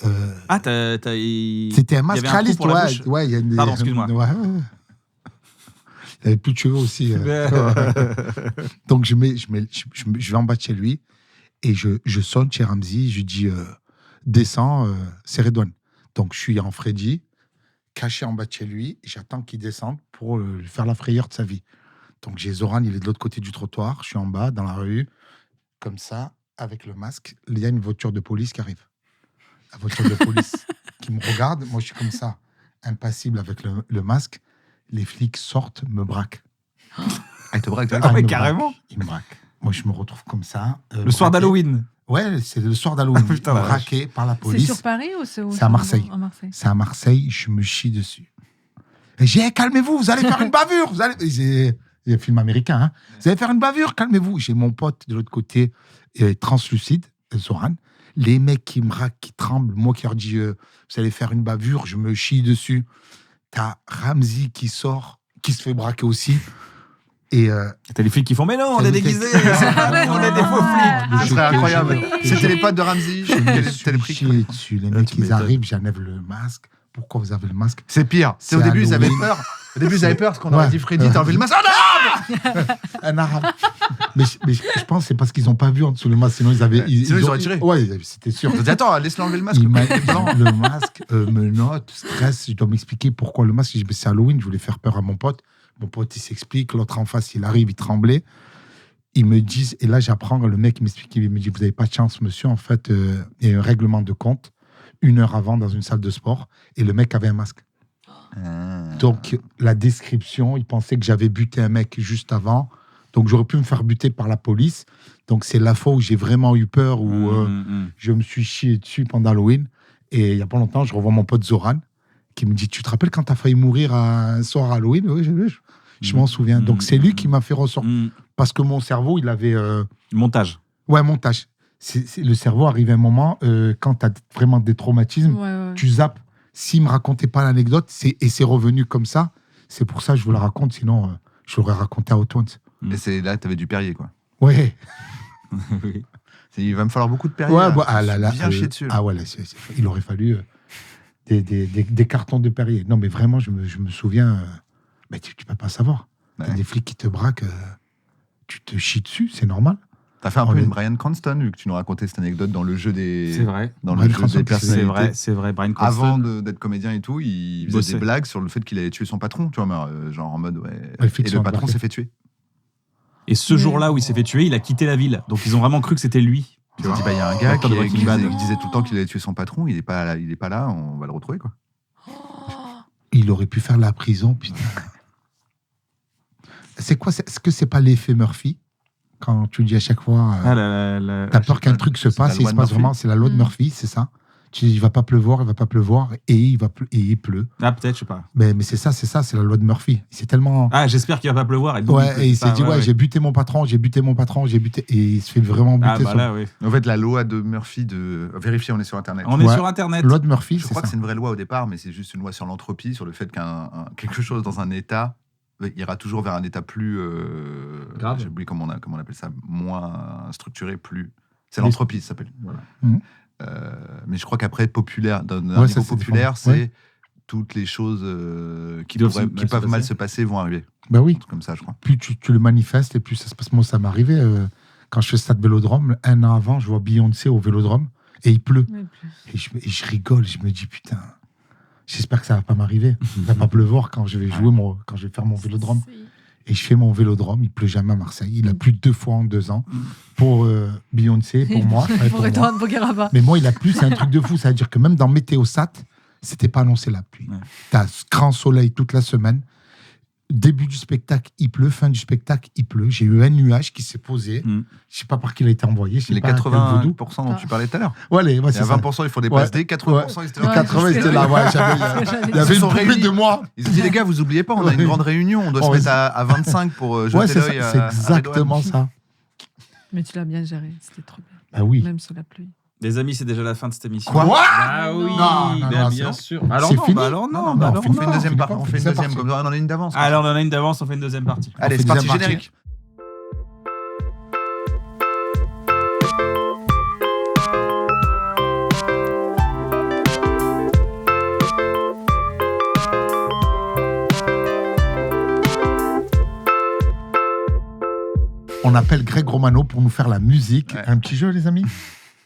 Ah, c'était un y masque avait un trou réaliste. pour la Ouais, bouche ouais, il y a une- Pardon, excuse-moi. Ouais, ouais. Il avait plus de cheveux aussi. Donc je vais en bas de chez lui et je sonne chez Ramzi. Je lui dis descends, c'est Redouane. Donc je suis en Freddy, caché en bas de chez lui. Et j'attends qu'il descende pour lui faire la frayeur de sa vie. Donc j'ai Zoran, il est de l'autre côté du trottoir. Je suis en bas dans la rue, comme ça, avec le masque. Il y a une voiture de police qui arrive. La voiture de police qui me regarde. Moi je suis comme ça, impassible avec le masque. Les flics sortent, me braquent. Ah, il te braque, Ah toi. ouais, ils me carrément. braquent, ils me braquent. Moi, je me retrouve comme ça. Le soir braqué. d'Halloween. Ouais, c'est le soir d'Halloween. Ah, putain, la braqué par la C'est police. sur Paris ou c'est où C'est à Marseille. À Marseille. C'est à Marseille, je me chie dessus. Et j'ai dit, calmez-vous, vous allez faire une bavure. C'est un film américain. Hein. Vous allez faire une bavure, calmez-vous. J'ai mon pote de l'autre côté, translucide, Zoran. Les mecs qui me braquent, qui tremblent. Moi qui leur dis, vous allez faire une bavure, je me chie dessus. T'as Ramzi qui sort, qui se fait braquer aussi. Et T'as les flics qui font, mais non, on T'as est des- déguisés. Ah, On est des faux flics. Ce serait incroyable. Oui. C'était les potes de Ramzi. je me Quel suis était le prix chié dessus. Les Là, mecs, tu ils m'étonnes. arrivent, j'enlève le masque. Pourquoi vous avez le masque? C'est pire. C'est Au début, ils avaient Halloween. peur. Au début, ils avaient peur parce qu'on aurait Ouais. dit Freddy, t'as enlevé le masque. Ah non Un arabe. mais je pense que c'est parce qu'ils n'ont pas vu en dessous le masque, sinon ils avaient. Sinon, ils auraient tiré. Ouais, c'était sûr. Ils ont dit, attends, laisse-le enlever le masque. Il m'a le masque me note, stress. Je dois m'expliquer pourquoi le masque. Je dis, mais c'est Halloween, je voulais faire peur à mon pote. Mon pote, il s'explique. L'autre en face, il arrive, il tremblait. Ils me disent, et là, j'apprends, le mec il m'explique, il me dit, vous n'avez pas de chance, monsieur. En fait, il y a un règlement de compte 1 heure avant dans une salle de sport. Et le mec avait un masque. Donc, la description, il pensait que j'avais buté un mec juste avant. Donc, j'aurais pu me faire buter par la police. Donc, c'est la fois où j'ai vraiment eu peur, où je me suis chié dessus pendant Halloween. Et il n'y a pas longtemps, je revois mon pote Zoran qui me dit, tu te rappelles quand tu as failli mourir un soir à Halloween? Oui, je m'en souviens. Donc, c'est lui qui m'a fait ressortir. Parce que mon cerveau, il avait... Montage. Ouais, montage. Le cerveau arrive à un moment, quand tu as vraiment des traumatismes, Ouais. tu zappes. S'il me racontait pas l'anecdote, et c'est revenu comme ça, c'est pour ça que je vous la raconte, sinon je l'aurais raconté à Hot Ones. Et c'est là, t'avais du Perrier, quoi. Ouais. Il va me falloir beaucoup de Perrier. Ouais, là. bah, ah là là. Bien chier dessus. là. Ah ouais, là, il aurait fallu. des cartons de Perrier. Non, mais vraiment, je me souviens. Mais tu peux pas savoir. Ouais. T'as des flics qui te braquent, tu te chies dessus, c'est normal. T'as fait un Oh, peu les- une Bryan Cranston, vu que tu nous racontais cette anecdote dans le jeu des. C'est vrai. Dans le Bryan jeu Cranston, des c'est personnalités. C'est vrai. Bryan Cranston. Avant d'être comédien et tout, il faisait bossait. des blagues sur le fait qu'il allait tuer son patron, tu vois, mais, genre en mode ouais. Les Et flics le sont patron embarqués. s'est fait tuer. Et ce jour-là où il s'est fait tuer, il a quitté la ville. Donc ils ont vraiment cru que c'était lui. Tu dit, il y a un gars L'acteur de qui Breaking Bad. disait tout le temps qu'il allait tuer son patron, il est pas là, on va le retrouver, quoi. Il aurait pu faire la prison, putain. C'est quoi? Est-ce que c'est pas l'effet Murphy? Quand tu dis à chaque fois, Ah, t'as peur qu'un truc se c'est la passe et il loi se de passe Murphy. vraiment, c'est la loi de Mm. Murphy, c'est ça? Tu dis, il va pas pleuvoir, et il pleut. Ah, peut-être, je sais pas. Mais c'est ça, c'est la loi de Murphy. C'est tellement. Ah, j'espère qu'il va pas pleuvoir. Et donc, Ouais, et il s'est dit, j'ai buté mon patron, et il se fait vraiment buter. Ah, bah son- là, oui. En fait, la loi de Murphy de. Vérifier, on est sur Internet. On est Ouais. sur Internet. Loi de Murphy, Je c'est crois que ça. c'est une vraie loi au départ, mais c'est juste une loi sur l'entropie, sur le fait quelque chose dans un état ira toujours vers un état plus. Grave. J'ai oublié comment on appelle ça, moins structuré, plus. C'est Mais- l'entropie, ça s'appelle. Voilà. Mhm. Mais je crois qu'après, populaire, d'un Ouais, ça, niveau c'est populaire, différent. c'est toutes les choses qui Doivent mal se peuvent mal passer. se passer vont arriver. Bah oui. Un truc comme ça, je crois. Plus tu le manifestes et plus ça se passe. Moi, ça m'est arrivé quand je fais Stade Vélodrome. Un an avant, je vois Beyoncé au Vélodrome et il pleut. Et je rigole, je me dis putain, j'espère que ça va pas m'arriver. Il va pas pleuvoir quand je vais quand je vais faire mon Vélodrome. Et je fais mon Vélodrome, il pleut jamais à Marseille. Il a plu 2 fois en 2 ans pour Beyoncé, pour moi. et Pour pour moi. Edouard Bogueraba. Mais moi, il a plu, c'est un truc de fou. Ça veut dire que même dans Météosat, c'était pas annoncé la pluie. Ouais. T'as ce grand soleil toute la semaine. Début du spectacle, il pleut. Fin du spectacle, il pleut. J'ai eu un nuage qui s'est posé. Mm. Je sais pas par qui il a été envoyé. Je sais Les pas, quel 80% dont Ah. tu parlais tout à l'heure. Ouais, Il y c'est a ça. 20%, il faut des Ouais. passes D, 80%, ils étaient là. Ouais. 80, c'était là. Ouais, C'est ce que j'allais il y dire. avait Ils une sont poupée réunis. de moi. Ils ont dit, les gars, vous oubliez pas, on a Ouais. une grande réunion, on doit Oh, se mettre vas-y. à 25 pour Ouais, jeter c'est l'œil ça, à c'est Redouane. exactement ça. Mais tu l'as bien géré, c'était trop bien. Bah oui. Même sous la pluie. Les amis, c'est déjà la fin de cette émission. Quoi? Ah oui, Non, non, bah, non, bien c'est- sûr. Alors c'est non, fini. bah alors non, Non, bah non, alors On fait une non. deuxième partie. on On fait fait une deuxième deuxième, partie. comme ça, on en a une d'avance. Alors on en a une d'avance, on fait une deuxième partie. Allez, fait c'est parti, deuxième partie. générique. On appelle Greg Romano pour nous faire la musique. Ouais. Un petit jeu, les amis?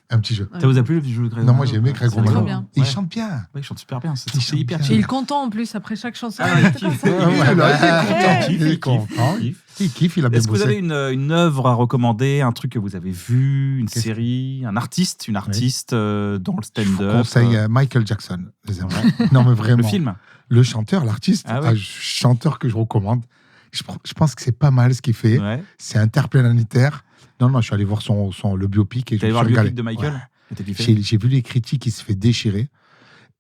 Un petit jeu. Ça vous a plu le jeu de Greg Non, moi, Romano j'ai aimé Greg C'est trop Romano. bien. Il Ouais. chante bien. Ouais, il chante super bien. C'est Il chante hyper bien. Et il est content en plus après chaque chanson. Ah, il kiffe. Ouais, ouais, là, il est Il content. kiffe. Il kiffe, il a bien Est-ce que vous avez bossé. une œuvre à recommander, un truc que vous avez vu, une Qu'est-ce- série, un artiste, dans le Je vous stand-up conseille Michael Jackson. Les amis. Non, mais vraiment. le film. Le chanteur, l'artiste, Ah ouais. un chanteur que je recommande. Je pense que c'est pas mal ce qu'il fait. Ouais. C'est interplanétaire. Non, je suis allé voir le biopic. Et T'es allé je voir me le suis biopic de régalé. Michael Ouais. Et t'as kiffé J'ai vu les critiques, il se fait déchirer.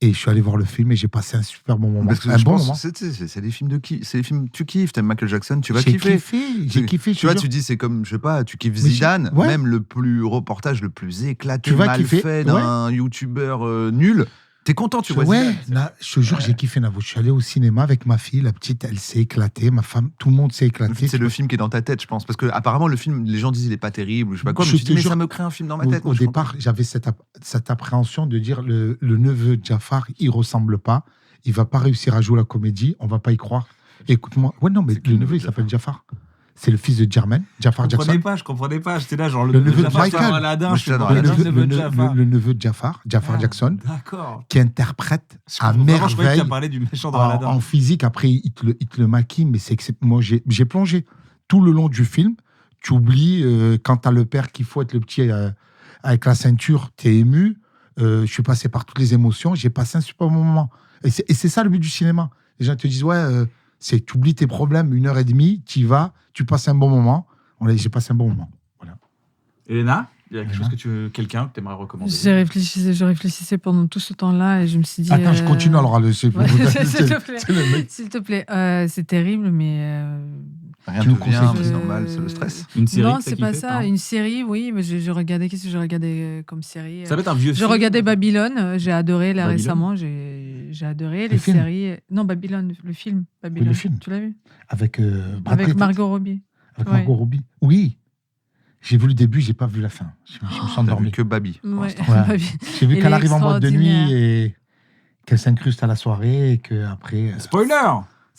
Et je suis allé voir le film et j'ai passé un super bon moment. Parce que Un je bon pense moment. c'est des films de qui c'est des films tu kiffes, t'aimes Michael Jackson, tu vas J'ai kiffer. J'ai kiffé. je Tu vois, te tu jure. dis c'est comme je sais pas, tu kiffes Mais Zidane, ouais. même le plus reportage le plus éclaté, Tu vas mal kiffer, fait d'un youtubeur nul, t'es content, tu vois. Ouais, Zidane. je te jure, j'ai kiffé Navo. Je suis allé au cinéma avec ma fille, la petite, elle s'est éclatée, ma femme, tout le monde s'est éclaté. C'est le film qui est dans ta tête, je pense, parce que apparemment le film, les gens disent il est pas terrible, ou je sais pas quoi, mais Je je me suis te dit mais jure, ça me crée un film dans ma Au, tête. au moi, je suis départ, j'avais cette appréhension de dire le neveu de Jafar, il ressemble pas, il va pas réussir à jouer la comédie, on va pas y croire. Écoute-moi, ouais, non, mais C'est qui le le neveu, il Jafar s'appelle Jafar. C'est le fils de Jermaine, Jafar Je Jackson. comprenais pas. J'étais là, genre Le neveu de Jafar Michael. dans Aladdin. Moi, Je suis j'étais dans pas Le Aladdin. le neveu, neveu de Jafar. le neveu de Jafar Ah, Jackson, D'accord. qui interprète Je à comprends vraiment, je croyais que merveille tu as parlé du méchant dans en, Aladdin. en physique. Après, il te le maquille, mais c'est moi, j'ai plongé tout le long du film. Tu oublies quand t'as le père qu'il faut être le petit avec la ceinture, t'es ému. Je suis passé par toutes les émotions. J'ai passé un super moment. Et c'est ça le but du cinéma. Les gens te disent tu oublies tes problèmes 1h30, tu y vas, tu passes un bon moment. J'ai passé un bon moment. Elena, il y a quelqu'un que tu aimerais recommander Je réfléchissais pendant tout ce temps-là et je me suis dit. Attends, je continue alors. Ouais, s'il te plaît. C'est le mec. S'il te plaît. C'est terrible, mais. Rien Tu ne nous vient, conseilles- mais c'est normal, c'est le stress. Une série Non, que t'as c'est pas kiffé, ça. non Une série, oui, mais je regardais. Qu'est-ce que je regardais comme série Ça peut être un vieux Je film. regardais Babylone, j'ai adoré là Babylone récemment, j'ai adoré Le les film séries. Non, Babylone, le film. Babylone. le film. Tu l'as vu Avec Brad Avec Pitt. Margot Robbie. Avec Ouais. Margot Robbie. Oui. J'ai vu le début, j'ai pas vu la fin. Je me suis T'as vu endormi. que Babi. pour Ouais. l'instant. Ouais. Babylone. J'ai vu Il qu'elle est arrive en boîte de nuit et qu'elle s'incruste à la soirée et qu'après. Spoiler.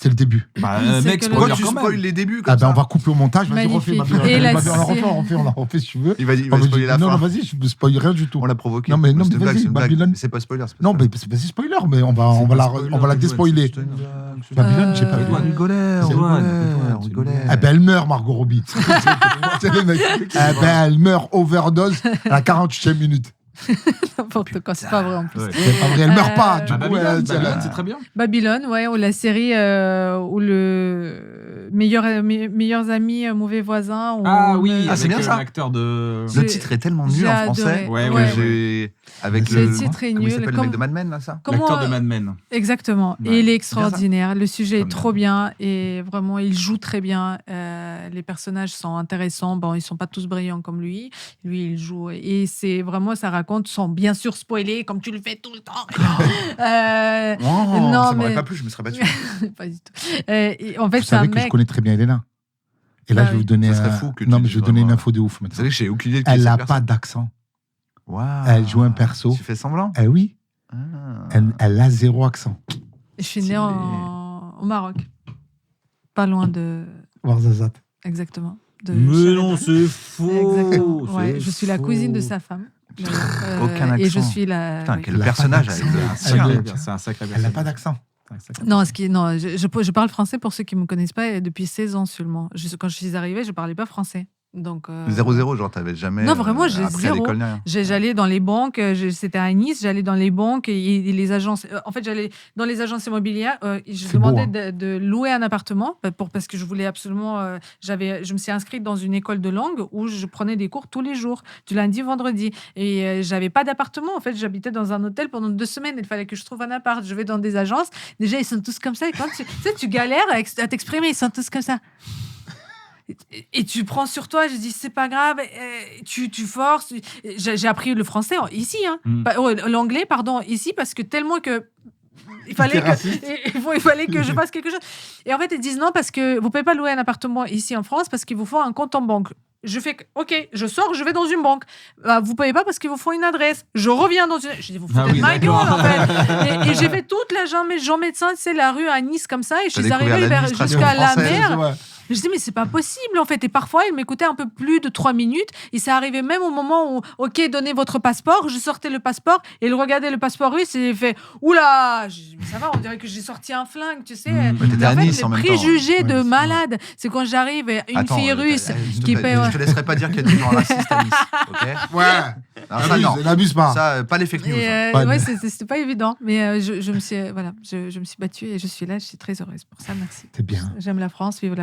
C'est le début. Bah, C'est mec, que le- Pourquoi spoiler tu quand même. spoil les débuts comme Ah ben, ça on va couper au montage. Vas-y, refais. Magnifique. Et la On la refait si tu veux. Il va On va spoiler la non, fin. non, vas-y, je ne spoil rien du tout. On l'a provoqué. Non, mais C'est une vas-y, blague, c'est une blague. Babylone. Mais c'est pas spoiler. Non, mais c'est spoiler, mais on va la déspoiler. Babylone, j'ai pas vu. On rigolait, on rigolait. Ah ben, elle meurt, Margot Robbie. C'est le mec. Ah ben, elle meurt overdose à la 48e minute. N'importe quoi, c'est pas vrai en plus. Ouais. C'est pas vrai, elle meurt pas. Du Bah, coup, Babylone, elle- Babylone, c'est très bien. Babylone, ouais, ou la série où le meilleurs amis, mauvais voisins. où Ah on- oui, Ah, c'est avec bien ça. l'acteur de. J'ai- Le titre est tellement nul j'ai en adoré. français. Ouais, que ouais, j'ai- Avec Le le. titre est Comment il nul. s'appelle le Comme- mec de Mad Men, là, ça comment- L'acteur de Mad Men. Exactement. Ouais. Et il est Bien extraordinaire. Le sujet est Comme trop d'hab. bien et vraiment, il joue très bien. Les personnages sont intéressants. Bon, ils sont pas tous brillants comme lui. Lui, il joue. Et c'est vraiment, ça raconte, sans bien sûr spoiler, comme tu le fais tout le temps. Oh, non, ça m'aurait mais- pas plu, je me serais battu. Pas du tout. Et en fait, Vous c'est un savez que je mec. connais très bien Elena. Et là, Ah je vais oui. vous donner. Ça serait fou que Non, tu mais dises je vais vous donner une vraiment- info de ouf Vous maintenant. savez que j'ai aucune idée de qui Elle est n'a cette pas personne. d'accent. Waouh. Elle joue un perso. Tu fais semblant Eh oui, Ah. elle a 0 accent. Je suis née Stylé. au Maroc. Pas loin de. Warzazat. Exactement. De Mais Chalet. non, c'est faux. Exactement. c'est Ouais, je suis la faux. cousine de sa femme. Aucun Et je accent. suis la. Putain, oui. quel Elle a personnage pas avec d'accent. un Elle a- C'est un sacré Elle n'a pas d'accent. Non, je parle français pour ceux qui ne me connaissent pas et depuis 16 ans seulement. Quand je suis arrivée, je ne parlais pas français. Donc, 0-0, genre t'avais jamais. Non, vraiment, j'ai appris à zéro. l'école ni rien. J'allais dans les banques, c'était à Nice, j'allais dans les banques et les agences. En fait, j'allais dans les agences immobilières. Je C'est demandais beau, hein. de louer un appartement parce que je voulais absolument. Je me suis inscrite dans une école de langue où je prenais des cours tous les jours, du lundi au vendredi. Et j'avais pas d'appartement. En fait, j'habitais dans un hôtel pendant 2 semaines. Il fallait que je trouve un appart. Je vais dans des agences. Déjà, ils sont tous comme ça. Et quand tu sais, tu galères à t'exprimer, ils sont tous comme ça. Et tu prends sur toi, je dis c'est pas grave, tu forces. J'ai appris le français ici, hein. L'anglais, pardon, ici, parce que tellement que. Il fallait que je fasse quelque chose. Et en fait, ils disent non, parce que vous pouvez pas louer un appartement ici en France parce qu'il vous faut un compte en banque. Je fais OK, je sors, je vais dans une banque. Vous pouvez pas parce qu'il vous faut une adresse. Je reviens dans une. Je dis vous foutez de ma gueule en fait. Et j'ai fait toute la Jean Médecin, c'est la rue à Nice comme ça, et je T'as suis découvert arrivée l'administration jusqu'à la française, mer. Ouais. Je dis, mais c'est pas possible, en fait. Et parfois, il m'écoutait un peu plus de 3 minutes. Et ça arrivait même au moment où, OK, donnez votre passeport. Je sortais le passeport et il regardait le passeport russe et il fait, oula, je dis, mais ça va, on dirait que j'ai sorti un flingue, tu sais. Mais t'étais Mais en à fait, Nice les en même temps. préjugés de Ouais, c'est malade, c'est quand j'arrive, et une Attends, fille russe qui paie. Je te laisserai pas dire qu'il y a des gens racistes à Nice. Ok. Ouais. Alors, ça, non. N'abuse pas. Ça, pas les fake news. Et, hein. Ouais, ouais, mais- c'était pas évident, mais je me suis, voilà, je me suis battue et je suis là, je suis très heureuse pour ça, merci. C'est bien. J'aime la France, vive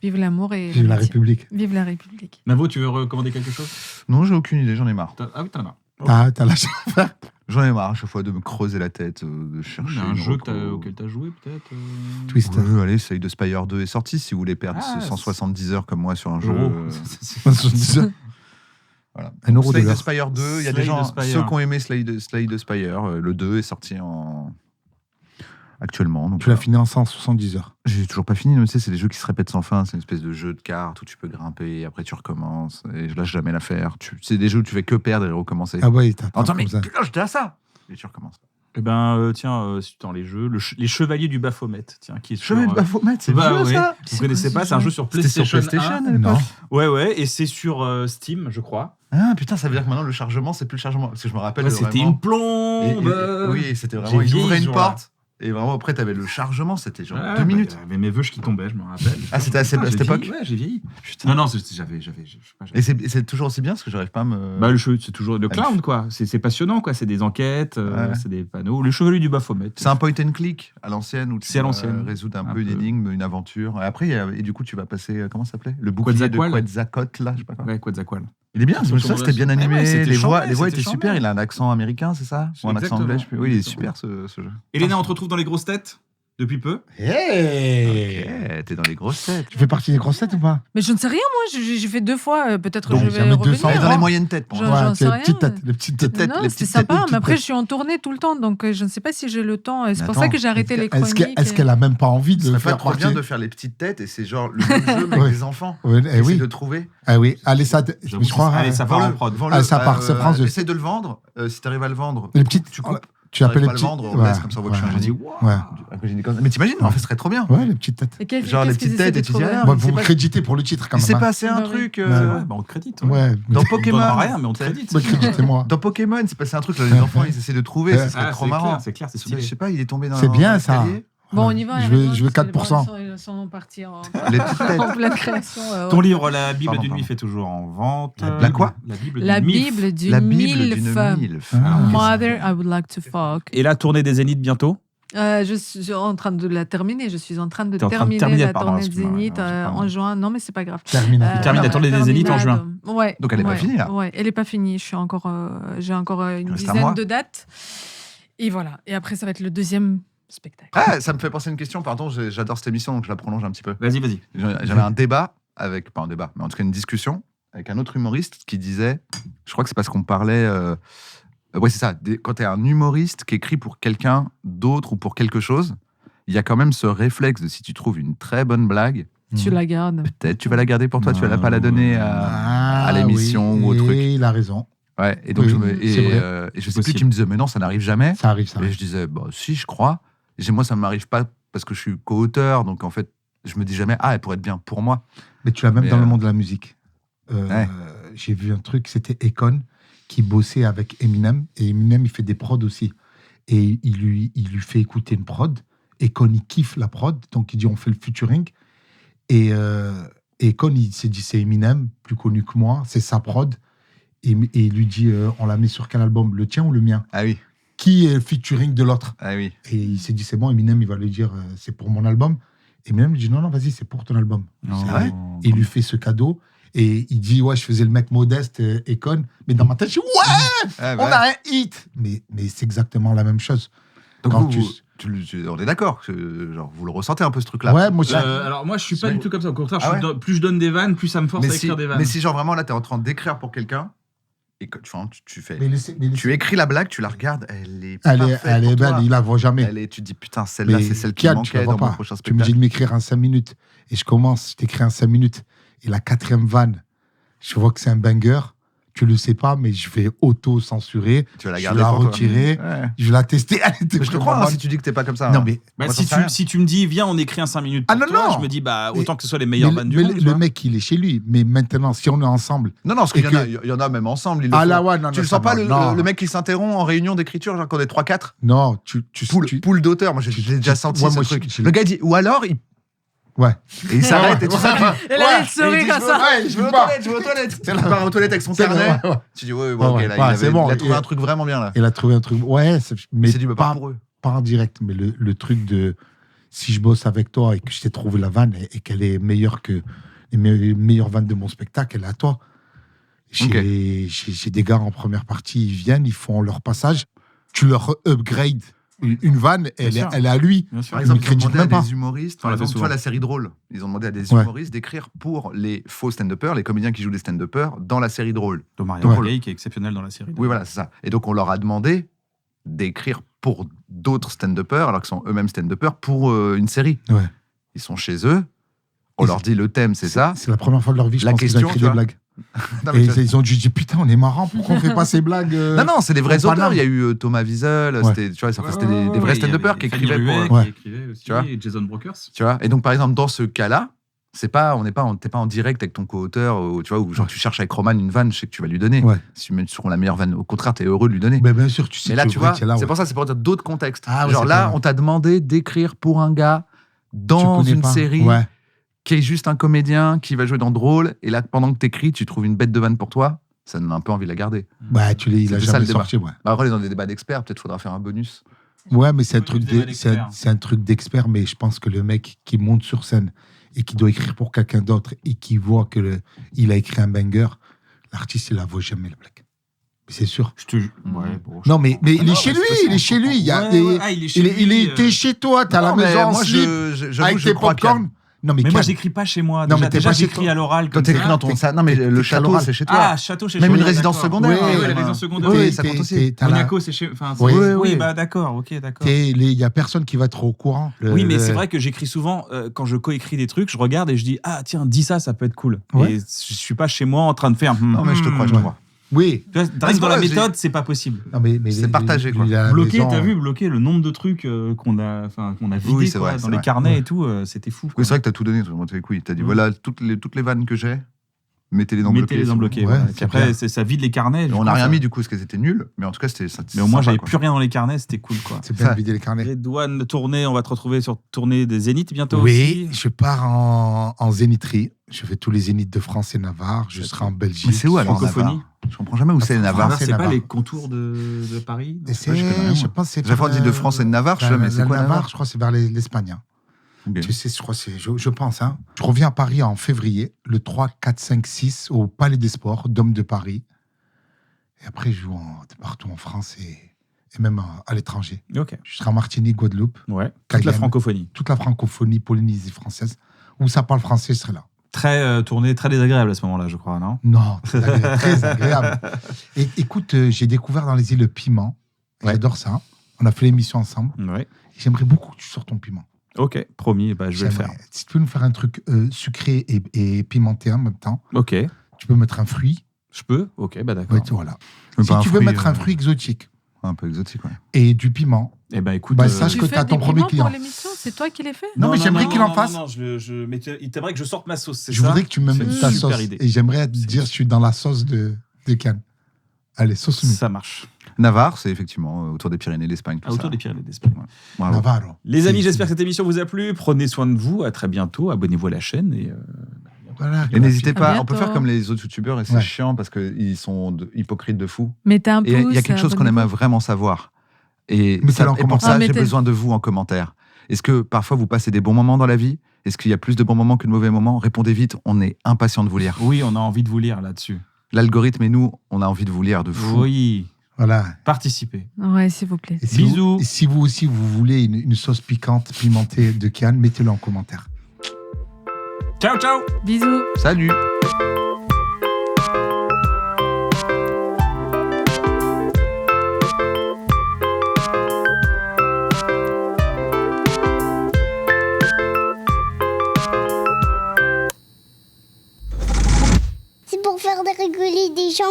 vive l'amour et Vive la l'amitié. République. Vive la République. Navo, tu veux recommander quelque chose? Non, j'ai aucune idée, j'en ai marre. Ah oui, t'en as marre. T'as lâché l'affaire. J'en ai marre à chaque fois de me creuser la tête, de chercher. Il y a un une jeu reco. auquel t'as joué, peut-être Twist. Ouais, allez, Slay the Spire 2 est sorti. Si vous voulez perdre Ah, 170 heures comme moi sur un jeu. Euro. Voilà. Un euro de Slay the l'heure. Spire 2, il y a Slay des gens, the Spire. ceux qui ont aimé Slay the Spire, le 2 est sorti actuellement. Donc Tu l'as fini en 170 heures. J'ai toujours pas fini, mais tu sais, c'est des jeux qui se répètent sans fin. C'est une espèce de jeu de cartes où tu peux grimper, après tu recommences. Et je lâche jamais l'affaire. C'est des jeux où tu fais que perdre et recommencer. Ah ouais, t'as Attends, mais comme ça. putain, j'étais à ça. Et tu recommences. Eh ben, tiens, dans les jeux, les Chevaliers du Baphomet, tiens, qui est sur... Chemin de Baphomet, c'est Bah vieux ouais. ça. Vous connaissez pas, c'est un jeu sur C'était sur PlayStation, PlayStation 1. à l'époque. Non. Ouais, ouais, et c'est sur Steam, je crois. Ah putain, ça veut dire que maintenant le chargement, c'est plus le chargement. Parce que je me rappelle. Ouais, c'était vraiment- une plombe. Oui, c'était vraiment. J'ai Il ouvrait vieilli une ce jour-là. porte. Et vraiment, après, t'avais le chargement, c'était genre Ah, 2 minutes. J'avais mes vœux qui tombaient, je me rappelle. Ah, c'était à cette Putain, j'ai époque vieilli. Ouais, j'ai vieilli. Putain. Non, non, j'avais. Je sais pas, Et c'est toujours aussi bien parce que j'arrive pas à me. Bah, le jeu, c'est toujours le Ah, clown, quoi. C'est passionnant, quoi. C'est des enquêtes, Ouais. c'est des panneaux. Le Chevalier du Baphomet. C'est un point and click à l'ancienne où tu C'est à l'ancienne. résoudre un Un peu une peu. énigme, une aventure. Et après, et du coup, tu vas passer. Comment ça s'appelait? Le bouclier de Quetzalcoatl. Quetzalcoatl, là, je sais pas quoi. Ouais, Quetzalcoatl. Il est bien, Ils sont ça c'était bien tombés animé, dessus. Ouais, ouais, les voix c'était étaient super, charmé. il a un accent américain, c'est ça? Ou un accent Exactement. anglais, je sais plus. Oui, il est Exactement. super ce jeu. Elena, on te retrouve dans les grosses têtes depuis peu. Hey Ok, t'es dans les grosses têtes. Tu fais partie des grosses têtes ou pas? Mais je ne sais rien, moi. J'ai fait 2 fois. Peut-être Donc, je ça vais met revenir. 200 Elle est dans les Hein moyennes têtes pour Je- moi. j'en c'est sais les rien. petites têtes, les petites têtes. Non, les c'est petites sympa. têtes, Mais après, têtes. je suis en tournée tout le temps, donc je ne sais pas si j'ai le temps. Et c'est pour Mais ça attends, que j'ai arrêté les Est-ce chroniques. qu'elle a même pas envie Ce de serait pas faire trop partie bien de faire les petites têtes et c'est genre le même jeu mais Ouais. avec des enfants. Ouais, eh Essaye oui. de trouver. Ah oui, allez, ça, J'avoue, je crois. allez, ça part en Vends-le, prod. vends-le. Ah, ça part, ça prend de- Essaye de le vendre. Si t'arrives à le vendre, Les petites. tu coupes. Tu appelles T'arrives les pas à le petits. vendre, on laisse comme ça, on voit que je suis un Je dis, génie. waouh. Ouais. Mais t'imagines, en fait, ce serait trop bien. Ouais, les petites têtes. Et qu'est-ce- Genre les qu'est-ce qu'ils petites têtes, essaient et de tu dis, trouver alors, Bon, il vous s'est me pas- créditez pour le titre quand il même. s'est hein. passé un Bah oui. truc. Ouais. Ouais, bah on te crédite. Ouais. Ouais. Dans On te Pokémon. donnera rien, mais on te tu sais, crédite. Bah, créditez-moi. Dans Pokémon, c'est passé un truc, là, les enfants, ils essaient de trouver, Ouais. ce serait Ah, trop c'est marrant. clair, c'est clair, c'est Je stylé. sais pas, il est tombé dans C'est bien, ça. l'escalier. Bon, on y va. Je Ariana, veux parce que les 4%. gens, ils sont partis en Les petites têtes. en pleine création. Ton livre, La Bible Pardon, d'une pardon. MILF, est toujours en vente. La quoi La Bible La d'une MILF. Bible d'une La Bible MILF. d'une MILF. Ah. Mother, I would like to fuck. Et la tournée des Zéniths bientôt. Je suis en train de la terminer. Je suis en train de T'es en train de terminer terminer, la pardon, tournée de excuse-moi, Zénith ouais, j'ai pas- en juin. Non, mais c'est pas grave. Terminé. Tu termines la tournée des Zéniths en juin. Ouais. Donc elle est pas ouais, finie, là. Ouais, elle est pas finie. Je suis encore, j'ai encore une reste un dizaine mois. de dates. Et voilà. Et après, ça va être le deuxième spectacle. Ah, ça me fait penser à une question, pardon, j'adore cette émission, donc je la prolonge un petit peu. Vas-y, vas-y. J'avais un débat avec, pas un débat, mais en tout cas une discussion avec un autre humoriste qui disait, je crois que c'est parce qu'on parlait, ouais c'est ça, quand t'es un humoriste qui écrit pour quelqu'un d'autre ou pour quelque chose, il y a quand même ce réflexe de si tu trouves une très bonne blague, Tu la gardes. peut-être tu vas la garder pour toi, tu vas pas la donner à l'émission oui, ou au truc. et il a raison. Ouais, et donc Oui, je me, c'est vrai. et je sais plus Possible. qui me disait, mais non, ça n'arrive jamais. Ça arrive, ça Et arrive. je disais, bah si, je crois. Moi, ça ne m'arrive pas parce que je suis co-auteur, donc en fait, je me dis jamais, ah, elle pourrait être bien pour moi. Mais tu l'as même Mais, dans le monde de la musique. Ouais. J'ai vu un truc, c'était Akon qui bossait avec Eminem. Et Eminem, il fait des prods aussi. Et il lui fait écouter une prod. Akon, il kiffe la prod. Donc, il dit, on fait le featuring. Et Akon, il s'est dit, c'est Eminem, plus connu que moi. C'est sa prod. Et il lui dit, on la met sur quel album, le tien ou le mien? Ah oui, Qui est le featuring de l'autre? ah oui. Et il s'est dit, c'est bon, Eminem, il va lui dire, c'est pour mon album. Eminem lui dit, non, vas-y, c'est pour ton album. Ah ouais Et il lui fait ce cadeau. Et il dit, ouais, je faisais le mec modeste, Akon. Mais dans ma tête, je dis, ouais, Ah, on bah, a un hit. Mais c'est exactement la même chose. donc quand on est d'accord, que genre, vous le ressentez un peu ce truc-là. Ouais, moi, je... Alors moi, je suis pas C'est- du tout comme ça. Au contraire, Ah ouais plus je donne des vannes, plus ça me force mais, à écrire des vannes. mais si genre vraiment là, t'es en train d'écrire pour quelqu'un, et que tu fais... mais laissez- Tu écris la blague, tu la regardes, elle est Elle parfaite est pour belle, toi. il la voit jamais. Tu dis, putain, celle-là, Mais c'est celle qui Kian, tu la manquait vois dans mon pas. prochain Tu me dis spectacle. de m'écrire en 5 minutes. Et je commence, je t'écris en 5 minutes. Et la 4e vanne, je vois que c'est un banger. Tu le sais pas, mais je vais auto-censurer. Tu vas la Je garder vais la pour toi. retirer. Ouais. Je vais la tester. Elle était Mais je te vraiment crois hein, bonne. si tu dis que t'es pas comme ça. Non, hein. mais Bah, Moi, si, j'en sais rien. si tu me dis, viens, on écrit un 5 minutes pour Ah, non, toi, non. je me dis, bah, Mais- autant que ce soit les meilleures vannes du monde. tu le vois. mec, il est chez lui. Mais maintenant, si on est ensemble. Non, parce qu'il Et y en a même ensemble. Ils le Ah font. là, ouais, non, Tu non, le ça sens pas, va. Non. le mec qui s'interrompt en réunion d'écriture, genre qu'on est 3-4 Non, Poule d'auteur, moi j'ai déjà senti ouais, ce moi, truc. j'ai- Le gars dit, ou alors, Ouais. et il s'arrête et tout ça. Et là, il sourit comme ça. Ouais, Je vais aux toilettes. Il part aux toilettes avec son C'est carnet. vrai, ouais. Tu dis, ouais, Ouais, ok, ouais. là, Ouais, c'est bon. il a trouvé Et- un truc vraiment bien là. Il a trouvé un truc. Ouais, mais Il s'est dit, bah, pas pour eux. pas en direct. Mais le truc de si je bosse avec toi et que je t'ai trouvé la vanne et qu'elle est meilleure que les meilleures vannes de mon spectacle, elle est à toi. J'ai des gars en première partie, ils viennent, ils font leur passage. Tu leur upgrade une vanne, elle sûr. est à lui. Bien sûr. Par Ils me exemple, ils ont créditent demandé même à pas. des humoristes, On par l'a fait exemple, tu vois souvent. la série drôle, ils ont demandé à des Ouais. humoristes d'écrire pour les faux stand-uppers, les comédiens qui jouent des stand-uppers dans la série drôle. Dont Mario Ouais. Pagay, qui est exceptionnel dans la série. Oui, voilà, c'est ça. Et donc, on leur a demandé d'écrire pour d'autres stand-uppers, alors qu'ils sont eux-mêmes stand-uppers, pour une série. Ouais. Ils sont chez eux, on Et leur dit le thème, c'est ça. C'est la première fois de leur vie, je La pense qu'ils ont question, écrit tu des vois. blagues. Non, mais Et tu vois- ils ont dû dire putain, on est marrant, pourquoi on fait pas ces blagues non, c'est des vrais au auteurs. Paname. Il y a eu Thomas Wiesel, Ouais. c'était, tu vois, c'était des vrais stand-uppers qui écrivaient pour. Ouais. Qui écrivait aussi, Tu vois. et Jason Brokers. Tu vois. Et donc, par exemple, dans ce cas-là, t'es pas en direct avec ton co-auteur, tu vois, ou genre tu cherches avec Roman une vanne, je sais que tu vas lui donner. Ouais. Si tu mets sur la meilleure vanne, au contraire, t'es heureux de lui donner. Ben, bien sûr, tu sais Mais là, que tu vois, c'est là, c'est ouais. pour ça, c'est pour dire d'autres contextes. Ah ouais, genre c'est là, pas- on t'a demandé d'écrire pour un gars Tu dans connais une pas. série Ouais. qui est juste un comédien qui va jouer dans Drôle, et là, pendant que t'écris, tu trouves une bête de vanne pour toi, ça donne un peu envie de la garder. Bah, il C'est a ça, le jamais débat. sorti, ouais. Bah, après, on est dans des débats d'experts, peut-être faudra faire un bonus. Ouais, mais c'est un Oui, truc le débat c'est un, d'expert. c'est un truc d'expert, mais je pense que le mec qui monte sur scène et qui doit écrire pour quelqu'un d'autre et qui voit que il a écrit un banger, l'artiste, il la voit jamais, le blague. C'est sûr. Je te ouais, bon, je Non, mais comprends. il Non, est chez mais lui, c'est il est chez lui. Il y a Ouais, des- ouais, ah, il est chez lui, il était chez toi, t'es à la Non, mais maison en moi, slip, j'avoue, avec je tes crois popcorn. Non, mais Mais moi, Kian, j'écris pas chez moi. Non, mais Déjà, t'es pas chez j'écris toi. à l'oral. Toi, comme t'écris ça. dans ton salon. Non, mais t'es le à château, l'oral. c'est chez toi. Ah, château chez Même chez une moi, résidence d'accord. secondaire. Oui, hein, la ouais. résidence secondaire. Oui, t'es- ça compte aussi. t'es- t'as la- Monaco, c'est chez. Enfin, Oui, oui, oui. bah d'accord, ok, d'accord. il y a personne qui va être au courant. Oui, mais c'est vrai que j'écris souvent, quand je coécris des trucs, je regarde et je dis, ah tiens, dis ça, ça peut être cool. Ouais. Et je suis pas chez moi en train de faire. Non, mais je te crois, je te Ouais. crois. Oui. Tu vois, c'est Rien que dans la vrai, méthode, c'est pas possible. Non, mais C'est partagé, quoi. lui, à la Bloqué, maison, t'as vu, bloqué le nombre de trucs qu'on a vidé Oui, c'est quoi, vrai, dans c'est les vrai. carnets Ouais. et tout, c'était fou. Oui, quoi. c'est vrai que t'as tout donné, tu monté les couilles. T'as dit, Mm. voilà, toutes les vannes que j'ai, mettez-les dans Mettez-les dans bloqué. bloqué. Ouais, voilà. Et c'est puis après, bien. ça vide les carnets. du On coup, n'a rien ça- mis du coup, parce que c'était nul, mais en tout cas, c'était ça. Mais au moins, j'avais quoi. plus rien dans les carnets, c'était cool quoi. C'est bien Ça. de vider les carnets. Redouane tournée, on va te retrouver sur tournée des Zéniths bientôt Oui, aussi. je pars en zénithrie. Je fais tous les zéniths de France et Navarre. Je serai en Belgique. Mais c'est où alors Francophonie. Navarre Je comprends jamais où c'est France, Navarre. c'est C'est pas Navarre. les contours de Paris non Et je connais rien, je moi. pense que c'est J'ai fois dit de France et de Navarre, je sais pas, mais c'est quoi Navarre Je crois que c'est vers l'Espagne. Ok. Tu sais, je crois que c'est, je pense. Hein. Je reviens à Paris en février, le 3, 4, 5, 6, au Palais des Sports, Dôme de Paris. Et après, je joue partout en France et même à l'étranger. Ok. Je serai en Martinique, Guadeloupe, Ouais. Toute la Cayenne. francophonie. toute la francophonie, Polynésie française. Où ça parle français, je serai là. Très tournée, très désagréable à ce moment-là, je crois, non? Non, très agréable. Et écoute, j'ai découvert dans les îles le piment. Ouais. J'adore ça. On a fait l'émission ensemble. Ouais. J'aimerais beaucoup que tu sortes ton piment. Ok, promis, bah, je vais le faire. J'aimerais. Si tu peux nous faire un truc sucré et pimenté en même temps, Ok, tu peux mettre un fruit. je peux? Ok, bah d'accord. Ouais, voilà. Mais Si pas un tu veux fruit, mettre un fruit exotique un peu exotique, ouais. et du piment, Eh ben écoute, Bah, sache Tu que fais t'as ton des premier piments client. pour l'émission, c'est toi qui les fais? Non, mais j'aimerais qu'il en fasse. Non, mais t'aimerais que je sorte ma sauce, c'est je ça? voudrais que tu me C'est mettes une ta super sauce. idée. Et j'aimerais te dire, je suis dans la sauce de Cannes. Allez, sauce-nous. Ça marche. Navarre, c'est effectivement autour des Pyrénées, l'Espagne. tout Autour ça. des Pyrénées d'Espagne. Bravo. Navarro. Les amis, C'est- j'espère que cette émission vous a plu. Prenez soin de vous. À très bientôt. Abonnez-vous à la chaîne. Et Voilà. Et n'hésitez À pas, on peut bientôt. faire comme les autres youtubeurs et c'est Ouais. chiant parce qu'ils sont hypocrites de fou. Mettez un Et pouce. il y a quelque chose qu'on aimerait vraiment savoir. Et, Mettez-le ça- en et pour commentaire. ça, Ah, j'ai mettez- besoin de vous en commentaire. Est-ce que parfois vous passez des bons moments dans la vie? Est-ce qu'il y a plus de bons moments que de mauvais moments? Répondez vite, on est impatient de vous lire. oui, on a envie de vous lire là-dessus. L'algorithme et nous, on a envie de vous lire de fou. Oui, Voilà. participez. Ouais, s'il vous plaît. Et Bisous. Si vous aussi, vous voulez une sauce piquante, pimentée de Cannes, mettez-le en commentaire. Ciao, ciao. Bisous. Salut! C'est pour faire rigoler des gens.